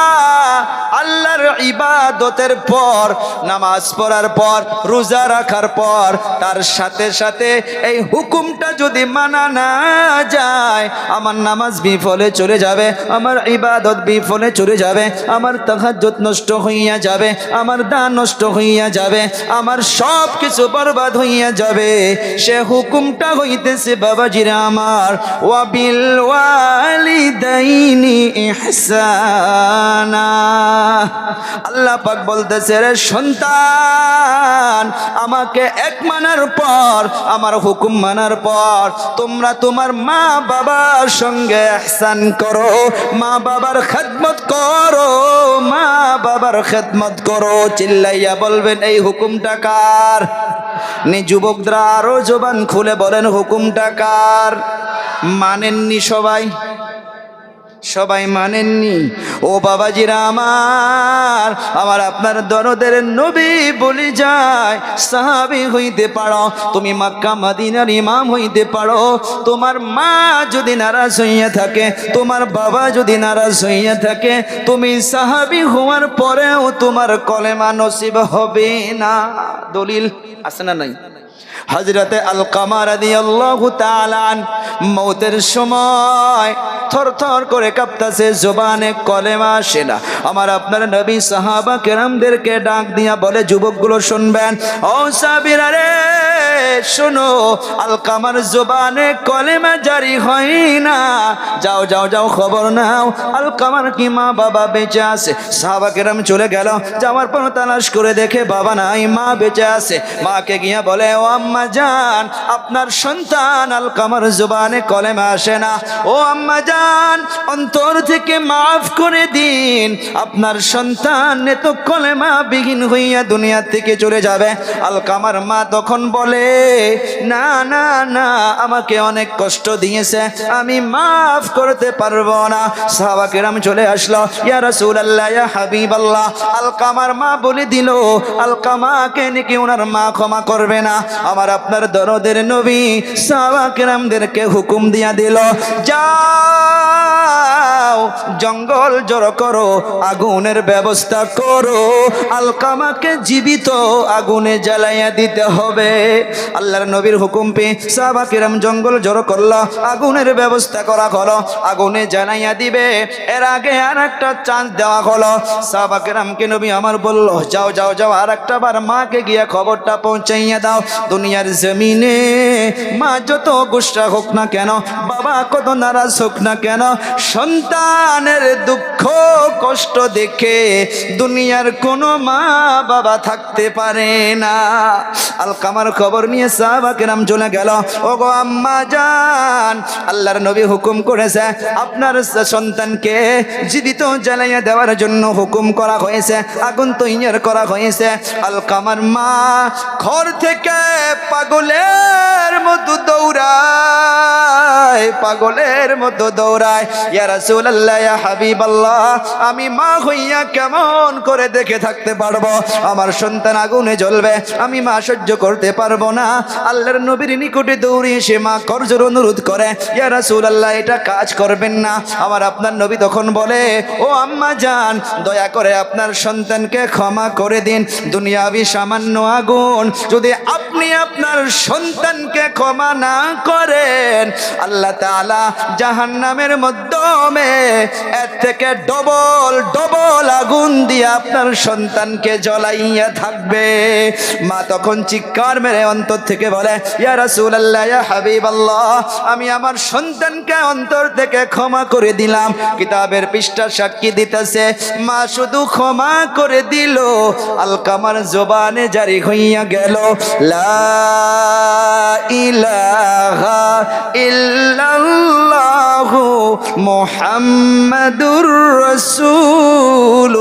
আল্লাহর ইবাদতের পর, নামাজ পড়ার পর, রোজা রাখার পর, তার সাথে সাথে এই হুকুমটা যদি মানা না যায়, আমার নামাজ বিফলে চলে যাবে, আমার ইবাদত বিফলে চলে যাবে, আমার তাহাজ্জুদ নষ্ট হইয়া যাবে, আমার দান নষ্ট হইয়া যাবে, আমার সব কিছু বরবাদ হইয়া যাবে। সে হুকুমটা হইতেছে বাবাজিরা আমার, ওয়া বিল ওয়ালিদাইনি ইহসানা। আল্লাহ পাক বলতেছে, রে সন্তান, আমাকে এক মানার পর, আমার হুকুম মানার পর তোমরা তোমার মা বাবার সঙ্গে ইহসান করো, মা বাবার খেদমত করো, মা বাবার খেদমত করো। চিল্লাইয়া বলবেন এই হুকুমটা কার? নি যুবকরা আরো জবান খুলে বলেন হুকুমটা কার? মানেননি সবাই? সবাই মানেননি? ও বাবাজিরা আমার, আমার আপনার দরদের নবী বলে যায়, সাহাবী হইতে পারো, তুমি মক্কা মদিনার ইমাম হইতে পারো, তোমার মা যদি নারাজ হইয়া থাকে, তোমার বাবা যদি নারাজ হইয়া থাকে, তুমি সাহাবী হওয়ার পরেও তোমার কলেমা নসিব হবে না। দলিল আছে না নাই? হযরতে আলকামা রাদিয়াল্লাহু তাআলা মওতের সময় থরথর করে কাঁপতাছে, জবানে কলেমা আসে না। আমার আপনার নবী সাহাবা কেরামদেরকে ডাক দিয়া বলে, যুবকগুলো শুনবেন, ও সাহাবীরা রে শোনো, আলকামার জবানে কলেমা জারি হয় না, যাও যাও যাও খবর নাও আলকামার কি মা বাবা বেঁচে আছে। সাহাবা কেরাম চলে গেল, যাওয়ার পর তালাশ করে দেখে বাবা নাই, মা বেঁচে আছে। মাকে গিয়া বলে, ও আম্মা জান, আপনার সন্তান আলকামার জবানে কলেমা আসে না, ও আম্মা জান অন্তর থেকে মাফ করে দিন, আপনার সন্তান তো কলেমা বিহীন হইয়া দুনিয়া থেকে চলে যাবে। আলকামার মা তখন বলে, না না না, আমাকে অনেক কষ্ট দিয়েছে, আমি মাফ করতে পারবো না। সাহাবা কেরাম চলে আসলো, ইয়া রাসূলুল্লাহ, ইয়া হাবিবাল্লাহ। আলকামার মা বলে দিল, আলকামাকে নাকি ওনার মা ক্ষমা করবে না। আমার আপনার দরদের নবী সাহাবা কেরামদেরকে হুকুম দিয়া দিল, যাও জঙ্গল জড়ো করো, আগুনের ব্যবস্থা করো, আলকামাকে জীবিত আগুনে জ্বালাইয়া দিতে হবে। আল্লাহর নবীর হুকুম পেয়ে সাহাবা কেরাম জঙ্গল জড়ো করলো, আগুনের ব্যবস্থা করা হলো, আগুনে জ্বালাইয়া দিবে। এর আগে আর একটা চান্স দেওয়া হলো। সাহাবা কেরামকে নবী আমার বলল, যাও যাও যাও, আর একটা বার মাকে গিয়া খবরটা পৌঁছাইয়া দাও। দুনিয়ার জমিনে মা যত গুসা হোক না কেন, বাবা কত নারাজ হোক না কেন, সন্তান সন্তানের দুঃখ কষ্ট দেখে দুনিয়ার কোনো মা বাবা থাকতে পারে না। আলকামার খবর নিয়ে সাহাবা কেরাম চলে গেল। ওগো আম্মা জান, আল্লাহর নবী হুকুম করেছে আপনার সন্তানকে জীবিত জ্বালাইয়া দেওয়ার জন্য হুকুম করা হয়েছে, আগুন তৈয়ার করা হয়েছে। আলকামার মা ঘর থেকে পাগলের মতো দৌড়ায়, পাগলের মতো দৌড়ায়। ইয়া রাসূলুল্লাহ, ইয়া হাবিবাল্লাহ, আমি মা হইয়া কেমন করে দেখে থাকতে পারবো? আমার সন্তান আগুনে জ্বলবে, আমি মা সহ্য করতে পারবো না। আল্লাহর নবীর নিকটে দৌড়ে এসে মা করজোর অনুরোধ করে, ইয়া রাসূলুল্লাহ, এটা কাজ করবেন না। আমার আপনার নবী তখন বলে, ও আম্মা জান, দয়া করে আপনার সন্তানকে ক্ষমা করে দিন। দুনিয়াবি সামান্য আগুন যদি আপনি আপনার সন্তানকে ক্ষমা না করেন, আল্লাহ তাআলা জাহান্নামের মাধ্যমে এর থেকে ডবল ডবল আগুন দিয়ে আপনার সন্তানকে জ্বলাইয়া থাকবে। মা তখন চিৎকার মেরে অন্তর থেকে বলে, ইয়া রাসূলুল্লাহ, ইয়া হাবিবাল্লাহ, আমি আমার সন্তানকে অন্তর থেকে ক্ষমা করে দিলাম। কিতাবের পৃষ্ঠা সাক্ষী দিতেছে, মা শুধু ক্ষমা করে দিল, আলকামার জবানে জারি হইয়া গেল, লা ইলাহা ইল্লাল্লাহু মুহাম্মাদুর রাসূলুল্লাহ।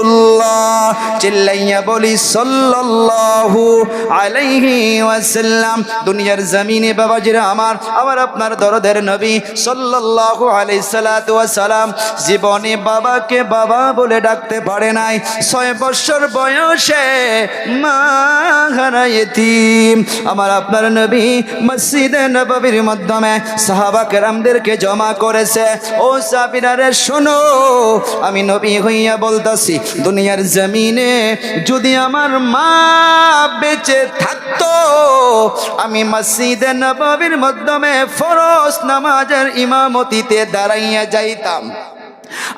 চিল্লাইয়া বলি সাল্লাল্লাহু আলাইহি ওয়াসাল্লাম। দুনিয়ার জমিনে বাবাজিরা আমার, আমার আপনার দরদের নবী সাল্লাল্লাহু আলাইহি সাল্লাতু ওয়াসালাম জীবনে বাবাকে বাবা বলে ডাকতে পারে নাই। 6 বছর বয়সে মা হারা ইতিম। আমার আপনার নবী মসজিদে নববীর মাধ্যমে সাহাবা কেরামদেরকে জমা করেছে। ও সাহাবীরা শোনো, আমি নবী হইয়া বলতাছি, দুনিয়ার জমিনে যদি আমার মা বেঁচে থাকতো, আমি মসজিদে নববীর মাধ্যমে ফরজ নামাজের ইমামতিতে দাঁড়াইয়া যাইতাম।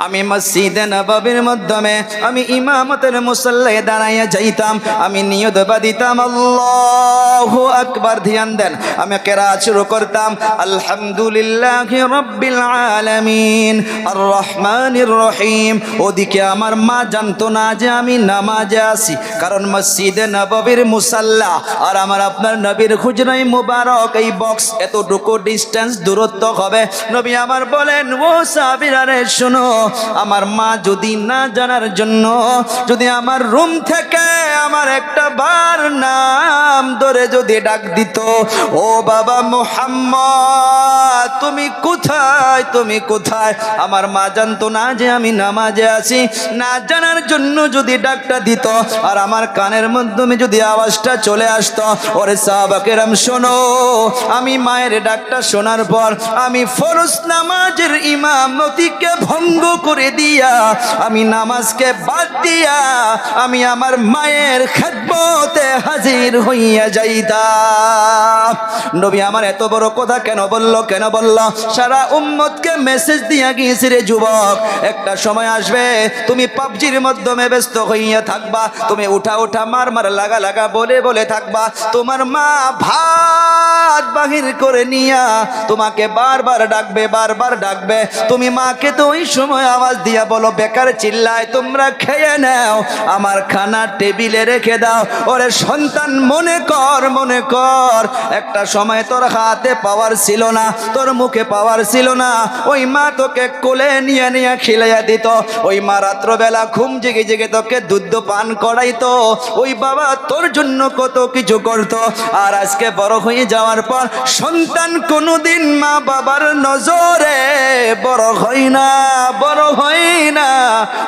আমি মসজিদে নববীর মাধ্যমে আমি ইমামতের মুসল্লায় দাঁড়াইয়া যাইতাম। আমি নিয়ত বাঁধিতাম, আল্লাহু আকবার, ধ্যান দেন, আমি কেরাত শুরু করতাম, আলহামদুলিল্লাহি রাব্বিল আলামিন আর রহমানির রহিম। ওদিকে আমার মা জানতো না যে আমি নামাজে আছি, কারণ মসজিদে নববীর মুসাল্লা আর আমার আপনার নবীর হুজরায়ে মুবারক এই বক্স এতটুকু ডিস্টেন্স দূরত্ব হবে। নবী আমার বলেন, ও সাহাবীরা রে শোনো, আমার মা যদি না জানার জন্য যদি আমার রুম থেকে আমার একটা বার নাম ধরে যদি ডাক দিত, ও বাবা মুহাম্মদ, তুমি কোথায়, তুমি কোথায়? আমার মা জানতো না যে আমি নামাজে আছি। না জানার জন্য যদি ডাকটা দিত আর আমার কানের মাধ্যমে যদি আওয়াজটা চলে আসতো, ওরে সাহাবা কেরাম শোনো, আমি মায়ের ডাকটা শোনার পর আমি ফরজ নামাজের ইমামতিকে ভঙ্গ করে দিয়া, আমি নামাজকে বাদ দিয়া আমি আমার মায়ের খেদমতে হাজির হইয়া যাইতাম। নবী আমার এত বড় কথা কেন বললো, কেন বললো? সারা উম্মতকে মেসেজ দিয়া গিয়েছে, রে যুবক, একটা সময় আসবে তুমি পাবজির মাধ্যমে ব্যস্ত হইয়া থাকবা, তুমি উঠা উঠা মার মার লাগা লাগা বলে বলে থাকবা, তোমার মা ভাত বাহির করে নিয়া তোমাকে বারবার ডাকবে, বারবার ডাকবে। তুমি মাকে তো ওই সময় আওয়াজ দিয়া বলো, বেকার চিল্লায়, তোমরা খেয়ে নাও, আমার খানা টেবিলে রেখে দাও। ওরে সন্তান, মনে কর, মনে কর, একটা সময় তোর হাতে পাওয়ার ছিল না, তোর মুখে পাওয়ার ছিল না, ওই মা তোকে কোলে নিয়ে নিয়ে খিলাইয়া দিত, ওই মা রাত্রবেলা ঘুম জেগে জেগে তোকে দুধ পান করাইতো, ওই বাবা তোর জন্য কত কিছু করতো। আর আজকে বড় হয়ে যাওয়ার পর সন্তান কোনোদিন মা বাবার নজরে বড় হয় না, বড় হয় না,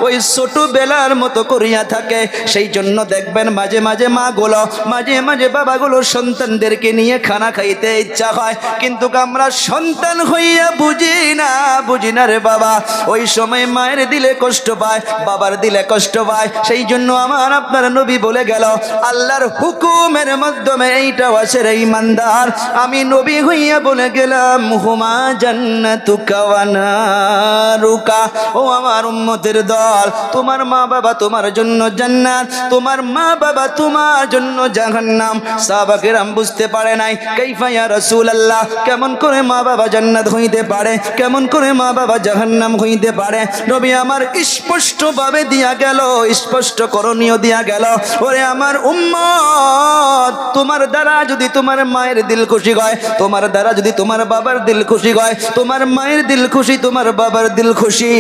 ওই ছোটবেলার মতো করিয়া থাকে। সেই জন্য দেখবেন মাঝে মাঝে মাগুলো, মাঝে মাঝে বাবাগুলো সন্তানদেরকে নিয়ে খানা খাইতে ইচ্ছা হয়, কিন্তু আমরা সন্তান হইয়া বুঝি না, বুঝি না রে বাবা। ওই সময় মায়ের দিলে কষ্ট পায়, বাবার দিলে কষ্ট পায়। সেই জন্য আমার আপনার নবী বলে গেল, আল্লাহর হুকুমের মাধ্যমে এইটা আছে রে ইমানদার, আমি নবী হইয়া বলে গেলাম, হুমা জান্নাতুকা ওয়া নারুকা নৌকা। ও আমার উম্মতের দল, তোমার মা বাবা তোমার জন্য জান্নাত, তোমার মা বাবা তোমার জন্য জাহান্নাম। সাহাবা কেরাম বুঝতে পারে নাই, কাইফা ইয়া রাসূলুল্লাহ, কেমন করে মা বাবা জান্নাত হইতে পারে, কেমন করে মা বাবা জাহান্নাম হইতে পারে? নবী আমার স্পষ্ট ভাবে দিয়া গেল, স্পষ্ট করণীয় দিয়া গেল। ওরে আমার উম্মত, তোমার দ্বারা যদি তোমার মায়ের দিল খুশি হয়, তোমার দ্বারা যদি তোমার বাবার দিল খুশি হয়, তোমার মায়ের দিল খুশি, তোমার বাবার দিল খুশি,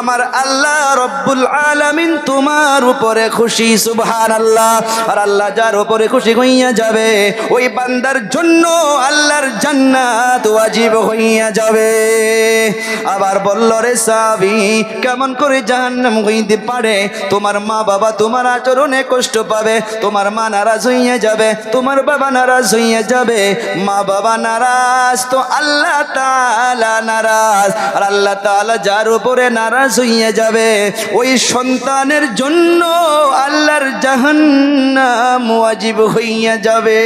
আমার আল্লাহ রব্বুল আলামিন তোমার উপরে খুশি। সুবহানাল্লাহ। আর আল্লাহ যার উপরে খুশি হইয়া যাবে, ওই বান্দার জন্য আল্লাহর জান্নাত ওয়াজিব হইয়া যাবে। আবার বলল, রে সাহাবী, কেমন করে জাহান্নাম হইতে পারে? তোমার মা বাবা তোমার আচরণে কষ্ট পাবে, তোমার মা নারাজ হইয়া যাবে, তোমার বাবা নারাজ হইয়া যাবে। মা বাবা নারাজ তো আল্লাহ তাআলা নারাজ, আর আল্লাহ তাআলা যার উপরে নারাজ হইয়া যাবে, ওই সন্তানের জন্য আল্লাহর জাহান্নাম ওয়াজিব হইয়া যাবে।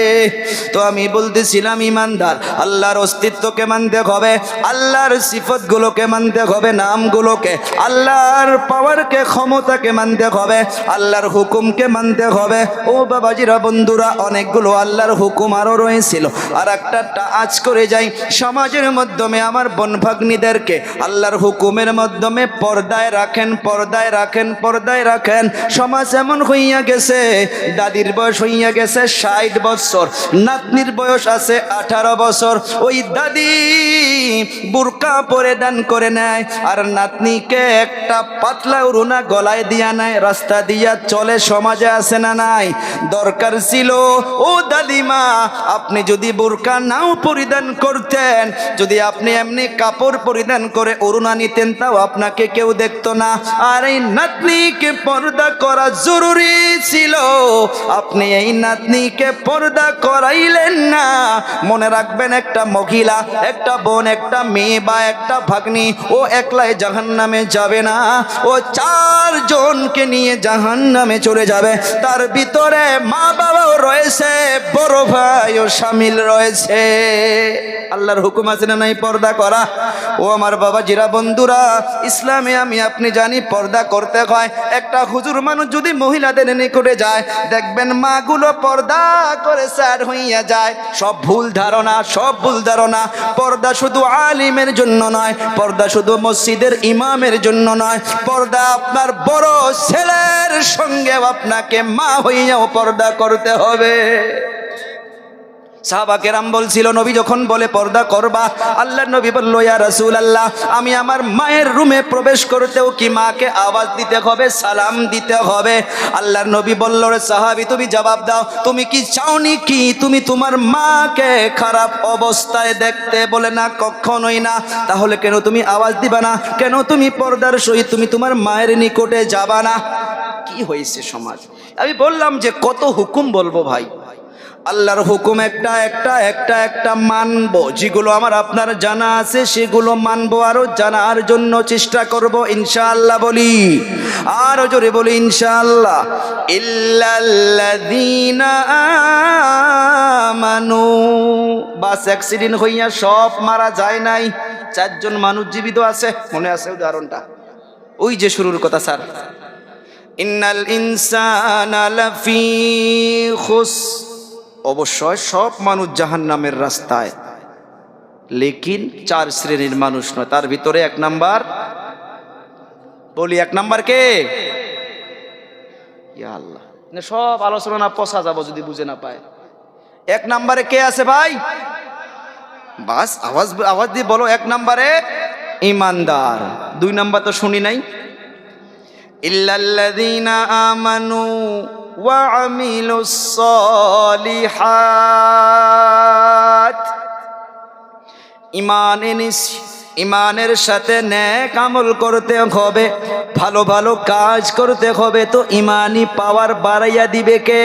তো আমি বলতেছিলাম, ইমানদার আল্লাহর অস্তিত্বকে মানতে হবে, আল্লাহর সিফতগুলোকে মানতে হবে, নামগুলোকে, আল্লাহর পাওয়ারকে, ক্ষমতাকে মানতে হবে, আল্লাহর হুকুমকে মানতে হবে। ও বাবাজিরা, বন্ধুরা, অনেকগুলো আল্লাহর হুকুম আরও রয়েছিল। আর একটা আজ করে যাই, সমাজের মাধ্যমে আমার বোন ভাগ্নিদেরকে আল্লাহর হুকুমের মাধ্যমে পর্দায় রাখেন, পর্দায় রাখেন, পর্দায় রাখেন। সমাজ এমন হইয়া গেছে, দাদির বয়স হইয়া গেছে 60 বছর, নাতনির বয়স আছে 18 বছর। ওই দাদি বুরকা পরিধান করে নেয়, আর নাতনিকে একটা পাতলা উড়না গলায় দিয়া নেয়, রাস্তা দিয়া চলে। সমাজে আছে না নাই? দরকার ছিল, ও দাদিমা, আপনি যদি বুরকা নাও পরিধান করতেন, যদি আপনি এমনি কাপড় পরিধান করে উড়না নিতেন, তাও আপনাকে কেউ দেখতো না। আর এই নাতনিকে পর্দা করা জরুরি ছিল, আপনি এই নাতনিকে পর্দা করাইলেন না। মনে রাখবেন, একটা মহিলা, একটা বোন, একটা মেয়ে বা একটা ভাগ্নি, ও একলাই জাহান্নামে যাবে না, ও 4 জনকে নিয়ে জাহান্নামে চলে যাবে। তার ভিতরে মা বাবাও রয়েছে, বড় ভাইও শামিল রয়েছে। আল্লাহর হুকুম আছে না নাই পর্দা করা? ও আমার বাবাজিরা, বন্ধুরা, ইসলামে আমি আপনি জানি পর্দা করতে হয়। একটা হুজুর মানুষ যদি মহিলাদের নিকটে যায়, দেখবেন মাগুলো পর্দা করে স্যার হইয়া যায়। সব ভুল ধারণা, সব ভুল ধারণা। পর্দা শুধু আলিমের জন্য নয়, পর্দা শুধু মসজিদের ইমামের জন্য নয়, পর্দা আপনার বড় ছেলের সঙ্গে আপনাকে মা হইয়াও পর্দা করতে হবে। সাহাবা কেরাম বলছিল, নবী যখন বলে পর্দা করবা, আল্লাহর নবী বলল, ইয়া রাসূলুল্লাহ, আমি আমার মায়ের রুমে প্রবেশ করতেও কি মাকে আওয়াজ দিতে হবে, সালাম দিতে হবে? আল্লাহর নবী বলল, রে সাহাবী, তুমি জবাব দাও, তুমি কি চাওনি কি তুমি তোমার মাকে খারাপ অবস্থায় দেখতে? বলে, না, কখনোই না। তাহলে কেন তুমি আওয়াজ দিবা না? কেন তুমি পর্দার সহিত তুমি তোমার মায়ের নিকটে যাবা না? কি হয়েছে সমাজ? আমি বললাম যে কত হুকুম বলবো ভাই, আল্লাহর হুকুম একটা একটা একটা একটা মানবো। যেগুলো আমার আপনার জানা আছে সেগুলো মানবো, আরো জানার জন্য চেষ্টা করব ইনশাআল্লাহ। বলি, আরো জোরে বলি ইনশাআল্লাহ। ইল্লাল্লাযীনা আমানু। বাস অ্যাক্সিডেন্ট হইয়া সব মারা যায় নাই, 4 জন মানুষ জীবিত আছে। মনে আছে উদাহরণটা? ওই যে শুরুর কথা, স্যার, ইন্নাল ইনসানা লাফি খুস। অবশ্যই সব মানুষ জাহান্নামের রাস্তায়, লেকিন 4 শ্রেণীর মানুষ নয়। তার ভিতরে 1 নাম্বার, বলি 1 নাম্বার কে? ইয়া আল্লাহ, সব আলোচনা না পচা যাবো যদি বুঝে না পায়। 1 নাম্বারে কে আছে ভাই? বাস আওয়াজ দিয়ে বলো। 1 নাম্বারে ইমানদার। 2 নাম্বার তো শুনি নাই। ইল্লাল্লাযীনা আমানু ওয়া আমিলুস সলিহাত। ঈমান এনেছি, ঈমানের সাথে নেক আমল করতে হবে, ভালো ভালো কাজ করতে হবে। তো ঈমানি পাওয়ার বাড়াইয়া দিবে কে?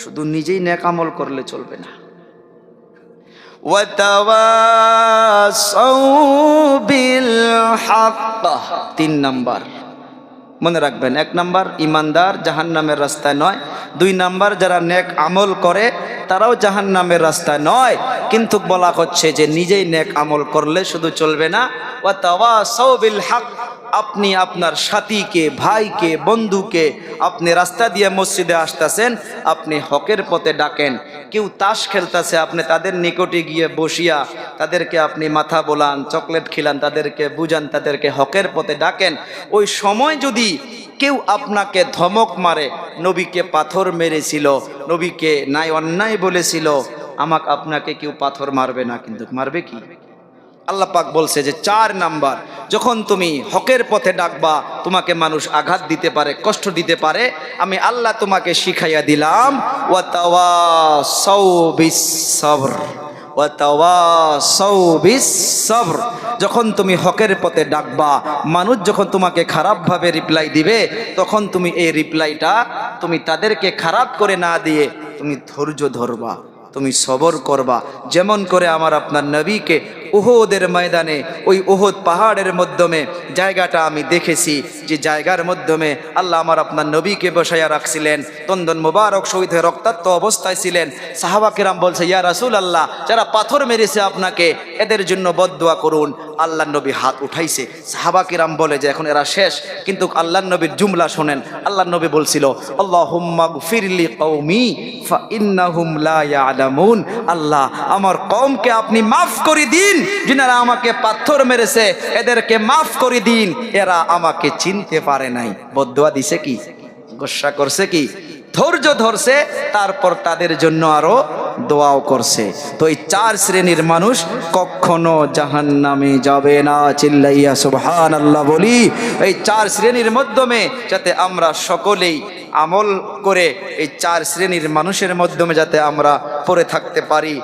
শুধু নিজেই নেক আমল করলে চলবে না। ওয়াতাওয়াসাউ বিল হক। 3 নাম্বার মনে রাখবেন। 1 নাম্বার ইমানদার, জাহান্নামের রাস্তায় নয়। 2 নাম্বার যারা নেক আমল করে তারাও জাহান্নামের রাস্তায় নয়, কিন্তু বলা হচ্ছে যে নিজেই নেক আমল করলে শুধু চলবে না, ওয়া তাওয়াসাউ বিল হক, আপনি আপনার সাথীকে, ভাইকে, বন্ধুকে আপনি রাস্তা দিয়ে মসজিদে আসতেছেন, আপনি হকের পথে ডাকেন। কেউ তাস খেলতেছে, আপনি তাদের নিকটে গিয়ে বসিয়া তাদেরকে আপনি মাথা বোলান, চকলেট খিলান, তাদেরকে বুঝান, তাদেরকে হকের পথে ডাকেন। ওই সময় যদি কেউ আপনাকে ধমক মারে, নবীকে পাথর মেরেছিল, নবীকে নাই অন্যায় বলেছিল, আমাকে আপনাকে কেউ পাথর মারবে না, কিন্তু মারবে কি? আল্লাহ পাক বলছে যে 4 নাম্বার, যখন তুমি হকের পথে ডাকবা, তোমাকে মানুষ আঘাত দিতে পারে, কষ্ট দিতে পারে, আমি আল্লাহ তোমাকে শিখাইয়া দিলাম ওয়া তাওয়াসাউ বিস সবর, ওয়া তাওয়াসাউ বিস সবর। যখন তুমি হকের পথে ডাকবা, মানুষ যখন তোমাকে খারাপভাবে রিপ্লাই দিবে, তখন তুমি এই রিপ্লাইটা তুমি তাদেরকে খারাপ করে না দিয়ে তুমি ধৈর্য ধরবা, তুমি সবর করবা। যেমন করে আমার আপনার নবীকে উহুদের ময়দানে, ওই উহুদ পাহাড়ের মাধ্যমে জায়গাটা আমি দেখেছি, যে জায়গার মাধ্যমে আল্লাহ আমার আপনার নবীকে বসাইয়া রাখছিলেন, তন্দন মুবারক শহীদ হয়ে রক্তাক্ত অবস্থায় ছিলেন। সাহাবা কিরাম বলছে, ইয়া রাসূলুল্লাহ, যারা পাথর মেরেছে আপনাকে, এদের জন্য বদদুয়া করুন। আল্লাহ নবী হাত উঠাইছে, সাহাবা কিরাম বলে যে এখন এরা শেষ, কিন্তু আল্লাহ নবীর জুমলা শোনেন। আল্লাহ নবী বলছিল, আল্লাহুম্মা গফিরলি কওমি ফা ইন্নাহুম লা ইয়ালামুন, আল্লাহ আমার কওমকে আপনি মাফ করে দিন, যিনারা আমাকে পাথর মেরেছে এদেরকে মাফ করে দিন, এরা আমাকে চিনতে পারে নাই। বদদুয়া দিছে কি? গোসা করছে কি? ধৈর্য ধরছে, তারপর তাদের জন্য আরো দোয়াও করছে। তো এই 4 শ্রেণীর মানুষ কখনো জাহান্নামে যাবে না। চিল্লাইয়া সুবহানাল্লাহ বলি। এই 4 শ্রেণীর মাধ্যমে যাতে আমরা সকলেই আমল করে এই 4 শ্রেণীর মানুষের মাধ্যমে যাতে আমরা পড়ে থাকতে পারি।